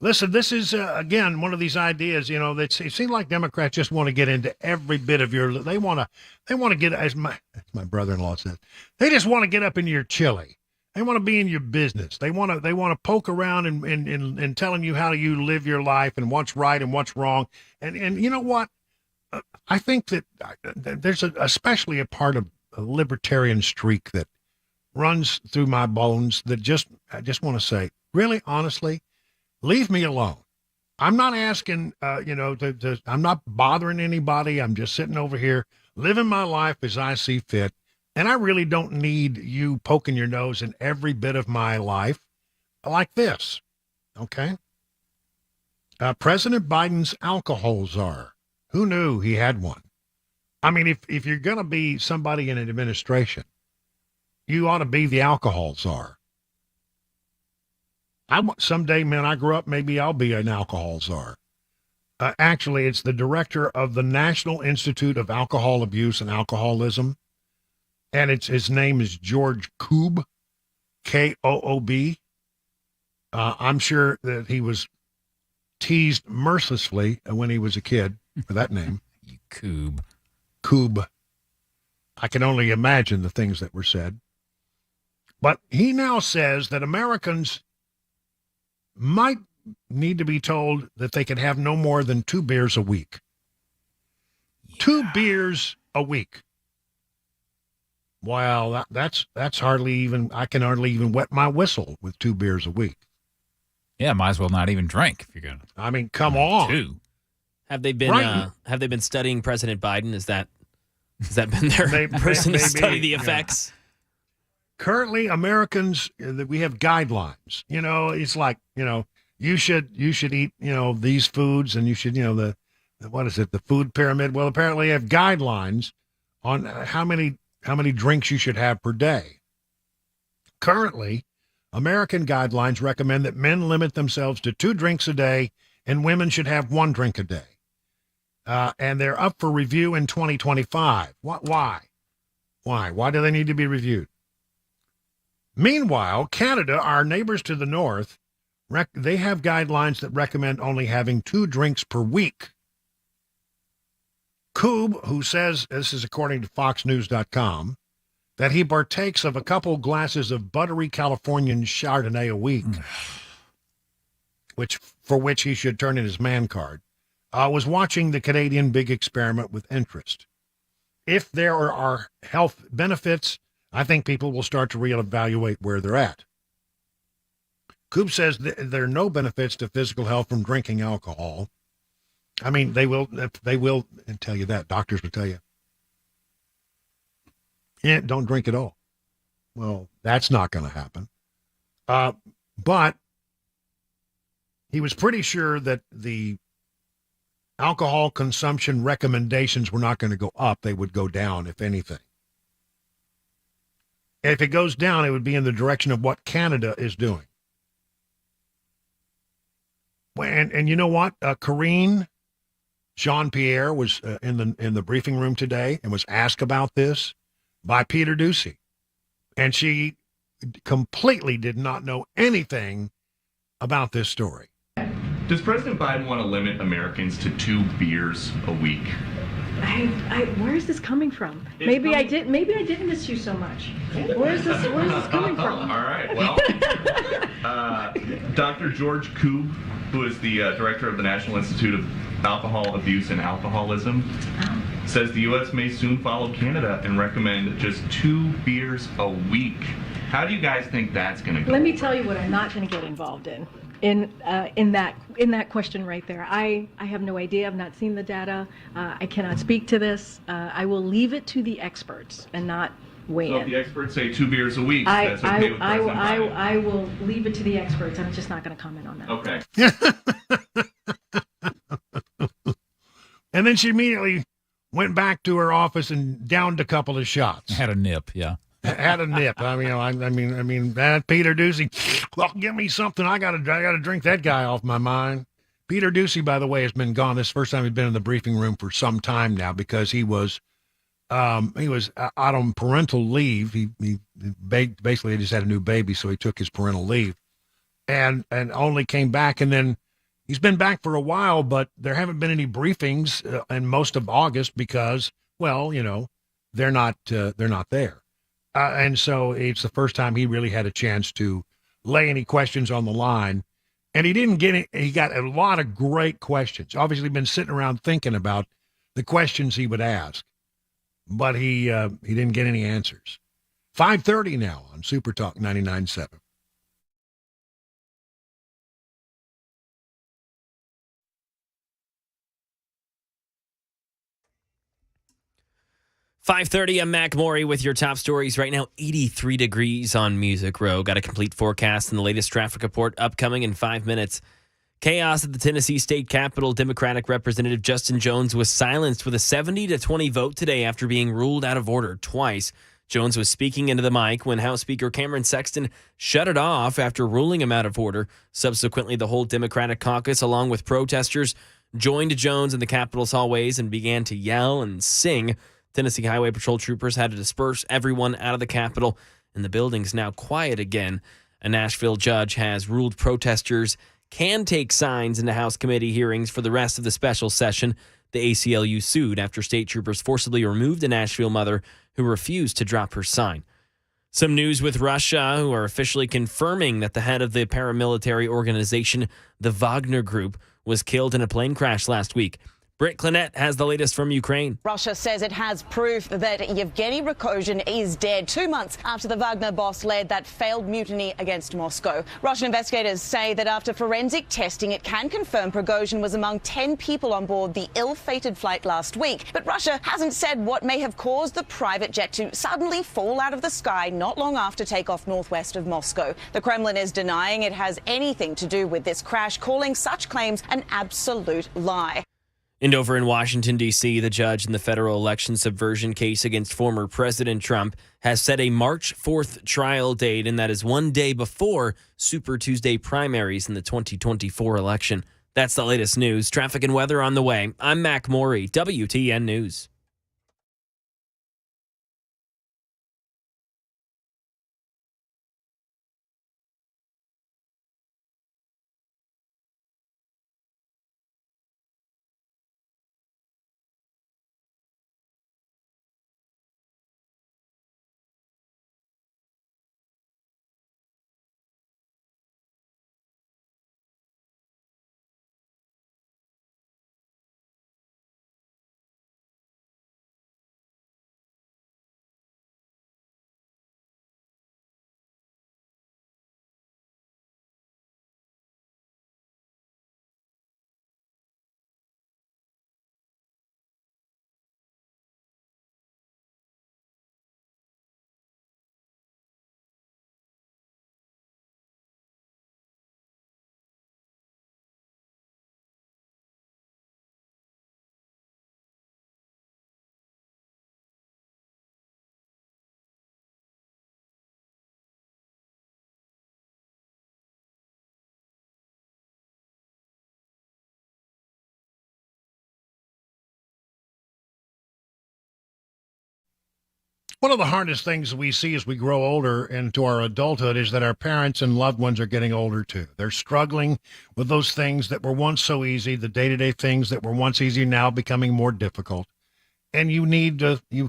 [SPEAKER 1] Listen, this is, again, one of these ideas, you know, that it seems like Democrats just want to get into every bit of your, they want to get, as my brother-in-law says, they just want to get up in your chili. They want to be in your business. They want to poke around and telling you how you live your life and what's right and what's wrong. And you know what? I think that there's especially a part of a libertarian streak that runs through my bones that I just want to say, really, honestly, leave me alone. I'm not asking, I'm not bothering anybody. I'm just sitting over here living my life as I see fit. And I really don't need you poking your nose in every bit of my life like this. Okay. President Biden's alcohol czar. Who knew he had one? I mean, if you're going to be somebody in an administration, you ought to be the alcohol czar. Someday, man, I grew up, maybe I'll be an alcohol czar. Actually, it's the director of the National Institute of Alcohol Abuse and Alcoholism. And his name is George Koob, Koob. I'm sure that he was teased mercilessly when he was a kid for that name.
[SPEAKER 3] You Coob.
[SPEAKER 1] Coob. I can only imagine the things that were said. But he now says that Americans might need to be told that they can have no more than 2 beers a week. Yeah. 2 beers a week. Well, that's hardly even, I can hardly even wet my whistle with 2 beers a week.
[SPEAKER 3] Yeah, might as well not even drink if you're going to.
[SPEAKER 1] I mean, come on.
[SPEAKER 3] 2.
[SPEAKER 2] Have they been studying President Biden? Has that been their person to study the effects?
[SPEAKER 1] Yeah. Currently, Americans, we have guidelines. You know, it's like, you know, you should eat, you know, these foods, and you should, you know, the food pyramid. Well, apparently, have guidelines on how many drinks you should have per day. Currently, American guidelines recommend that men limit themselves to 2 drinks a day, and women should have 1 drink a day. And they're up for review in 2025. Why? Why do they need to be reviewed? Meanwhile, Canada, our neighbors to the north, they have guidelines that recommend only having 2 drinks per week. Coob, who says, this is according to FoxNews.com, that he partakes of a couple glasses of buttery Californian Chardonnay a week, for which he should turn in his man card, was watching the Canadian big experiment with interest. If there are health benefits, I think people will start to reevaluate where they're at. Coob says there are no benefits to physical health from drinking alcohol. I mean, they will tell you that. Doctors will tell you, yeah, don't drink at all. Well, that's not going to happen. But he was pretty sure that the alcohol consumption recommendations were not going to go up. They would go down, if anything. And if it goes down, it would be in the direction of what Canada is doing. And you know what? Karine Jean-Pierre was in the briefing room today and was asked about this by Peter Doocy. And she completely did not know anything about this story.
[SPEAKER 4] Does President Biden want to limit Americans to 2 beers a week?
[SPEAKER 5] Where is this coming from? Maybe I didn't miss you so much. Where is this coming from?
[SPEAKER 4] All right. Well, Dr. George Koob, who is the director of the National Institute of Alcohol Abuse and Alcoholism, says the U.S. may soon follow Canada and recommend just 2 beers a week. How do you guys think that's going to go?
[SPEAKER 5] Let me tell you what I'm not going to get involved in that question right there. I have no idea. I've not seen the data. I cannot speak to this. I will leave it to the experts and not weigh in.
[SPEAKER 4] So if the experts say 2 beers a week, that's okay with President Biden?
[SPEAKER 5] I will leave it to the experts. I'm just not going to comment on that.
[SPEAKER 4] Okay.
[SPEAKER 1] And then she immediately went back to her office and downed a couple of shots.
[SPEAKER 3] Had a nip, yeah.
[SPEAKER 1] Had a nip. I mean, that Peter Doocy. Well, give me something. I gotta drink that guy off my mind. Peter Doocy, by the way, has been gone. This is the first time he's been in the briefing room for some time now because he was out on parental leave. He basically just had a new baby, so he took his parental leave, and only came back. And then he's been back for a while, but there haven't been any briefings in most of August because, well, you know, they're not there. And so it's the first time he really had a chance to lay any questions on the line. And he didn't get it. He got a lot of great questions. Obviously been sitting around thinking about the questions he would ask, but he didn't get any answers. 5:30 now on Super Talk 99.7.
[SPEAKER 2] .5:30, I'm Mac Maury with your top stories right now. 83 degrees on Music Row. Got a complete forecast and the latest traffic report upcoming in 5 minutes. Chaos at the Tennessee State Capitol. Democratic Representative Justin Jones was silenced with a 70-20 vote today after being ruled out of order twice. Jones was speaking into the mic when House Speaker Cameron Sexton shut it off after ruling him out of order. Subsequently, the whole Democratic caucus, along with protesters, joined Jones in the Capitol's hallways and began to yell and sing. Tennessee Highway Patrol troopers had to disperse everyone out of the Capitol, and the building's now quiet again. A Nashville judge has ruled protesters can take signs into House committee hearings for the rest of the special session. The ACLU sued after state troopers forcibly removed a Nashville mother who refused to drop her sign. Some news with Russia, who are officially confirming that the head of the paramilitary organization, the Wagner Group, was killed in a plane crash last week. Britt Clinette has the latest from Ukraine.
[SPEAKER 6] Russia says it has proof that Yevgeny Prigozhin is dead 2 months after the Wagner boss led that failed mutiny against Moscow. Russian investigators say that after forensic testing, it can confirm Prigozhin was among 10 people on board the ill-fated flight last week. But Russia hasn't said what may have caused the private jet to suddenly fall out of the sky not long after takeoff northwest of Moscow. The Kremlin is denying it has anything to do with this crash, calling such claims an absolute lie.
[SPEAKER 2] And over in Washington, D.C., the judge in the federal election subversion case against former President Trump has set a March 4th trial date, and that is one day before Super Tuesday primaries in the 2024 election. That's the latest news. Traffic and weather on the way. I'm Mac Morey, WTN News.
[SPEAKER 1] One of the hardest things we see as we grow older into our adulthood is that our parents and loved ones are getting older too. They're struggling with those things that were once so easy, the day-to-day things that were once easy now becoming more difficult. And you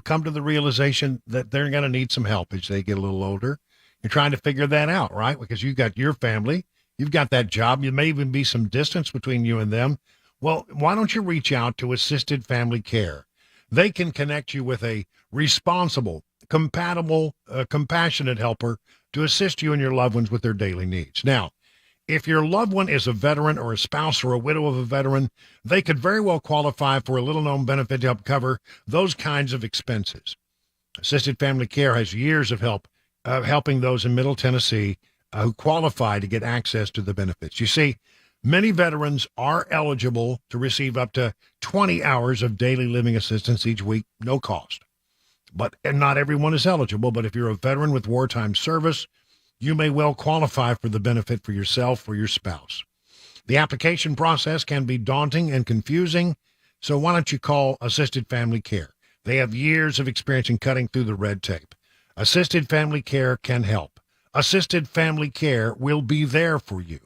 [SPEAKER 1] come to the realization that they're going to need some help as they get a little older. You're trying to figure that out, right? Because you've got your family, you've got that job, there may even be some distance between you and them. Well, why don't you reach out to Assisted Family Care? They can connect you with a responsible, compatible, compassionate helper to assist you and your loved ones with their daily needs. Now, if your loved one is a veteran or a spouse or a widow of a veteran, they could very well qualify for a little-known benefit to help cover those kinds of expenses. Assisted Family Care has years of helping those in Middle Tennessee who qualify to get access to the benefits. You see, many veterans are eligible to receive up to 20 hours of daily living assistance each week, no cost. And not everyone is eligible, but if you're a veteran with wartime service, you may well qualify for the benefit for yourself or your spouse. The application process can be daunting and confusing, so why don't you call Assisted Family Care? They have years of experience in cutting through the red tape. Assisted Family Care can help. Assisted Family Care will be there for you.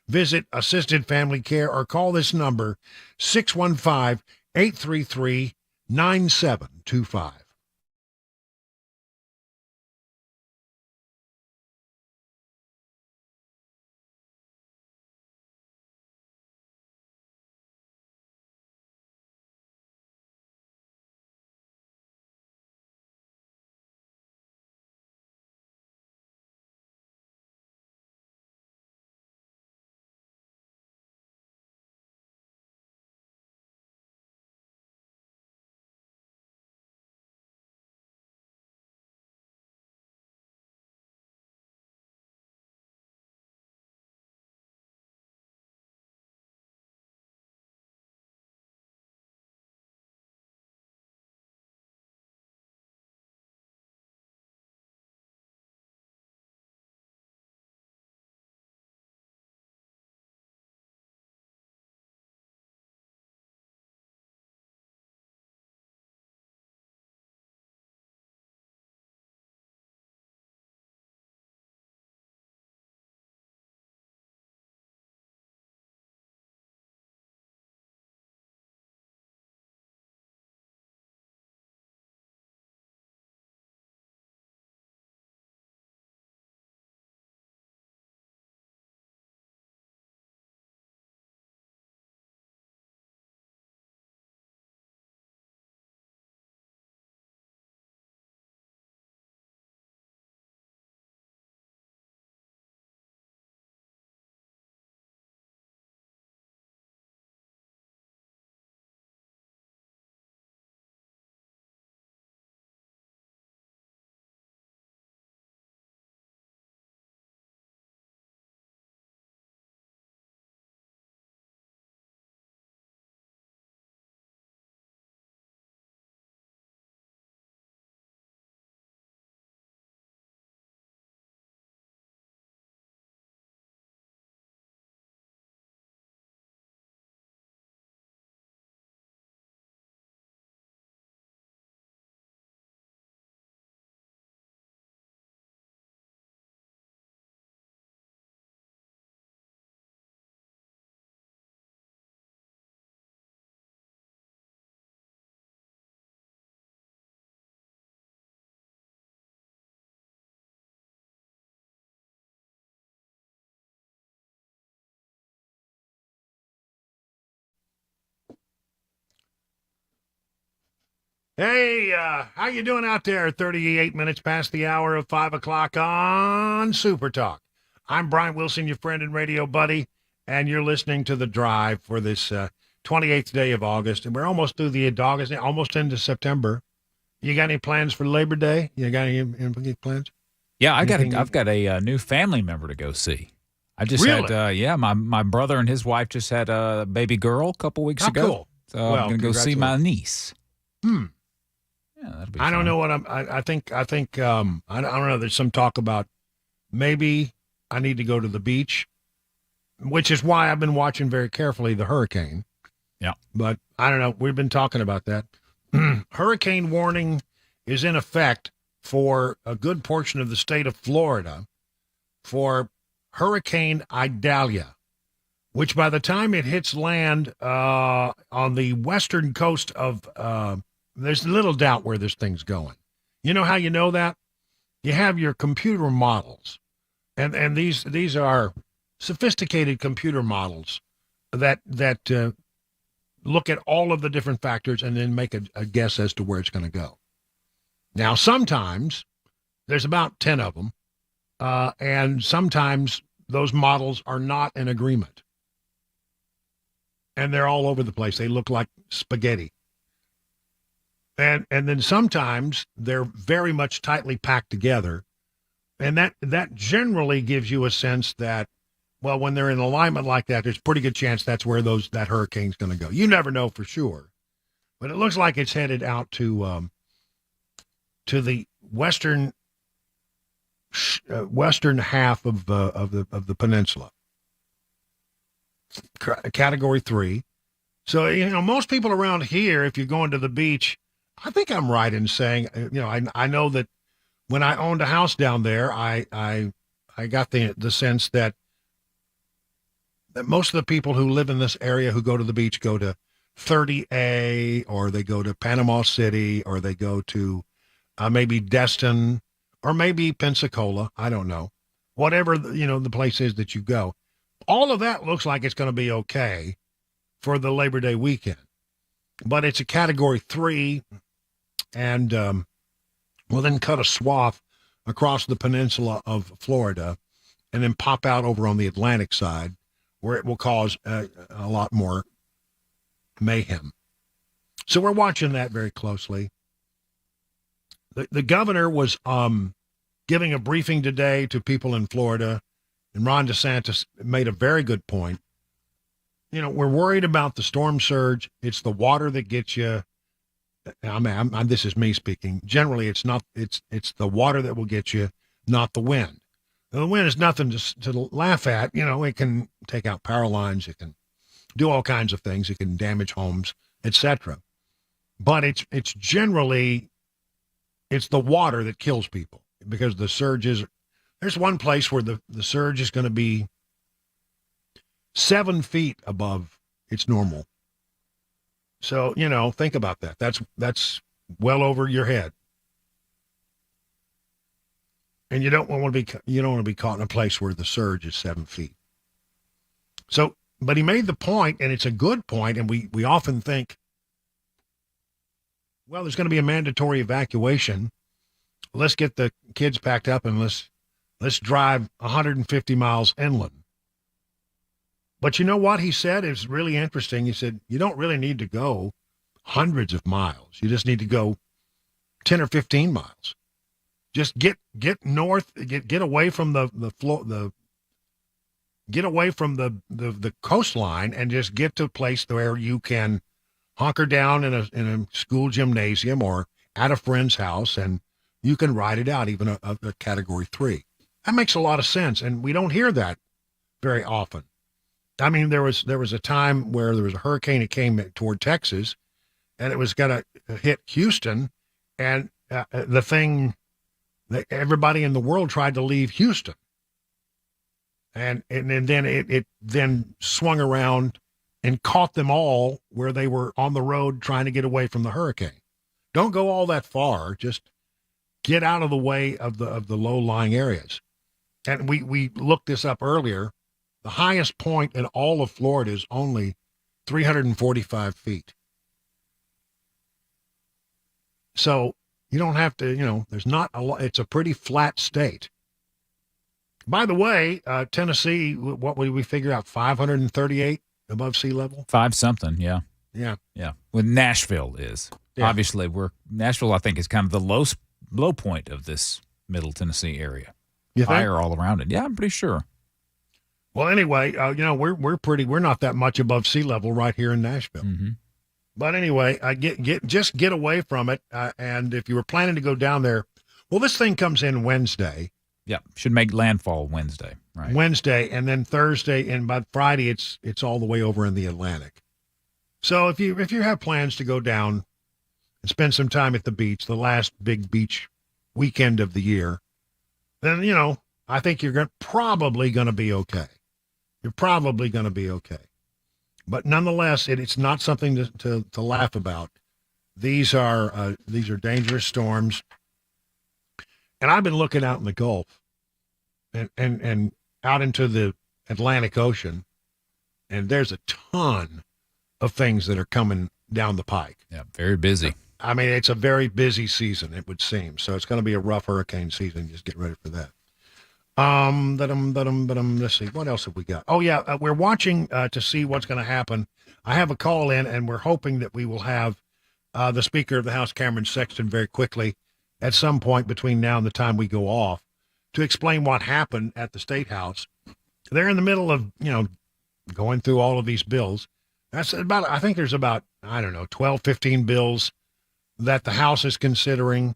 [SPEAKER 1] Visit Assisted Family Care or call this number, 615-833-9725. Hey, how you doing out there? 38 minutes past the hour of 5 o'clock on Super Talk. I'm Brian Wilson, your friend and radio buddy, and you're listening to The Drive for this 28th day of August. And we're almost through the August, almost into September. You got any plans for Labor Day? You got any plans?
[SPEAKER 3] Yeah, I've got a new family member to go see. I just
[SPEAKER 1] Really?
[SPEAKER 3] had, my brother and his wife just had a baby girl a couple weeks
[SPEAKER 1] How
[SPEAKER 3] ago.
[SPEAKER 1] cool.
[SPEAKER 3] So I'm going to go see my niece.
[SPEAKER 1] Yeah,
[SPEAKER 3] that'll be
[SPEAKER 1] I don't
[SPEAKER 3] fun.
[SPEAKER 1] know what I think I don't know. There's some talk about maybe I need to go to the beach, which is why I've been watching very carefully the hurricane.
[SPEAKER 3] Yeah.
[SPEAKER 1] But I don't know. We've been talking about that. Hurricane warning is in effect for a good portion of the state of Florida for Hurricane Idalia, which by the time it hits land on the western coast of, there's little doubt where this thing's going. You know how you know that? You have your computer models, and these are sophisticated computer models that look at all of the different factors and then make a guess as to where it's going to go. Now, sometimes there's about 10 of them, and sometimes those models are not in agreement. And they're all over the place. They look like spaghetti. And then sometimes they're very much tightly packed together. And that generally gives you a sense that, well, when they're in alignment like that, there's a pretty good chance that's where that hurricane's going to go. You never know for sure. But it looks like it's headed out to the western half of the peninsula. Category 3. So, most people around here, if you're going to the beach, I think I'm right in saying, I know that when I owned a house down there, I got the sense that most of the people who live in this area who go to the beach go to 30A, or they go to Panama City, or they go to maybe Destin, or maybe Pensacola. I don't know. Whatever, the place is that you go. All of that looks like it's going to be okay for the Labor Day weekend. But it's a Category 3, and will then cut a swath across the peninsula of Florida and then pop out over on the Atlantic side, where it will cause a lot more mayhem. So we're watching that very closely. The governor was giving a briefing today to people in Florida, and Ron DeSantis made a very good point. We're worried about the storm surge. It's the water that gets you. This is me speaking. Generally, it's not. It's the water that will get you, not the wind. The wind is nothing to laugh at. It can take out power lines. It can do all kinds of things. It can damage homes, etc. But it's generally, it's the water that kills people, because the surges. There's one place where the surge is going to be 7 feet above its normal. So, think about that. That's well over your head. And you don't want to be caught in a place where the surge is 7 feet. So, but he made the point, and it's a good point, and we often think, well, there's going to be a mandatory evacuation. Let's get the kids packed up and let's drive 150 miles inland. But you know what he said? It's really interesting. He said, you don't really need to go hundreds of miles. You just need to go 10 or 15 miles. Just get north, get away from get away from the coastline, and just get to a place where you can hunker down in a school gymnasium or at a friend's house, and you can ride it out, even a Category 3. That makes a lot of sense, and we don't hear that very often. I mean, there was a time where there was a hurricane that came toward Texas, and it was going to hit Houston, and everybody in the world tried to leave Houston, and then it then swung around and caught them all where they were on the road trying to get away from the hurricane. Don't go all that far; just get out of the way of the low-lying areas. And we looked this up earlier. The highest point in all of Florida is only 345 feet. So you don't have to, there's not a lot. It's a pretty flat state. By the way, Tennessee, what would we figure out? 538 above sea level?
[SPEAKER 3] 5 something, yeah.
[SPEAKER 1] Yeah.
[SPEAKER 3] Yeah. Well, Nashville is.
[SPEAKER 1] Yeah.
[SPEAKER 3] Obviously, Nashville, I think, is kind of the low point of this Middle Tennessee area.
[SPEAKER 1] You think?
[SPEAKER 3] Fire all around it. Yeah, I'm pretty sure.
[SPEAKER 1] Well, anyway, we're not that much above sea level right here in Nashville.
[SPEAKER 3] Mm-hmm.
[SPEAKER 1] But anyway, just get away from it. And if you were planning to go down there, well, this thing comes in Wednesday.
[SPEAKER 3] Yeah, should make landfall Wednesday, right?
[SPEAKER 1] Wednesday, and then Thursday, and by Friday, it's all the way over in the Atlantic. So if you have plans to go down and spend some time at the beach, the last big beach weekend of the year, then I think you're probably going to be okay. You're probably going to be okay. But nonetheless, it's not something to laugh about. These are dangerous storms. And I've been looking out in the Gulf and out into the Atlantic Ocean, and there's a ton of things that are coming down the pike.
[SPEAKER 3] Yeah, very busy.
[SPEAKER 1] I mean, it's a very busy season, it would seem. So it's going to be a rough hurricane season. Just get ready for that. Let's see. What else have we got? Oh, yeah. We're watching to see what's going to happen. I have a call in, and we're hoping that we will have the Speaker of the House, Cameron Sexton, very quickly at some point between now and the time we go off to explain what happened at the State House. They're in the middle of, going through all of these bills. I think there's about, 12, 15 bills that the House is considering.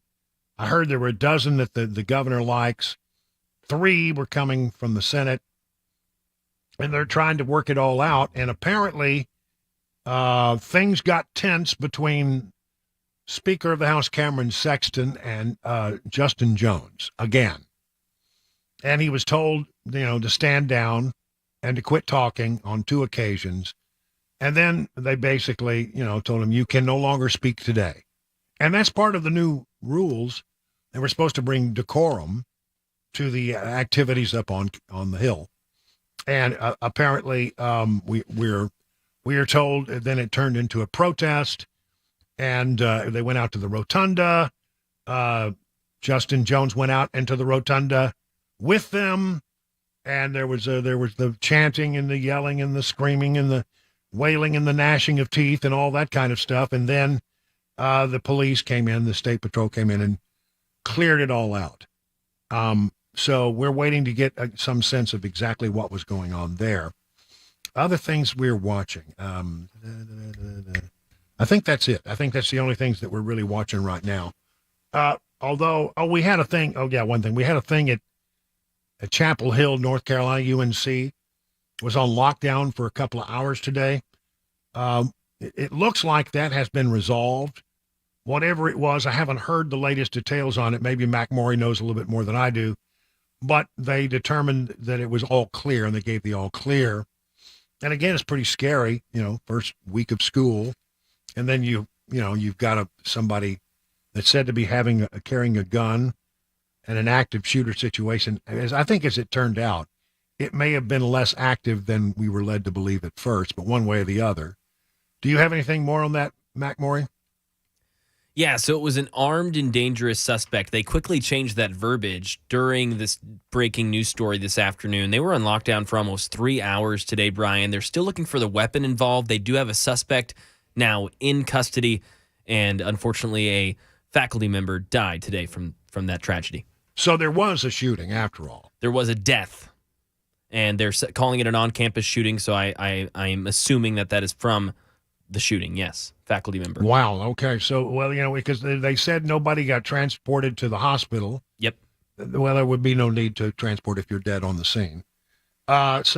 [SPEAKER 1] I heard there were a dozen that the governor likes. 3 were coming from the Senate, and they're trying to work it all out. And apparently things got tense between Speaker of the House Cameron Sexton and Justin Jones again. And he was told, to stand down and to quit talking on 2 occasions. And then they basically, told him, you can no longer speak today. And that's part of the new rules. They were supposed to bring decorum to the activities up on the Hill. And apparently we are told then it turned into a protest. And they went out to the rotunda. Justin Jones went out into the rotunda with them, and there was the chanting and the yelling and the screaming and the wailing and the gnashing of teeth and all that kind of stuff. And then the police came in, the State Patrol came in and cleared it all out. So we're waiting to get some sense of exactly what was going on there. Other things we're watching. I think that's it. I think that's the only things that we're really watching right now. We had a thing. Oh, yeah, one thing. We had a thing at Chapel Hill, North Carolina, UNC. Was on lockdown for a couple of hours today. It looks like that has been resolved. Whatever it was, I haven't heard the latest details on it. Maybe Mac Morey knows a little bit more than I do. But they determined that it was all clear, and they gave the all clear. And again, it's pretty scary, first week of school. And then you've got somebody that's said to be carrying a gun and an active shooter situation. As it turned out, it may have been less active than we were led to believe at first, but one way or the other. Do you have anything more on that, Mac Morey?
[SPEAKER 2] Yeah, so it was an armed and dangerous suspect. They quickly changed that verbiage during this breaking news story this afternoon. They were on lockdown for almost 3 hours today, Brian. They're still looking for the weapon involved. They do have a suspect now in custody, and unfortunately a faculty member died today from that tragedy.
[SPEAKER 1] So there was a shooting after all.
[SPEAKER 2] There was a death, and they're calling it an on-campus shooting, so I'm assuming that is from the shooting, yes, faculty member.
[SPEAKER 1] Wow, okay. So, because they said nobody got transported to the hospital.
[SPEAKER 2] Yep.
[SPEAKER 1] Well, there would be no need to transport if you're dead on the scene. That's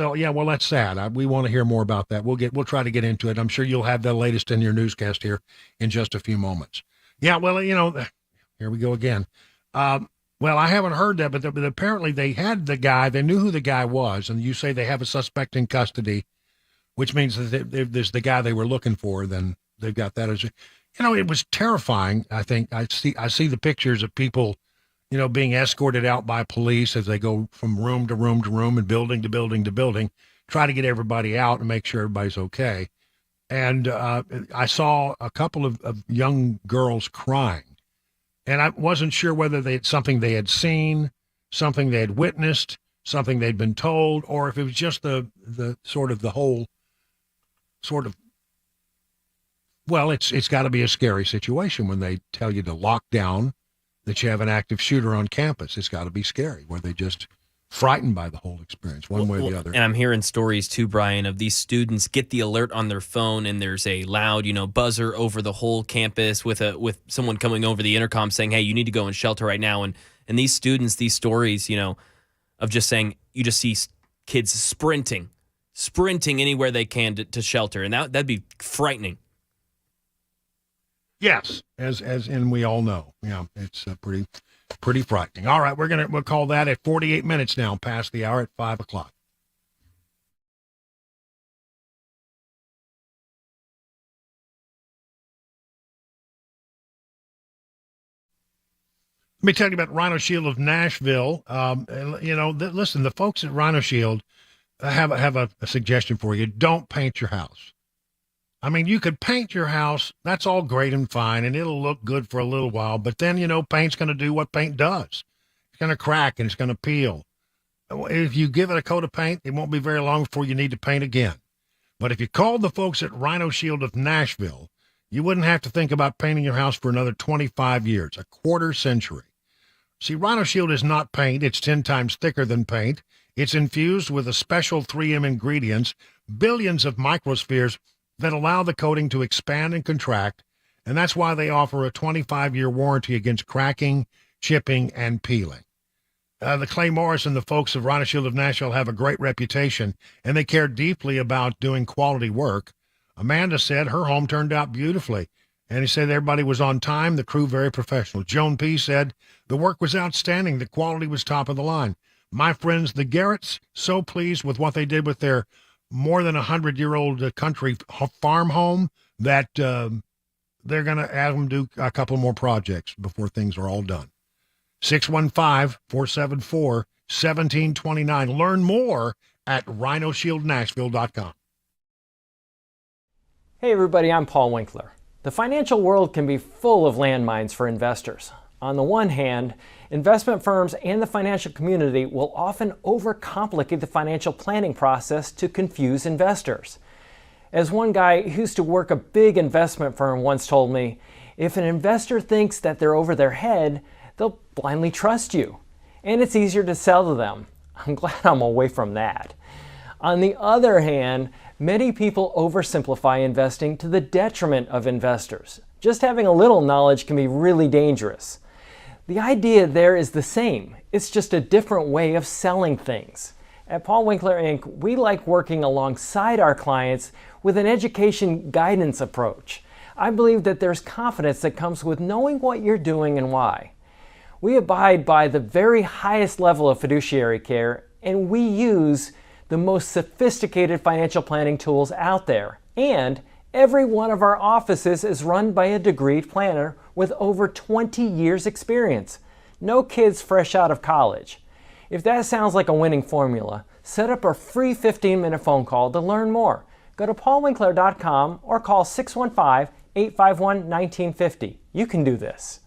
[SPEAKER 1] sad. We want to hear more about that. We'll try to get into it. I'm sure you'll have the latest in your newscast here in just a few moments. Yeah, well, here we go again. I haven't heard that, but apparently they had the guy. They knew who the guy was, and you say they have a suspect in custody, which means that if there's the guy they were looking for, then they've got that as it was terrifying. I think I see the pictures of people, being escorted out by police as they go from room to room to room and building to building to building, try to get everybody out and make sure everybody's okay. And I saw a couple of young girls crying And I wasn't sure whether something they had seen, something they had witnessed, something they'd been told, or if it was just the sort of the whole sort of, well, it's got to be a scary situation when they tell you to lock down, that you have an active shooter on campus. It's got to be scary. Were they just frightened by the whole experience, one way or the other?
[SPEAKER 2] And I'm hearing stories too, Brian, of these students get the alert on their phone, and there's a loud, buzzer over the whole campus with someone coming over the intercom saying, "Hey, you need to go and shelter right now." And these students, these stories, of just saying, you just see kids sprinting anywhere they can to shelter, and that'd be frightening.
[SPEAKER 1] Yes, as and we all know, it's pretty frightening. All right, we'll call that at 48 minutes now past the hour at 5 o'clock. Let me tell you about Rhino Shield of Nashville. Listen, the folks at Rhino Shield have a suggestion for you. Don't paint your house. I mean, you could paint your house. That's all great and fine, and it'll look good for a little while. But then, paint's going to do what paint does. It's going to crack and it's going to peel. If you give it a coat of paint, it won't be very long before you need to paint again. But if you called the folks at Rhino Shield of Nashville, you wouldn't have to think about painting your house for another 25 years, a quarter century. See, Rhino Shield is not paint. It's 10 times thicker than paint. It's infused with a special 3M ingredients, billions of microspheres that allow the coating to expand and contract, and that's why they offer a 25-year warranty against cracking, chipping, and peeling. The Clay Morris and the folks of Rhino Shield of Nashville have a great reputation, and they care deeply about doing quality work. Amanda said her home turned out beautifully, and he said everybody was on time, the crew very professional. Joan P. said the work was outstanding, the quality was top of the line. My friends, the Garretts, so pleased with what they did with their more than 100-year-old country farm home that they're going to have them do a couple more projects before things are all done. 615-474-1729. Learn more at rhinoshieldnashville.com.
[SPEAKER 7] Hey everybody, I'm Paul Winkler. The financial world can be full of landmines for investors. On the one hand, investment firms and the financial community will often overcomplicate the financial planning process to confuse investors. As one guy who used to work a big investment firm once told me, if an investor thinks that they're over their head, they'll blindly trust you. And it's easier to sell to them. I'm glad I'm away from that. On the other hand, many people oversimplify investing to the detriment of investors. Just having a little knowledge can be really dangerous. The idea there is the same. It's just a different way of selling things. At Paul Winkler Inc., we like working alongside our clients with an education guidance approach. I believe that there's confidence that comes with knowing what you're doing and why. We abide by the very highest level of fiduciary care, and we use the most sophisticated financial planning tools out there. And every one of our offices is run by a degreed planner with over 20 years experience. No kids fresh out of college. If that sounds like a winning formula, set up a free 15-minute phone call to learn more. Go to paulwinkler.com or call 615-851-1950. You can do this.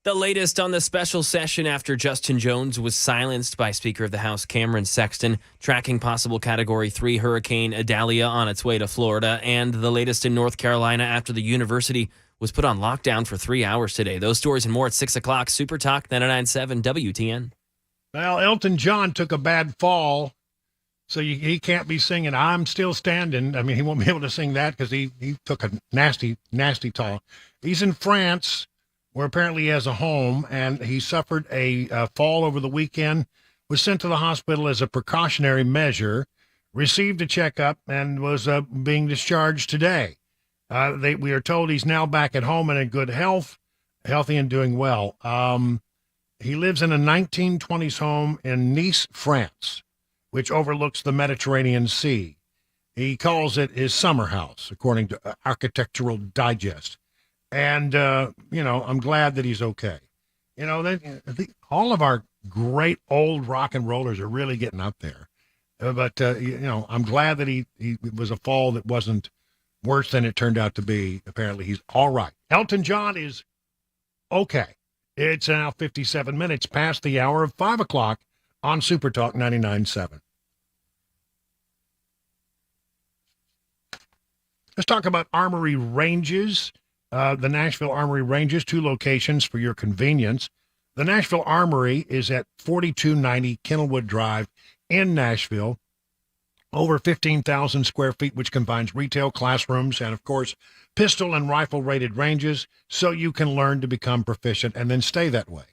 [SPEAKER 2] The latest on the special session after Justin Jones was silenced by Speaker of the House Cameron Sexton, tracking possible Category 3 Hurricane Idalia on its way to Florida, and the latest in North Carolina after the university was put on lockdown for 3 hours today. Those stories and more at 6 o'clock. Super Talk 99.7 WTN.
[SPEAKER 1] Well, Elton John took a bad fall, so he can't be singing I'm Still Standing. I mean, he won't be able to sing that because he took a nasty, nasty fall. He's in France, where apparently he has a home, and he suffered a fall over the weekend, was sent to the hospital as a precautionary measure, received a checkup, and was being discharged today. We are told he's now back at home and in good health, healthy and doing well. He lives in a 1920s home in Nice, France, which overlooks the Mediterranean Sea. He calls it his summer house, according to Architectural Digest. And, I'm glad that he's okay. All of our great old rock and rollers are really getting up there. But I'm glad that he was a fall that wasn't worse than it turned out to be. Apparently, he's all right. Elton John is okay. It's now 57 minutes past the hour of 5 o'clock on Super Talk 99.7. Let's talk about Armory Ranges. The Nashville Armory Ranges, 2 locations for your convenience. The Nashville Armory is at 4290 Kennelwood Drive in Nashville. Over 15,000 square feet, which combines retail, classrooms, and, of course, pistol and rifle-rated ranges, so you can learn to become proficient and then stay that way.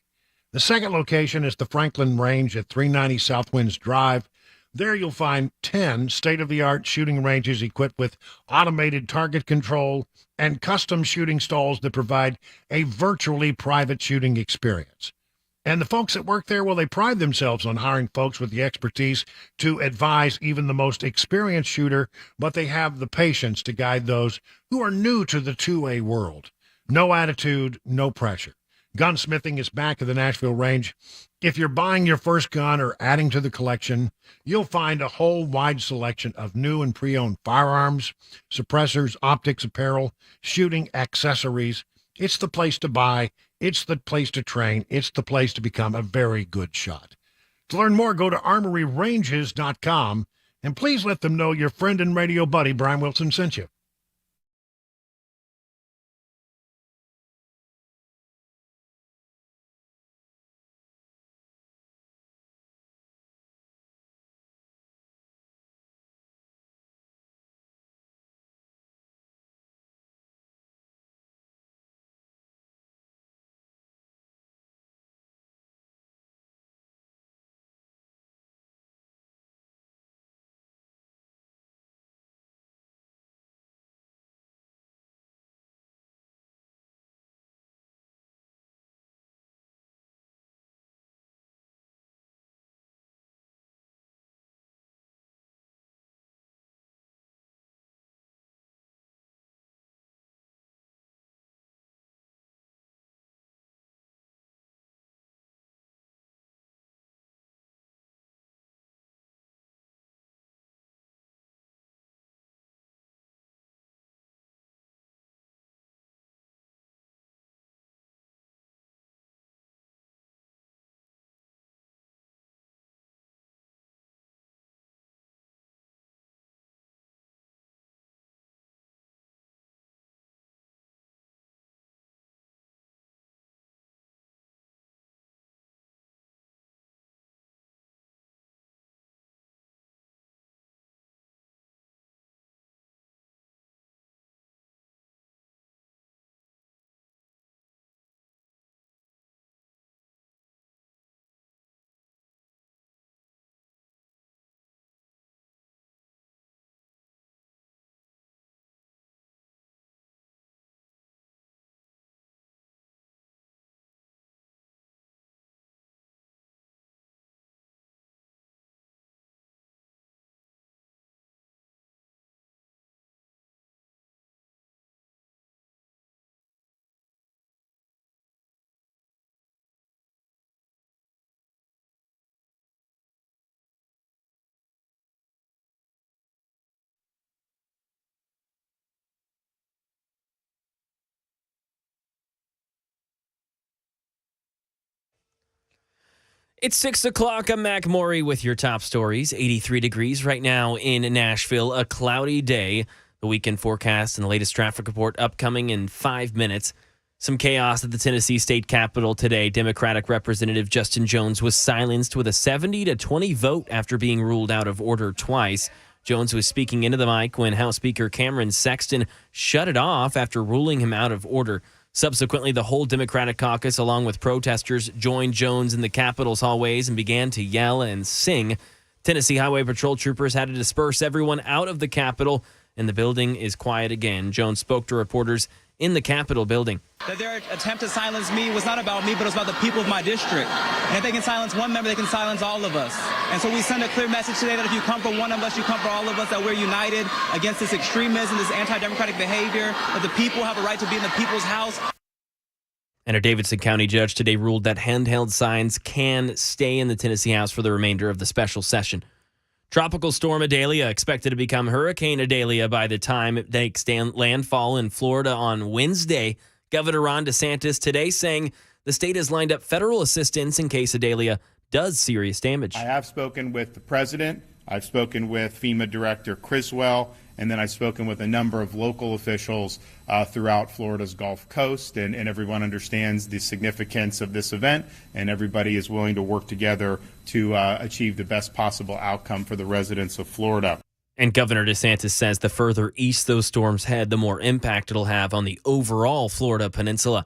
[SPEAKER 1] The second location is the Franklin Range at 390 South Winds Drive. There you'll find 10 state-of-the-art shooting ranges equipped with automated target control and custom shooting stalls that provide a virtually private shooting experience. And the folks that work there, well, they pride themselves on hiring folks with the expertise to advise even the most experienced shooter, but they have the patience to guide those who are new to the 2A world. No attitude, no pressure. Gunsmithing is back at the Nashville Range. If you're buying your first gun or adding to the collection, you'll find a whole wide selection of new and pre-owned firearms, suppressors, optics, apparel, shooting accessories. It's the place to buy. It's the place to train. It's the place to become a very good shot. To learn more, go to armoryranges.com, and please let them know your friend and radio buddy, Brian Wilson, sent you.
[SPEAKER 2] It's 6 o'clock. I'm Mac Maury with your top stories. 83 degrees right now in Nashville, a cloudy day. The weekend forecast and the latest traffic report upcoming in 5 minutes. Some chaos at the Tennessee State Capitol today. Democratic Representative Justin Jones was silenced with a 70-20 vote after being ruled out of order twice. Jones was speaking into the mic when House Speaker Cameron Sexton shut it off after ruling him out of order. Subsequently, the whole Democratic caucus, along with protesters, joined Jones in the Capitol's hallways and began to yell and sing. Tennessee Highway Patrol troopers had to disperse everyone out of the Capitol, and the building is quiet again. Jones spoke to reporters in the Capitol building.
[SPEAKER 8] That their attempt to silence me was not about me, but it was about the people of my district. And if they can silence one member, they can silence all of us. And so we send a clear message today that if you come for one of us, you come for all of us, that we're united against this extremism, this anti-democratic behavior, that the people have a right to be in the people's house.
[SPEAKER 2] And a Davidson County judge today ruled that handheld signs can stay in the Tennessee House for the remainder of the special session. Tropical storm Idalia expected to become Hurricane Idalia by the time it makes landfall in Florida on Wednesday. Governor Ron DeSantis today saying the state has lined up federal assistance in case Idalia does serious damage.
[SPEAKER 9] I have spoken with the president. I've spoken with FEMA Director Criswell, and then I've spoken with a number of local officials throughout Florida's Gulf Coast, and everyone understands the significance of this event, and everybody is willing to work together to achieve the best possible outcome for the residents of Florida.
[SPEAKER 2] And Governor DeSantis says the further east those storms head, the more impact it'll have on the overall Florida peninsula.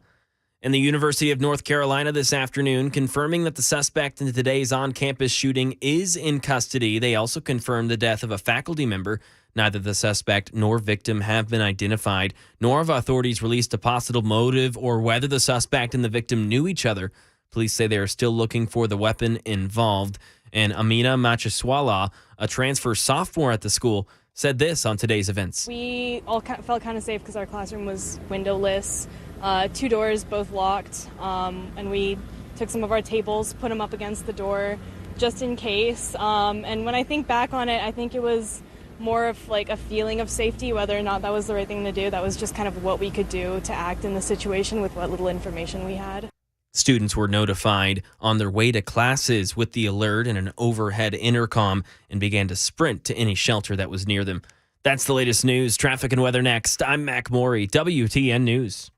[SPEAKER 2] And the University of North Carolina this afternoon confirming that the suspect in today's on-campus shooting is in custody. They also confirmed the death of a faculty member. Neither the suspect nor victim have been identified, nor have authorities released a possible motive or whether the suspect and the victim knew each other. Police say they are still looking for the weapon involved. And Amina Machaswala, a transfer sophomore at the school, said this on today's events.
[SPEAKER 22] We all felt kind of safe because our classroom was windowless, 2 doors, both locked, and we took some of our tables, put them up against the door just in case. And when I think back on it, I think it was more of like a feeling of safety, whether or not that was the right thing to do. That was just kind of what we could do to act in the situation with what little information we had.
[SPEAKER 2] Students were notified on their way to classes with the alert and an overhead intercom and began to sprint to any shelter that was near them. That's the latest news. Traffic and weather next. I'm Mac Maury, WTN News.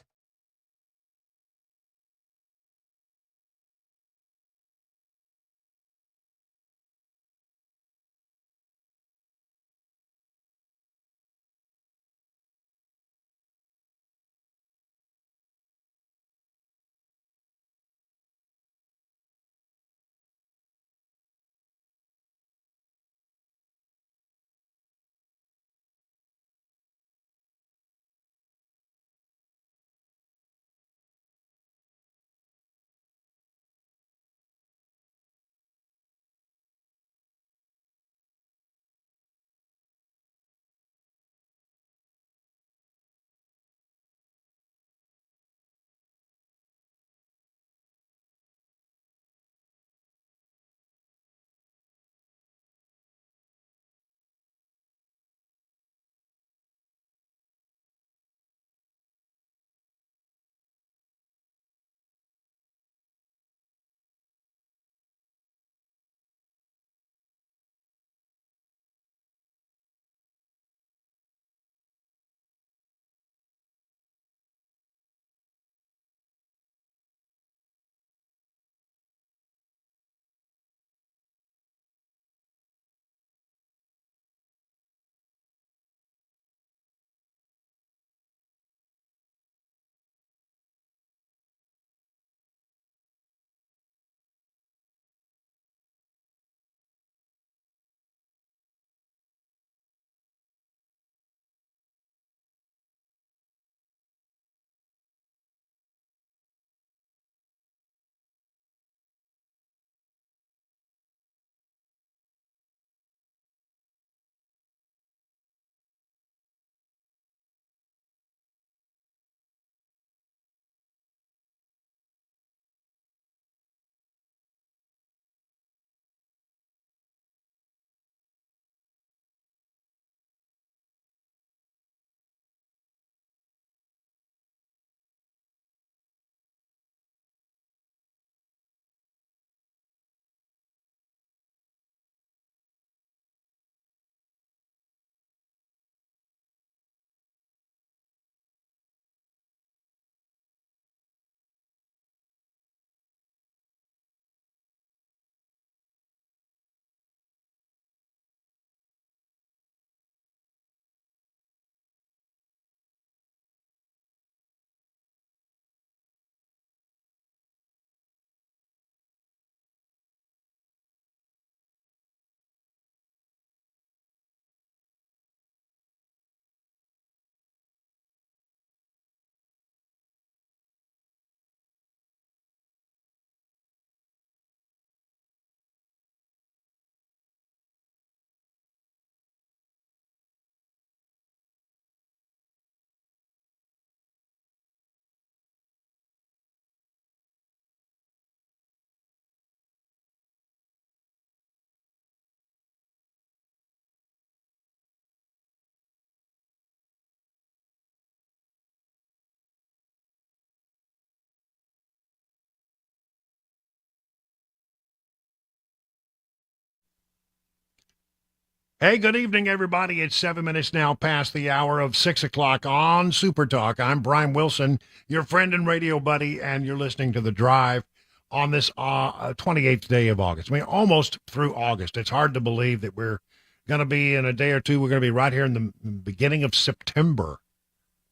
[SPEAKER 1] Hey, good evening, everybody. It's 7 minutes now past the hour of 6 o'clock on Super Talk. I'm Brian Wilson, your friend and radio buddy, and you're listening to The Drive on this 28th day of August. I mean, almost through August. It's hard to believe that we're going to be, in a day or two, we're going to be right here in the beginning of September.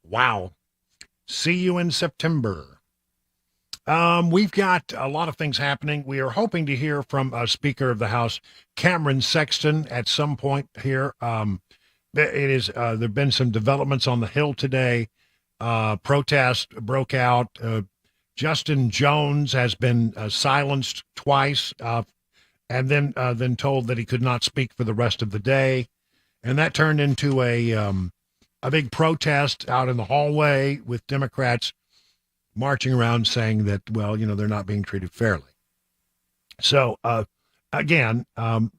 [SPEAKER 1] Wow. See you in September. We've got a lot of things happening. We are hoping to hear from Speaker of the House, Cameron Sexton, at some point here. There've been some developments on the Hill today. Protest broke out. Justin Jones has been silenced twice, and then told that he could not speak for the rest of the day, and that turned into a big protest out in the hallway with Democrats marching around saying that, well, they're not being treated fairly. So, again,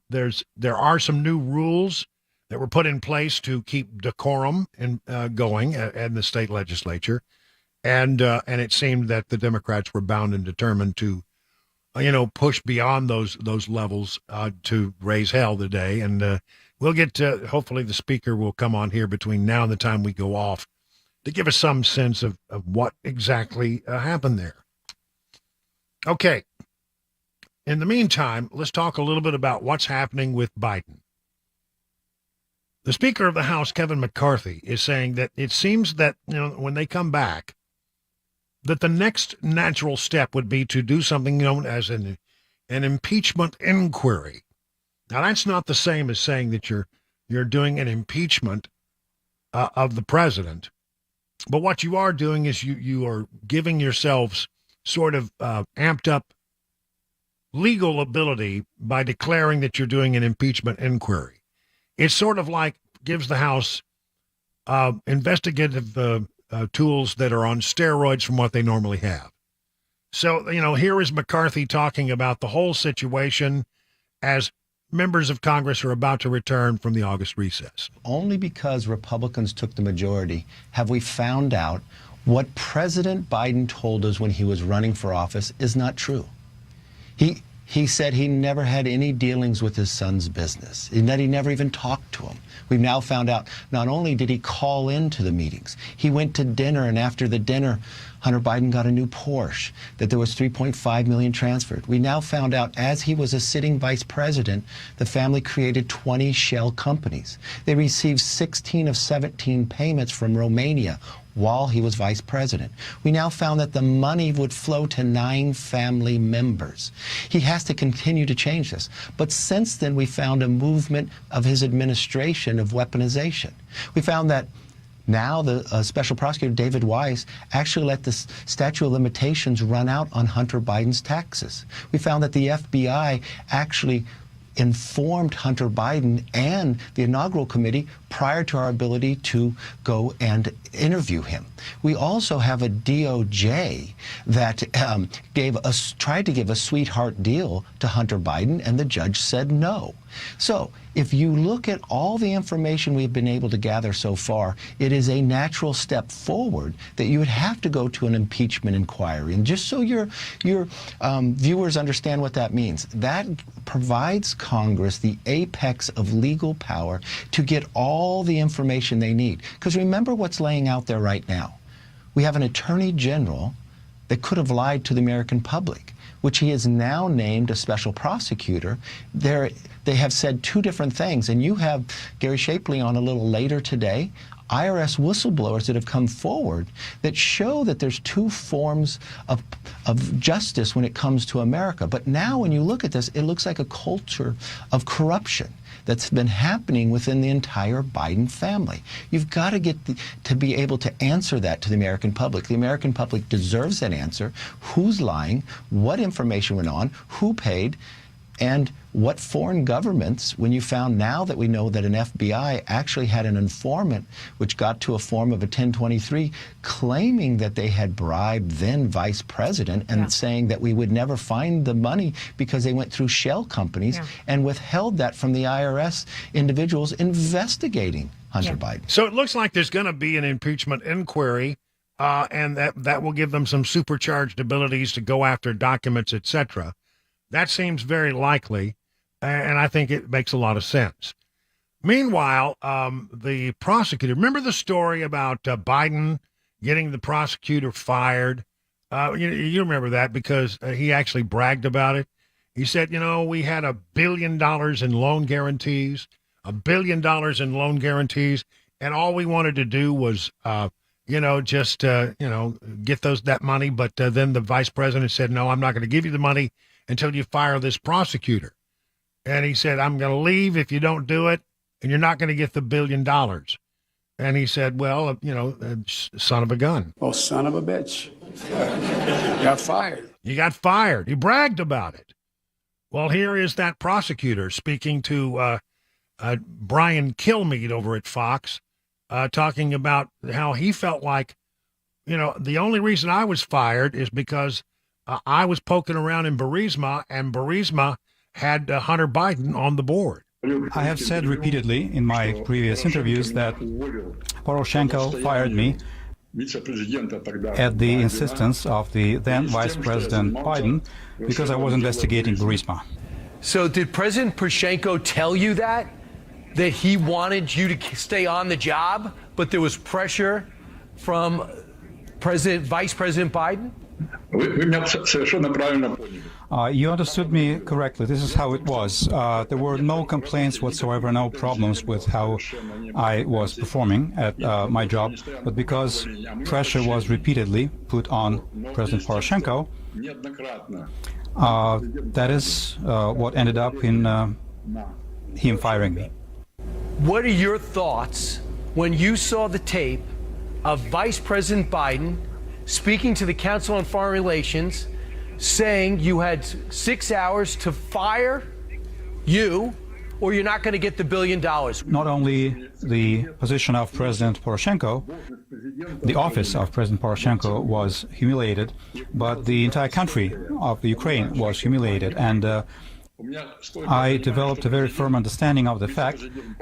[SPEAKER 1] there are some new rules that were put in place to keep decorum going in the state legislature. And it seemed that the Democrats were bound and determined to, push beyond those levels to raise hell today. And we'll get to, hopefully the speaker will come on here between now and the time we go off to give us some sense of what exactly happened there. Okay. In the meantime, let's talk a little bit about what's happening with Biden. The Speaker of the House, Kevin McCarthy, is saying that it seems that, when they come back, that the next natural step would be to do something known as an impeachment inquiry. Now, that's not the same as saying that you're doing an impeachment of the president. But what you are doing is you are giving yourselves sort of amped up legal ability by declaring that you're doing an impeachment inquiry. It's sort of like gives the House investigative tools that are on steroids from what they normally have. So, here is McCarthy talking about the whole situation as members of Congress are about to return from the August recess.
[SPEAKER 11] Only because Republicans took the majority have we found out what President Biden told us when he was running for office is not true. He said he never had any dealings with his son's business, and that he never even talked to him. We've now found out not only did he call into the meetings, he went to dinner, and after the dinner, Hunter Biden got a new Porsche, that there was $3.5 million transferred. We now found out as he was a sitting vice president, the family created 20 shell companies. They received 16 of 17 payments from Romania while he was vice president. We now found that the money would flow to 9 family members. He has to continue to change this. But since then, we found a movement of his administration of weaponization. We found that now the special prosecutor, David Weiss, actually let the statute of limitations run out on Hunter Biden's taxes. We found that the FBI actually informed Hunter Biden and the inaugural committee prior to our ability to go and interview him. We also have a DOJ that tried to give a sweetheart deal to Hunter Biden, and the judge said no. So if you look at all the information we've been able to gather so far, it is a natural step forward that you would have to go to an impeachment inquiry. And just so your viewers understand what that means, that provides Congress the apex of legal power to get all the information they need. Because remember what's laying out there right now. We have an attorney general that could have lied to the American public, which he has now named a special prosecutor. They have said 2 different things, and you have Gary Shapley on a little later today, IRS whistleblowers that have come forward that show that there's 2 forms of justice when it comes to America. But now when you look at this, it looks like a culture of corruption that's been happening within the entire Biden family. You've got to get to be able to answer that to the American public. The American public deserves that answer. Who's lying? What information went on? Who paid? And what foreign governments, when you found now that we know that an FBI actually had an informant, which got to a form of a 1023, claiming that they had bribed then Vice President and saying that we would never find the money because they went through shell companies and withheld that from the IRS individuals investigating Hunter Biden.
[SPEAKER 1] So it looks like there's going to be an impeachment inquiry, and that will give them some supercharged abilities to go after documents, etc. That seems very likely, and I think it makes a lot of sense. Meanwhile, the prosecutor, remember the story about Biden getting the prosecutor fired? You remember that because he actually bragged about it. He said, we had $1 billion in loan guarantees, $1 billion in loan guarantees, and all we wanted to do was, get that money. But then the vice president said, no, I'm not going to give you the money until you fire this prosecutor. And he said, I'm going to leave if you don't do it, and you're not going to get the $1 billion. And he said, well, son of a gun.
[SPEAKER 20] Oh, son of a bitch. Got fired.
[SPEAKER 1] You got fired. He bragged about it. Well, here is that prosecutor speaking to Brian Kilmeade over at Fox, talking about how he felt like, the only reason I was fired is because I was poking around in Burisma, and Burisma had Hunter Biden on the board.
[SPEAKER 14] I have said repeatedly in my previous interviews that Poroshenko fired me at the insistence of the then Vice President Biden because I was investigating Burisma.
[SPEAKER 15] So did President Poroshenko tell you that he wanted you to stay on the job, but there was pressure from Vice President Biden?
[SPEAKER 14] You understood me correctly. This is how it was. There were no complaints whatsoever, no problems with how I was performing at my job. But because pressure was repeatedly put on President Poroshenko, that is what ended up in him firing me.
[SPEAKER 15] What are your thoughts when you saw the tape of Vice President Biden speaking to the Council on Foreign Relations, saying you had 6 hours to fire you or you're not going to get the $1 billion?
[SPEAKER 14] Not only the position of President Poroshenko, the office of President Poroshenko was humiliated, but the entire country of the Ukraine was humiliated. And I developed a very firm understanding of the fact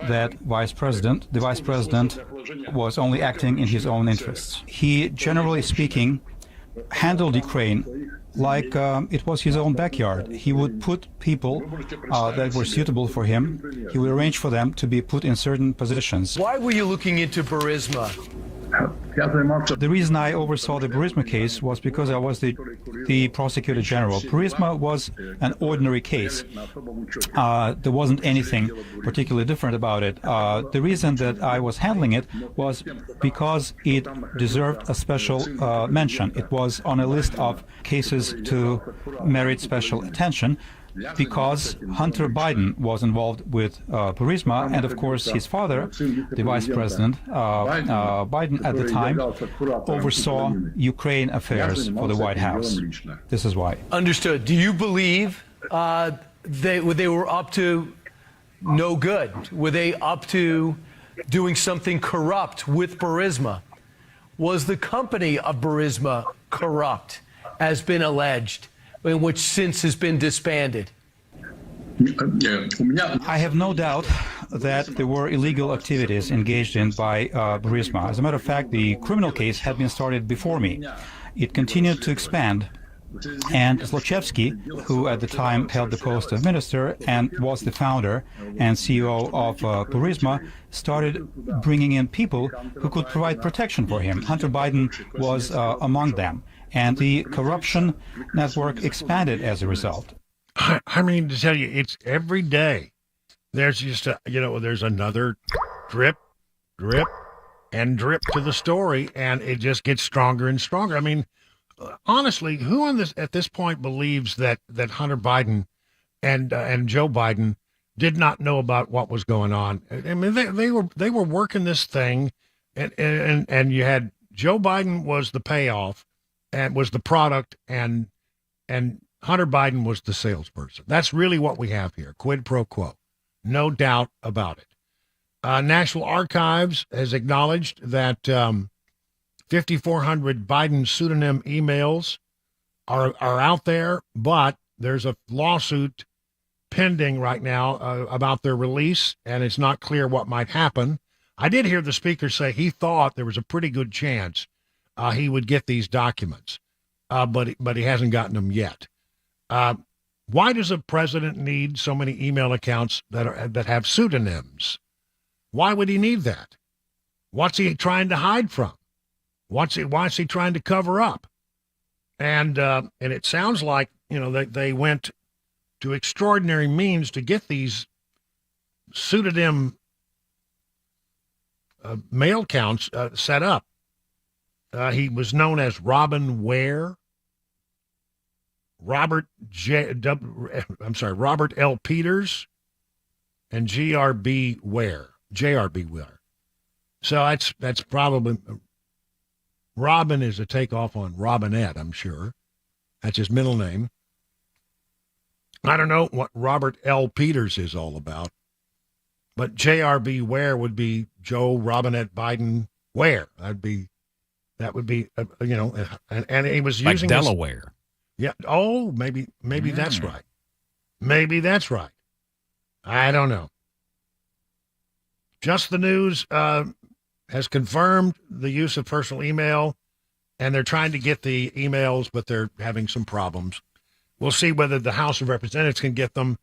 [SPEAKER 14] that the Vice President was only acting in his own interests. He, generally speaking, handled Ukraine like it was his own backyard. He would put people that were suitable for him, he would arrange for them to be put in certain positions.
[SPEAKER 15] Why were you looking into Burisma?
[SPEAKER 14] The reason I oversaw the Burisma case was because I was the prosecutor general. Burisma was an ordinary case. There wasn't anything particularly different about it. The reason that I was handling it was because it deserved a special mention. It was on a list of cases to merit special attention, because Hunter Biden was involved with Burisma, and of course his father, the Vice President Biden at the time, oversaw Ukraine affairs for the White House. This is why.
[SPEAKER 15] Understood. Do you believe they were up to no good? Were they up to doing something corrupt with Burisma? Was the company of Burisma corrupt, as been alleged, in which since has been disbanded?
[SPEAKER 14] I have no doubt that there were illegal activities engaged in by Burisma. As a matter of fact, the criminal case had been started before me. It continued to expand, and Zlochevsky, who at the time held the post of minister and was the founder and CEO of Burisma, started bringing in people who could provide protection for him. Hunter Biden was among them. And the corruption network expanded as a result.
[SPEAKER 1] I mean, to tell you, it's every day. There's just, there's another drip, and drip to the story, and it just gets stronger and stronger. I mean, honestly, who at this point believes that Hunter Biden and Joe Biden did not know about what was going on? I mean, they were working this thing, and you had Joe Biden was the payoff, and was the product, and Hunter Biden was the salesperson. That's really what we have here, quid pro quo, no doubt about it. National Archives has acknowledged that 5,400 Biden pseudonym emails are out there, but there's a lawsuit pending right now about their release, and it's not clear what might happen. I did hear the speaker say he thought there was a pretty good chance he would get these documents, but he hasn't gotten them yet. Why does a president need so many email accounts that have pseudonyms? Why would he need that? What's he trying to hide from? Why is he trying to cover up? And it sounds like, they went to extraordinary means to get these pseudonym mail accounts set up. He was known as Robin Ware, Robert L. Peters, and J.R.B. Ware. So that's probably, Robin is a takeoff on Robinette, I'm sure. That's his middle name. I don't know what Robert L. Peters is all about, but J.R.B. Ware would be Joe Robinette Biden Ware. That would be, and he was
[SPEAKER 3] like
[SPEAKER 1] using
[SPEAKER 3] Delaware.
[SPEAKER 1] Yeah. Oh, maybe that's right. Maybe that's right. I don't know. Just the News has confirmed the use of personal email, and they're trying to get the emails, but they're having some problems. We'll see whether the House of Representatives can get them,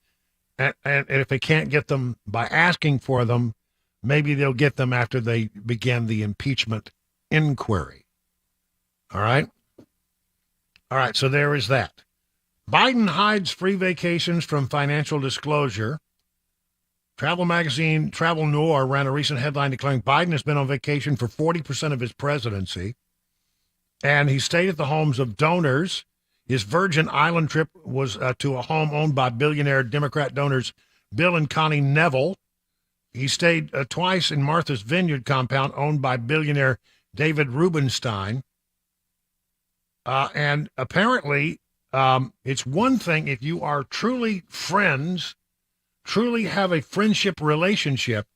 [SPEAKER 1] and if they can't get them by asking for them, maybe they'll get them after they begin the impeachment inquiry. All right? All right, so there is that. Biden hides free vacations from financial disclosure. Travel magazine Travel Noir ran a recent headline declaring Biden has been on vacation for 40% of his presidency, and he stayed at the homes of donors. His Virgin Island trip was to a home owned by billionaire Democrat donors Bill and Connie Neville. He stayed twice in Martha's Vineyard compound owned by billionaire David Rubenstein. And apparently, it's one thing if you are truly friends, truly have a friendship relationship,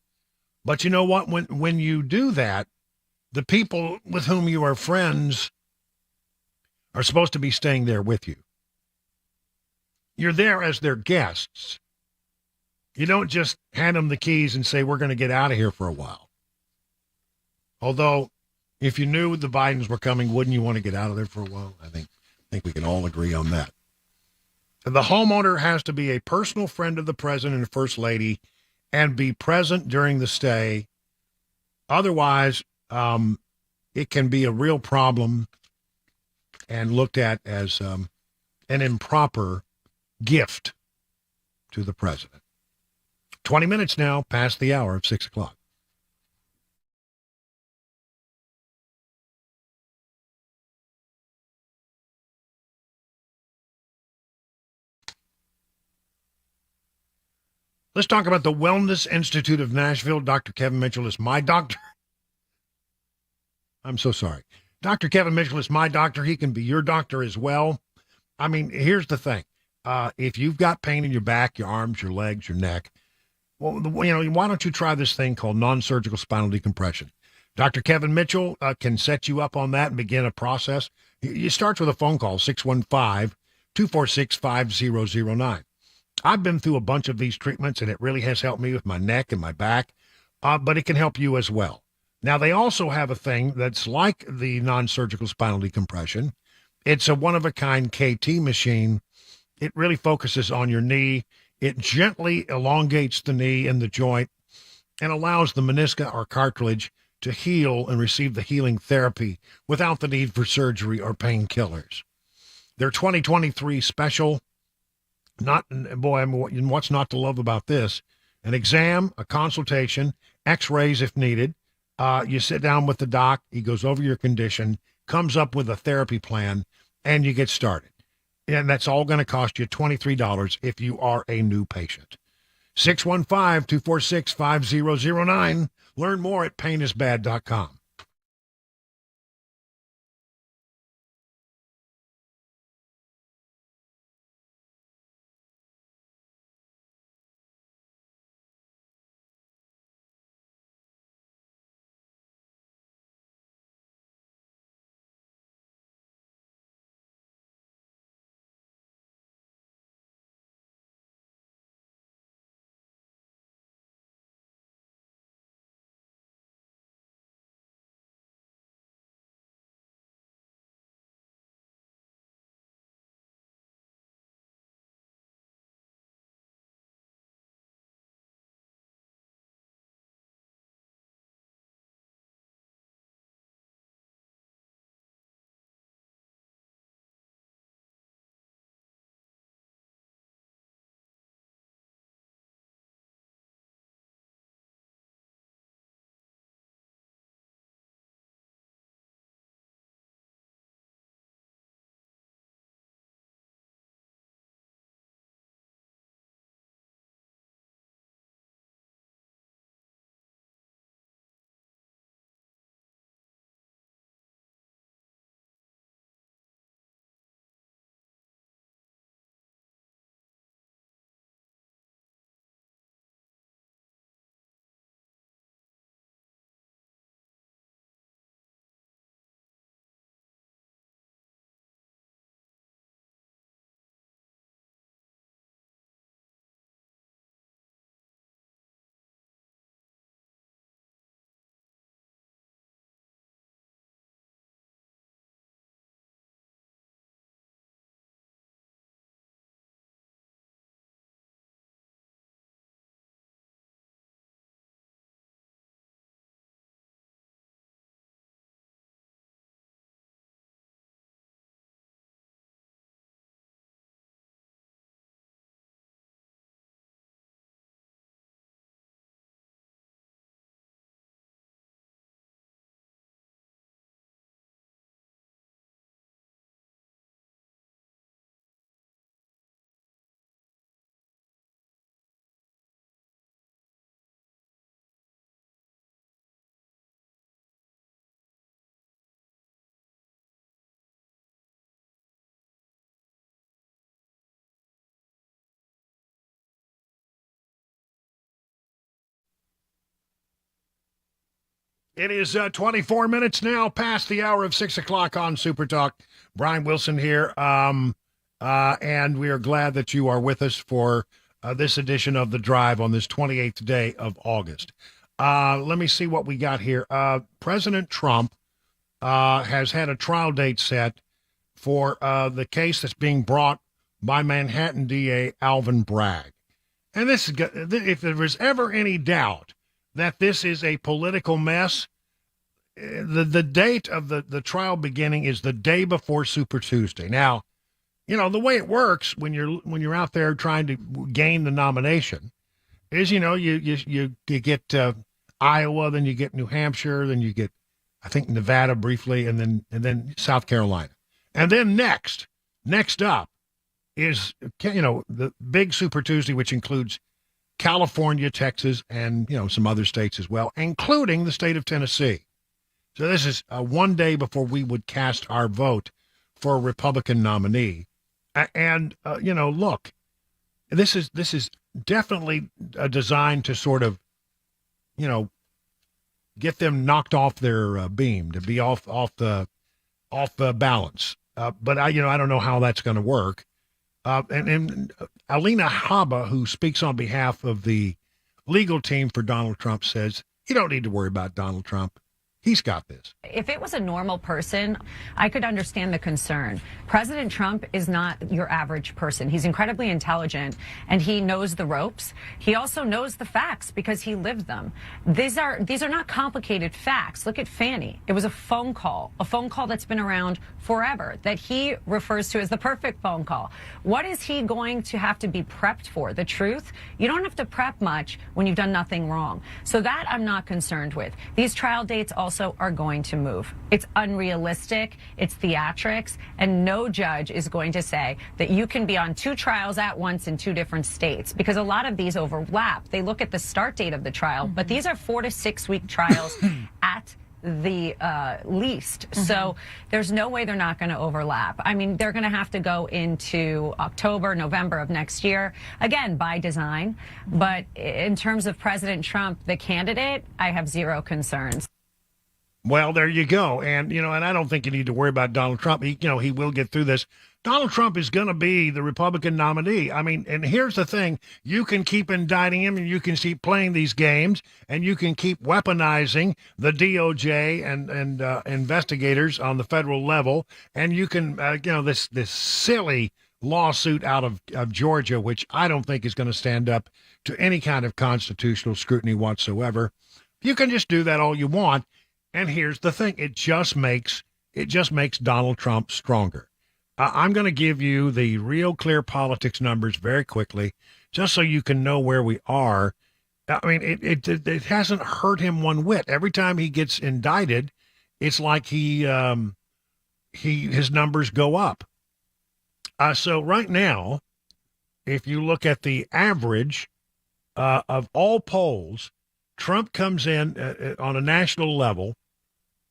[SPEAKER 1] but you know what? When you do that, the people with whom you are friends are supposed to be staying there with you. You're there as their guests. You don't just hand them the keys and say, we're going to get out of here for a while. Although, if you knew the Bidens were coming, wouldn't you want to get out of there for a while? I think we can all agree on that. The homeowner has to be a personal friend of the president and first lady and be present during the stay. Otherwise, it can be a real problem and looked at as an improper gift to the president. 20 minutes now past the hour of 6 o'clock. Let's talk about the Wellness Institute of Nashville. Dr. Kevin Mitchell is my doctor. I'm so sorry. Dr. Kevin Mitchell is my doctor. He can be your doctor as well. I mean, here's the thing. If you've got pain in your back, your arms, your legs, your neck, well, why don't you try this thing called non-surgical spinal decompression? Dr. Kevin Mitchell can set you up on that and begin a process. You start with a phone call, 615-246-5009. I've been through a bunch of these treatments, and it really has helped me with my neck and my back, but it can help you as well. Now, they also have a thing that's like the non-surgical spinal decompression. It's a one-of-a-kind KT machine. It really focuses on your knee. It gently elongates the knee and the joint and allows the meniscus or cartilage to heal and receive the healing therapy without the need for surgery or painkillers. Their 2023 special, what's not to love about this? An exam, a consultation, x-rays if needed. You sit down with the doc, he goes over your condition, comes up with a therapy plan, and you get started. And that's all going to cost you $23 if you are a new patient. 615-246-5009. Learn more at painisbad.com. It is 24 minutes now past the hour of 6 o'clock on Super Talk. Brian Wilson here, and we are glad that you are with us for this edition of The Drive on this 28th day of August. Let me see what we got here. President Trump has had a trial date set for the case that's being brought by Manhattan DA Alvin Bragg. And this is, if there was ever any doubt that this is a political mess, the date of the trial beginning is the day before Super Tuesday. Now, you know, the way it works when you're out there trying to gain the nomination is, you know, you get Iowa, then you get New Hampshire, then you get, I think, Nevada briefly, and then South Carolina. And then next up is, you know, the big Super Tuesday, which includes California, Texas, and, you know, some other states as well, including the state of Tennessee. So this is one day before we would cast our vote for a Republican nominee. And, you know, look, this is definitely designed to sort of, you know, get them knocked off their beam, to be off the balance. But I don't know how that's going to work. And Alina Habba, who speaks on behalf of the legal team for Donald Trump, says, you don't need to worry about Donald Trump. He's got this.
[SPEAKER 16] If it was a normal person, I could understand the concern. President Trump is not your average person. He's incredibly intelligent, and he knows the ropes. He also knows the facts because he lived them. These are not complicated facts. Look at Fannie. It was a phone call that's been around forever, that he refers to as the perfect phone call. What is he going to have to be prepped for? The truth? You don't have to prep much when you've done nothing wrong. So that I'm not concerned with. These trial dates also are going to move. It's unrealistic, it's theatrics, and no judge is going to say that you can be on two trials at once in two different states, because a lot of these overlap. They look at the start date of the trial, but these are 4 to 6 week trials at the least. So there's no way they're not going to overlap. I mean, they're going to have to go into October, November of next year, again, by design. But in terms of President Trump, the candidate, I have zero concerns.
[SPEAKER 1] Well, there you go. And, you know, and I don't think you need to worry about Donald Trump. He will get through this. Donald Trump is going to be the Republican nominee. I mean, and here's the thing. You can keep indicting him, and you can keep playing these games, and you can keep weaponizing the DOJ and investigators on the federal level. And you can, this silly lawsuit out of Georgia, which I don't think is going to stand up to any kind of constitutional scrutiny whatsoever. You can just do that all you want. And here's the thing. It just makes Donald Trump stronger. I'm going to give you the Real Clear Politics numbers very quickly, just so you can know where we are. I mean, it hasn't hurt him one whit. Every time he gets indicted, it's like his numbers go up. So right now, if you look at the average of all polls, Trump comes in on a national level.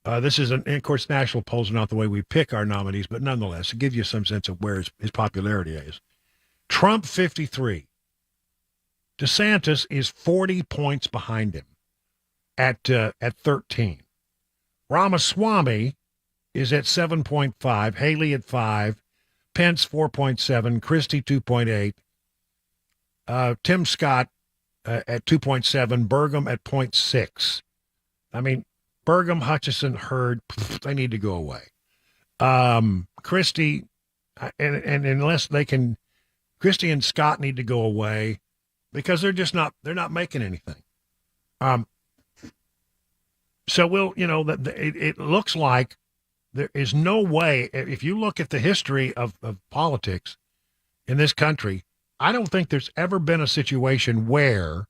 [SPEAKER 1] This is, of course, national polls are not the way we pick our nominees, but nonetheless, it gives you some sense of where his popularity is. Trump, 53. DeSantis is 40 points behind him at 13. Ramaswamy is at 7.5, Haley at 5, Pence 4.7, Christie 2.8, Tim Scott at 2.7, Burgum at 0.6. I mean, Burgum, Hutchison, Hurd, they need to go away. Christie, and unless they can, Christie and Scott need to go away because they're not making anything. So it looks like there is no way, if you look at the history of politics in this country, I don't think there's ever been a situation where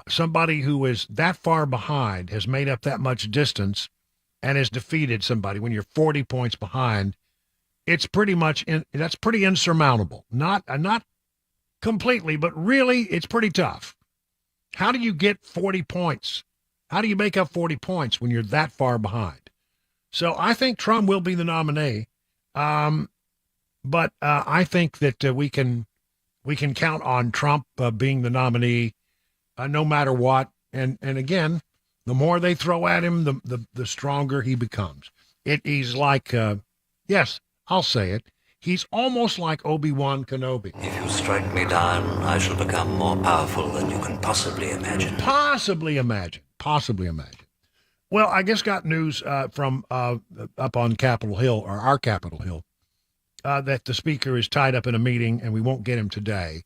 [SPEAKER 1] somebody who is that far behind has made up that much distance and has defeated somebody. When you're 40 points behind, it's pretty much that's pretty insurmountable. Not completely, but really, it's pretty tough. How do you get 40 points? How do you make up 40 points when you're that far behind? So I think Trump will be the nominee, but I think that we can count on Trump being the nominee no matter what. And again, The more they throw at him, the stronger he becomes. He's like, yes, I'll say it. He's almost like Obi-Wan Kenobi.
[SPEAKER 12] If you strike me down, I shall become more powerful than you can possibly imagine.
[SPEAKER 1] Possibly imagine. Well, I just got news from up on Capitol Hill, or our Capitol Hill, that the speaker is tied up in a meeting and we won't get him today.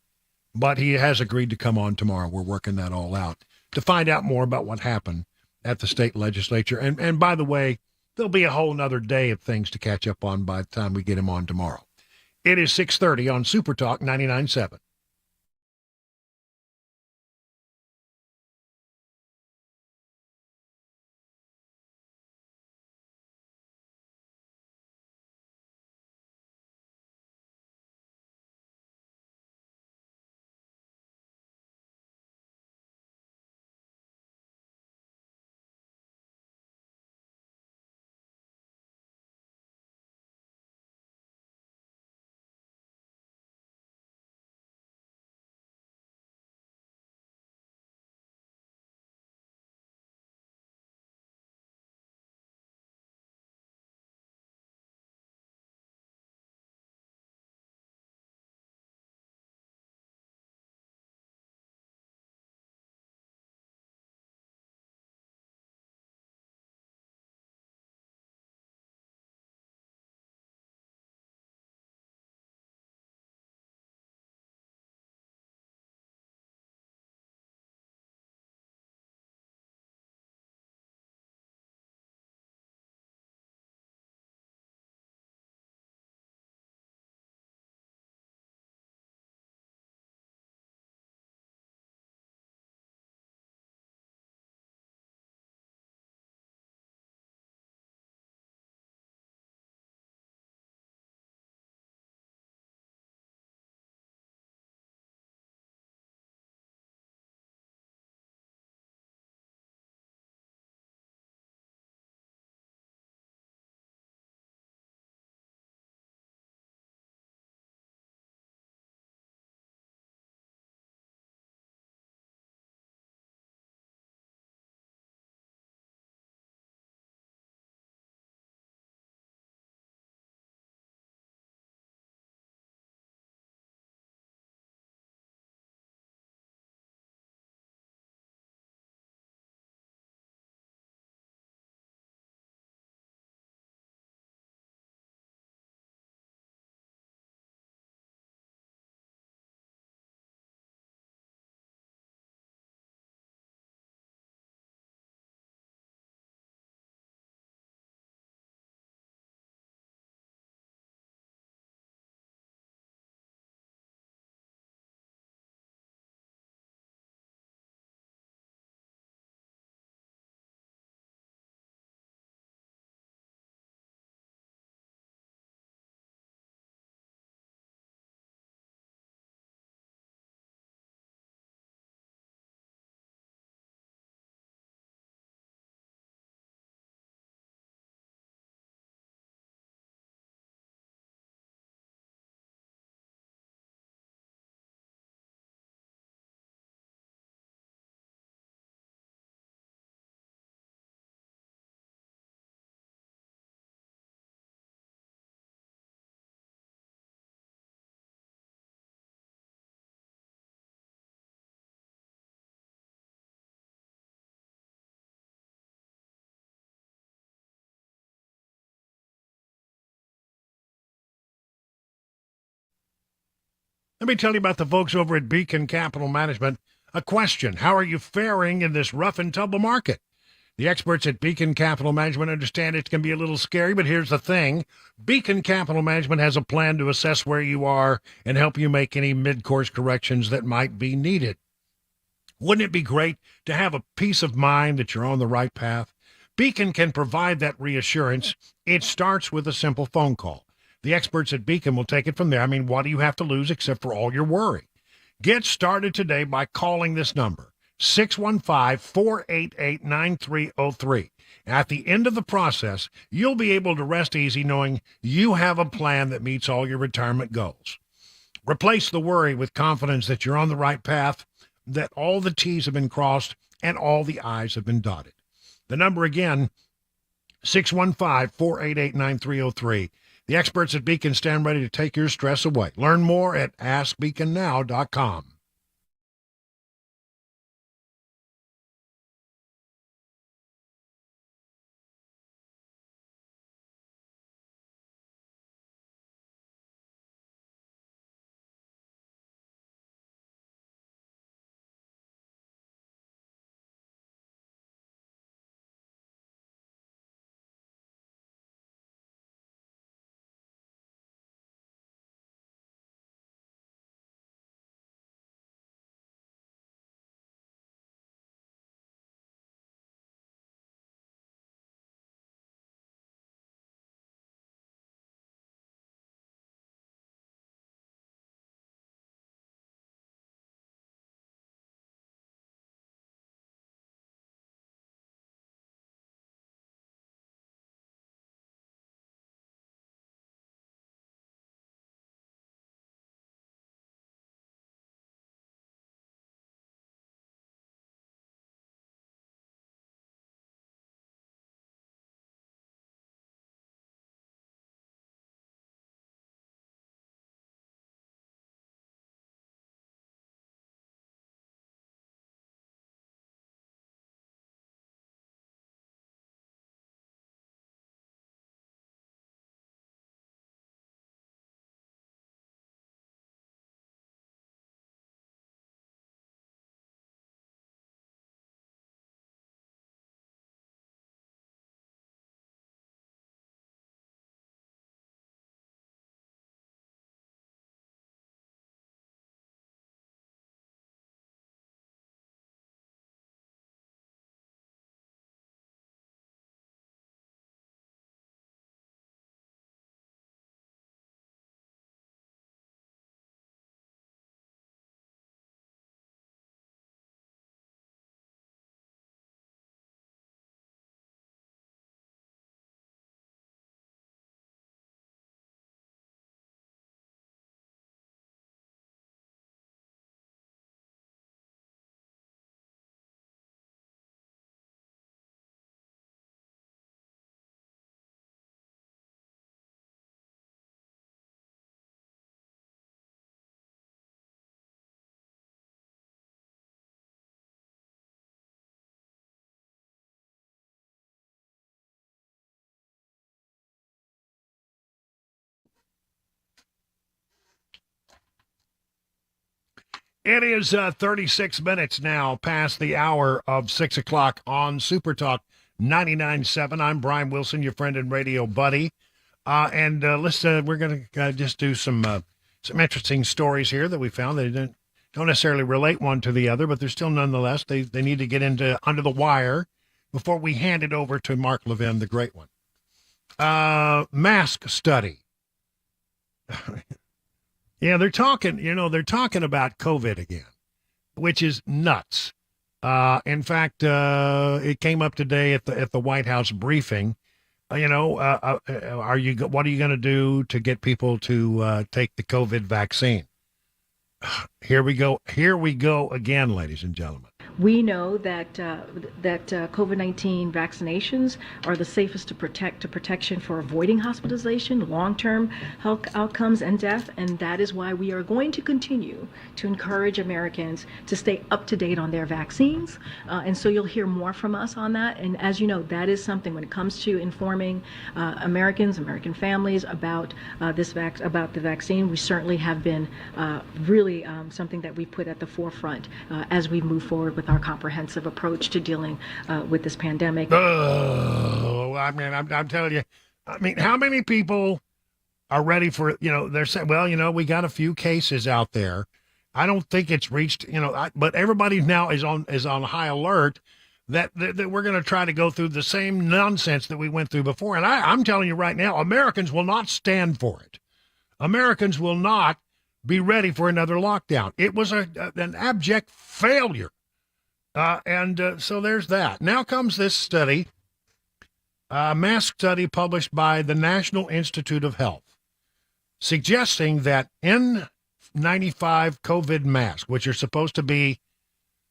[SPEAKER 1] But he has agreed to come on tomorrow. We're working that all out to find out more about what happened at the state legislature. And by the way, there'll be a whole nother day of things to catch up on by the time we get him on tomorrow. It is 6:30 on Super Talk 99.7. Let me tell you about the folks over at Beacon Capital Management. A question: how are you faring in this rough and tumble market? The experts at Beacon Capital Management understand it can be a little scary, but here's the thing. Beacon Capital Management has a plan to assess where you are and help you make any mid-course corrections that might be needed. Wouldn't it be great to have a peace of mind that you're on the right path? Beacon can provide that reassurance. It starts with a simple phone call. The experts at Beacon will take it from there. I mean, what do you have to lose except for all your worry? Get started today by calling this number, 615-488-9303. At the end of the process, you'll be able to rest easy knowing you have a plan that meets all your retirement goals. Replace the worry with confidence that you're on the right path, that all the T's have been crossed and all the I's have been dotted. The number again, 615-488-9303. The experts at Beacon stand ready to take your stress away. Learn more at askbeaconnow.com. It is 36 minutes now past the hour of 6 o'clock on Super Talk 99.7. I'm Brian Wilson, your friend and radio buddy. And we're going to just do some interesting stories here that we found. They don't necessarily relate one to the other, but they're still nonetheless, they need to get into under the wire before we hand it over to Mark Levin, the great one. Mask study. Yeah, they're talking about COVID again, which is nuts. In fact, it came up today at the White House briefing. What are you going to do to get people to take the COVID vaccine? Here we go again, ladies and gentlemen.
[SPEAKER 5] We know that COVID-19 vaccinations are the safest to protection for avoiding hospitalization, long-term health outcomes, and death, and that is why we are going to continue to encourage Americans to stay up to date on their vaccines. And so you'll hear more from us on that. And as you know, that is something when it comes to informing American families about about the vaccine. We certainly have been really something that we put at the forefront as we move forward with our comprehensive approach to dealing with this pandemic.
[SPEAKER 1] Oh, I mean, I'm telling you, how many people are ready for, they're saying, well, we got a few cases out there. I don't think it's reached, but everybody now is on high alert that we're going to try to go through the same nonsense that we went through before. And I'm telling you right now, Americans will not stand for it. Americans will not be ready for another lockdown. It was an abject failure. So there's that. Now comes this study, mask study published by the National Institute of Health, suggesting that N95 COVID masks, which are supposed to be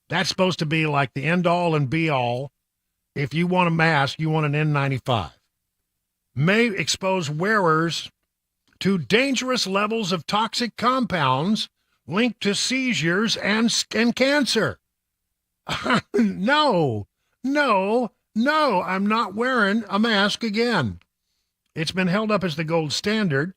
[SPEAKER 1] like the end all and be all if you want a mask, you want an N95, may expose wearers to dangerous levels of toxic compounds linked to seizures and cancer. No, I'm not wearing a mask again. It's been held up as the gold standard,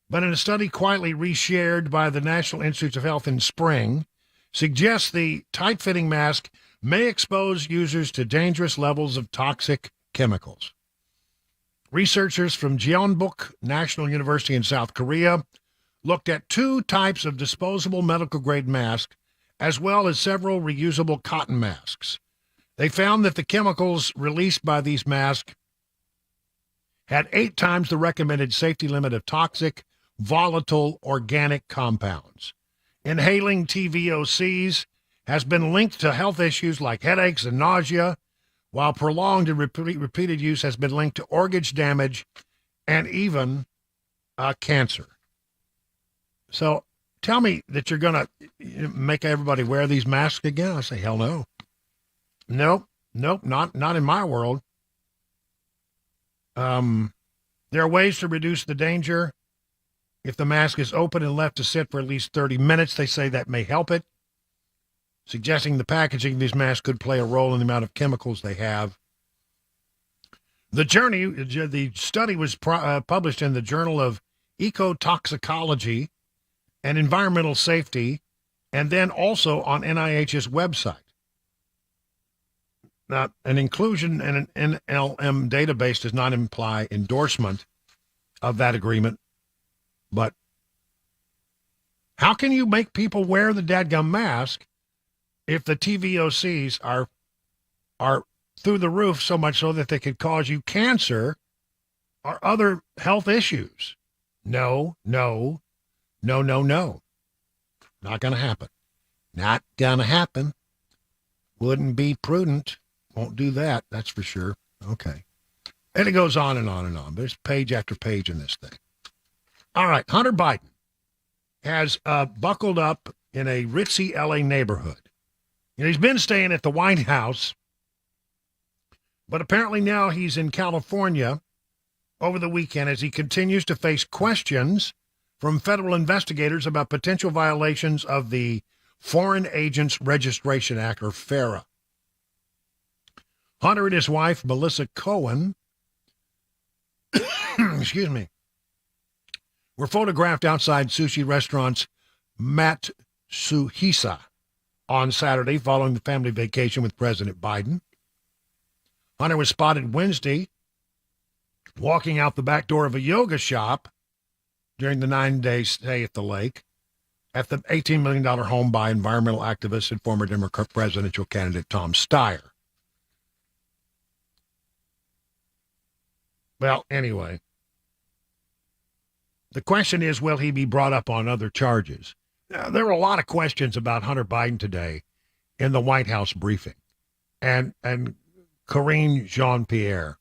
[SPEAKER 1] but in a study quietly reshared by the National Institutes of Health in spring, suggests the tight-fitting mask may expose users to dangerous levels of toxic chemicals. Researchers from Jeonbuk National University in South Korea looked at 2 types of disposable medical-grade masks, as well as several reusable cotton masks. They found that the chemicals released by these masks had 8 times the recommended safety limit of toxic, volatile, organic compounds. Inhaling TVOCs has been linked to health issues like headaches and nausea, while prolonged and repeated use has been linked to organ damage and even cancer. So tell me that you're going to make everybody wear these masks again? I say, hell no. Nope, not in my world. There are ways to reduce the danger. If the mask is open and left to sit for at least 30 minutes, they say that may help it, suggesting the packaging of these masks could play a role in the amount of chemicals they have. The study was published in the Journal of Ecotoxicology and Environmental Safety, and then also on NIH's website. Now, an inclusion in an NLM database does not imply endorsement of that agreement, but how can you make people wear the dadgum mask if the TVOCs are through the roof so much so that they could cause you cancer or other health issues? No. Not going to happen. Not going to happen. Wouldn't be prudent. Won't do that, that's for sure. Okay. And it goes on and on and on. There's page after page in this thing. All right, Hunter Biden has buckled up in a ritzy L.A. neighborhood. He's been staying at the White House, but apparently now he's in California over the weekend as he continues to face questions from federal investigators about potential violations of the Foreign Agents Registration Act, or FARA. Hunter and his wife, Melissa Cohen, excuse me, were photographed outside sushi restaurant's Matsuhisa on Saturday following the family vacation with President Biden. Hunter was spotted Wednesday walking out the back door of a yoga shop during the 9-day stay at the lake at the $18 million home by environmental activist and former Democrat presidential candidate Tom Steyer. Well, anyway, the question is, will he be brought up on other charges? Now, there were a lot of questions about Hunter Biden today in the White House briefing. And Karine Jean-Pierre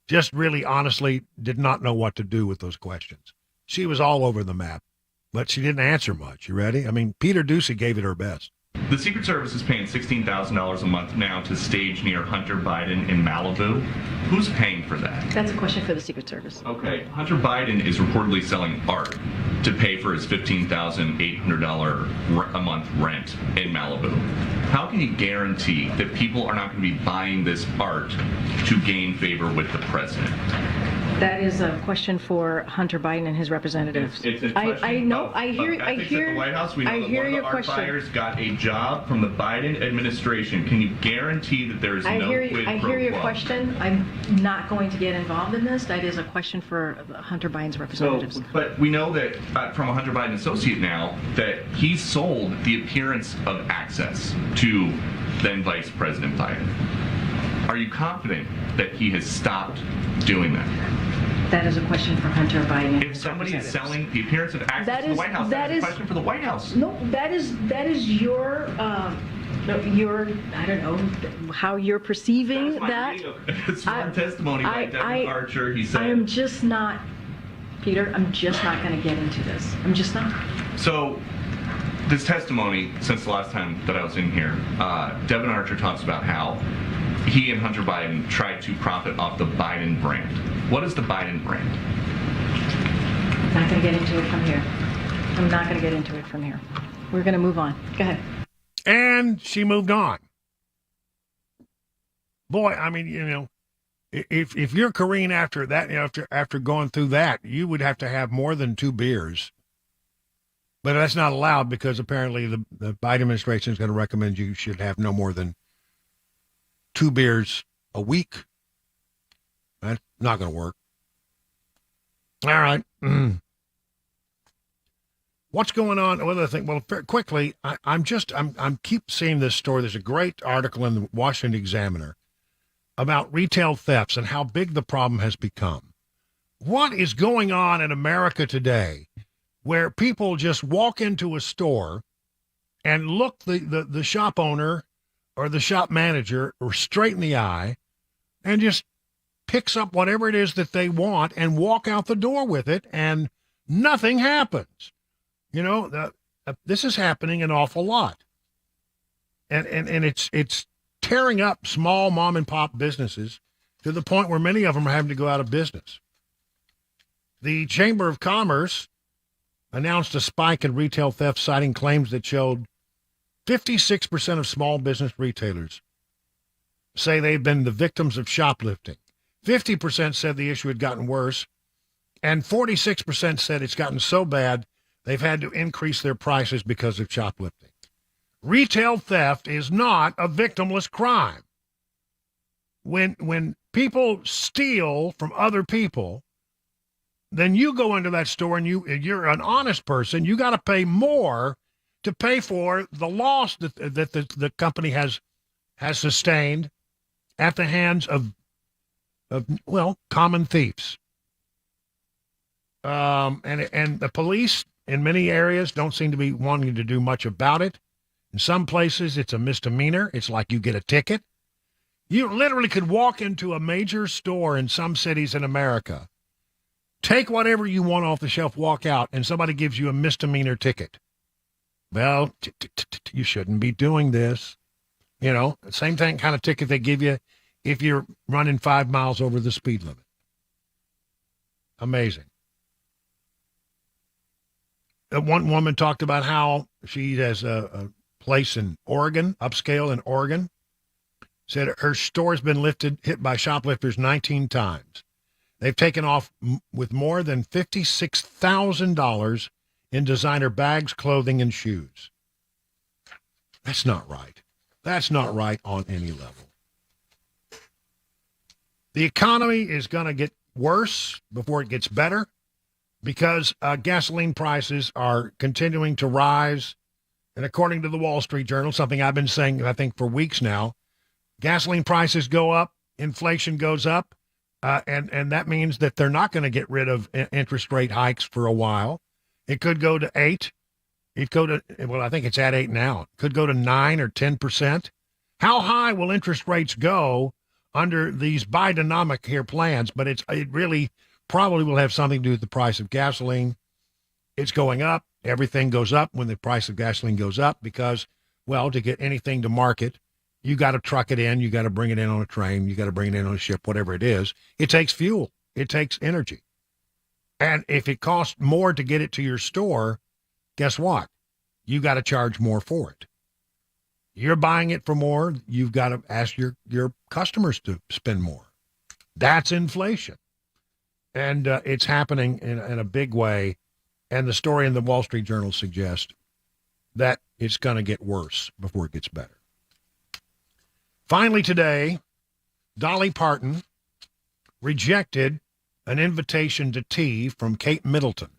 [SPEAKER 1] just really honestly did not know what to do with those questions. She was all over the map, but she didn't answer much. You ready? I mean, Peter Doocy gave it her best.
[SPEAKER 4] The Secret Service is paying $16,000 a month now to stage near Hunter Biden in Malibu. Who's paying for that?
[SPEAKER 5] That's a question for the Secret Service.
[SPEAKER 4] Okay, Hunter Biden is reportedly selling art to pay for his $15,800 a month rent in Malibu. How can you guarantee that people are not going to be buying this art to gain favor with the president?
[SPEAKER 5] That is a question for Hunter Biden and his representatives.
[SPEAKER 4] It's a
[SPEAKER 5] I know.
[SPEAKER 4] of,
[SPEAKER 5] I hear.
[SPEAKER 4] Of ethics at the White House. We know
[SPEAKER 5] I
[SPEAKER 4] that
[SPEAKER 5] hear
[SPEAKER 4] one of
[SPEAKER 5] your
[SPEAKER 4] the art
[SPEAKER 5] question.
[SPEAKER 4] buyers got a job from the Biden administration. Can you guarantee that there is no quid pro quo?
[SPEAKER 5] I hear your question. I'm not going to get involved in this. That is a question for Hunter Biden's representatives.
[SPEAKER 4] So, but we know that from a Hunter Biden associate now that he sold the appearance of access to then Vice President Biden. Are you confident that he has stopped doing that?
[SPEAKER 5] That is a question for Hunter Biden.
[SPEAKER 4] If somebody is selling the appearance of access to the White House, that is a question for the White House.
[SPEAKER 5] No, that is your I don't know how you're perceiving that.
[SPEAKER 4] It's sworn testimony by Devin Archer. He said,
[SPEAKER 5] I'm just not, Peter. I'm just not going to get into this. I'm just not.
[SPEAKER 4] So, this testimony, since the last time that I was in here, Devin Archer talks about how he and Hunter Biden tried to profit off the Biden brand. What is the Biden brand?
[SPEAKER 5] I'm not going to get into it from here. I'm not going to get into it from here. We're going to move on. Go ahead.
[SPEAKER 1] And she moved on. Boy, I mean, you know, if you're Korean after that, you know, after going through that, you would have to have more than 2 beers. But that's not allowed because apparently the Biden administration is going to recommend you should have no more than 2 beers a week. That's not going to work. All right. What's going on? What other thing? Well, quickly, I'm keep seeing this story. There's a great article in the Washington Examiner about retail thefts and how big the problem has become. What is going on in America today where people just walk into a store and look the shop owner or the shop manager or straight in the eye and just picks up whatever it is that they want and walk out the door with it and nothing happens? You know, this is happening an awful lot. And it's tearing up small mom and pop businesses to the point where many of them are having to go out of business. The Chamber of Commerce announced a spike in retail theft, citing claims that showed 56% of small business retailers say they've been the victims of shoplifting. 50% said the issue had gotten worse, and 46% said it's gotten so bad they've had to increase their prices because of shoplifting. Retail theft is not a victimless crime. When people steal from other people, then you go into that store and you're an honest person. You got to pay more to pay for the loss that the company has sustained at the hands of common thieves. And the police in many areas don't seem to be wanting to do much about it. In some places, it's a misdemeanor. It's like you get a ticket. You literally could walk into a major store in some cities in America, take whatever you want off the shelf, walk out, and somebody gives you a misdemeanor ticket. Well, you shouldn't be doing this. You know, same thing kind of ticket they give you if you're running 5 miles over the speed limit. Amazing. One woman talked about how she has a place in Oregon, upscale in Oregon, said her store's been hit by shoplifters 19 times. They've taken off with more than $56,000 in designer bags, clothing, and shoes. That's not right. That's not right on any level. The economy is going to get worse before it gets better because gasoline prices are continuing to rise. And according to the Wall Street Journal, something I've been saying, I think, for weeks now, gasoline prices go up, inflation goes up, and that means that they're not going to get rid of interest rate hikes for a while. It could go to 8. It could go to, well, I think it's at 8 now. It could go to 9 or 10%. How high will interest rates go under these Bidenomic here plans? But it really probably will have something to do with the price of gasoline. It's going up. Everything goes up when the price of gasoline goes up because, well, to get anything to market, you got to truck it in. You got to bring it in on a train. You got to bring it in on a ship, whatever it is. It takes fuel. It takes energy. And if it costs more to get it to your store, guess what? You got to charge more for it. You're buying it for more. You've got to ask your customers to spend more. That's inflation. And it's happening in a big way. And the story in the Wall Street Journal suggests that it's going to get worse before it gets better. Finally today, Dolly Parton rejected an invitation to tea from Kate Middleton.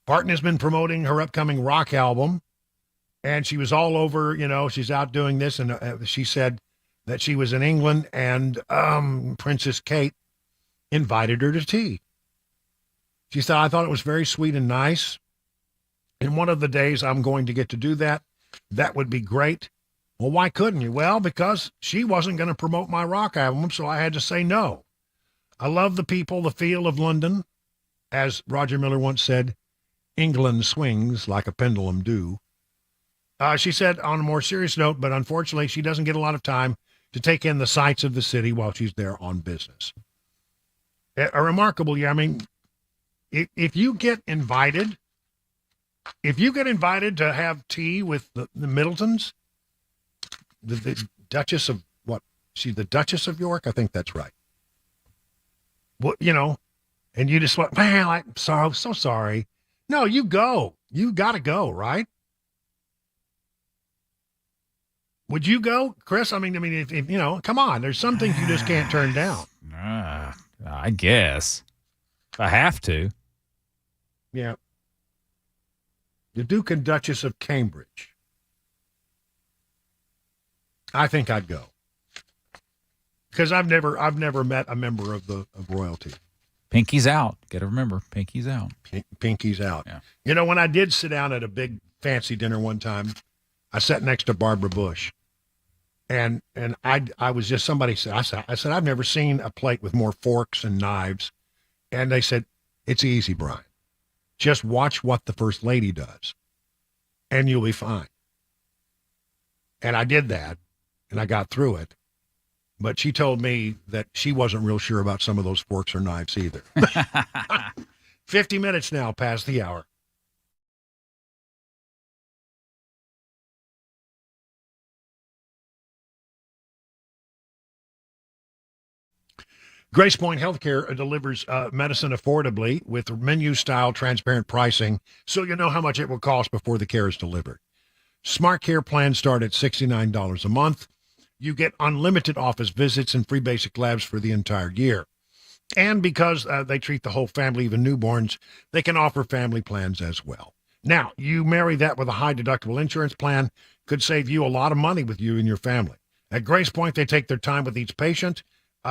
[SPEAKER 1] Parton has been promoting her upcoming rock album, and she was all over, you know, she's out doing this, and she said that she was in England, and Princess Kate invited her to tea. She said, I thought it was very sweet and nice, and one of the days I'm going to get to do that. That would be great. Well, why couldn't you? Well, because she wasn't going to promote my rock album, so I had to say no. I love the people, the feel of London. As Roger Miller once said, England swings like a pendulum do. She said on a more serious note, but unfortunately she doesn't get a lot of time to take in the sights of the city while she's there on business. A remarkable year. I mean, if you get invited to have tea with the Middletons, the Duchess of what? She's the Duchess of York? I think that's right. Well, and you just went, man, I'm so sorry. No, you go. You got to go, right? Would you go, Chris? I mean, if come on. There's some things you just can't turn down.
[SPEAKER 3] I guess. If I have to.
[SPEAKER 1] Yeah. The Duke and Duchess of Cambridge. I think I'd go. Because I've never met a member of royalty.
[SPEAKER 3] Pinky's out. Got to remember, pinky's out.
[SPEAKER 1] Pinky's out.
[SPEAKER 3] Yeah.
[SPEAKER 1] When I did sit down at a big fancy dinner one time, I sat next to Barbara Bush. And I was just, somebody said, I said, I've never seen a plate with more forks and knives. And they said, it's easy, Brian. Just watch what the First Lady does, and you'll be fine. And I did that, and I got through it. But she told me that she wasn't real sure about some of those forks or knives either. 50 minutes now past the hour. Grace Point Healthcare delivers medicine affordably with menu-style transparent pricing, so you know how much it will cost before the care is delivered. Smart Care plans start at $69 a month. You get unlimited office visits and free basic labs for the entire year. And because they treat the whole family, even newborns, they can offer family plans as well. Now, you marry that with a high-deductible insurance plan, could save you a lot of money with you and your family. At Grace Point, they take their time with each patient.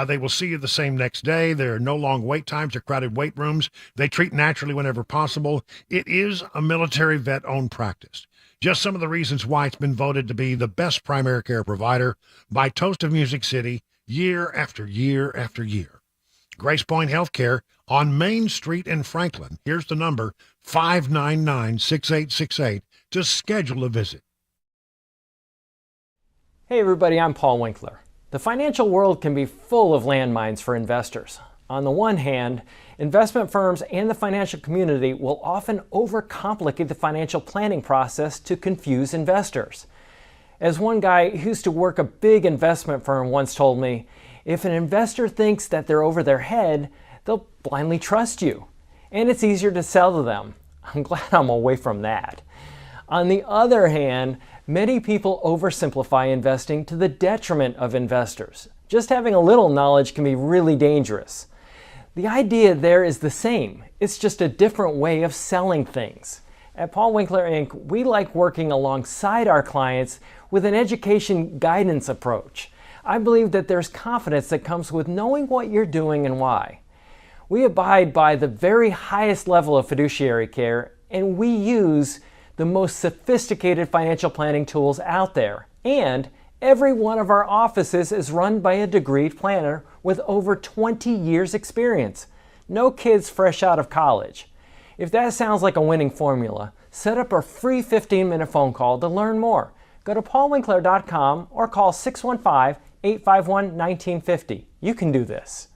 [SPEAKER 1] They will see you the same next day. There are no long wait times or crowded wait rooms. They treat naturally whenever possible. It is a military vet-owned practice. Just some of the reasons why it's been voted to be the best primary care provider by Toast of Music City year after year after year. Grace Point Healthcare on Main Street in Franklin. Here's the number, 599-6868, to schedule a visit.
[SPEAKER 7] Hey everybody, I'm Paul Winkler. The financial world can be full of landmines for investors. On the one hand, investment firms and the financial community will often overcomplicate the financial planning process to confuse investors. As one guy who used to work a big investment firm once told me, if an investor thinks that they're over their head, they'll blindly trust you. And it's easier to sell to them. I'm glad I'm away from that. On the other hand, many people oversimplify investing to the detriment of investors. Just having a little knowledge can be really dangerous. The idea there is the same. It's just a different way of selling things. At Paul Winkler Inc., we like working alongside our clients with an education guidance approach. I believe that there's confidence that comes with knowing what you're doing and why. We abide by the very highest level of fiduciary care, and we use the most sophisticated financial planning tools out there. And every one of our offices is run by a degreed planner with over 20 years experience. No kids fresh out of college. If that sounds like a winning formula, set up a free 15-minute phone call to learn more. Go to paulwinkler.com or call 615-851-1950. You can do this.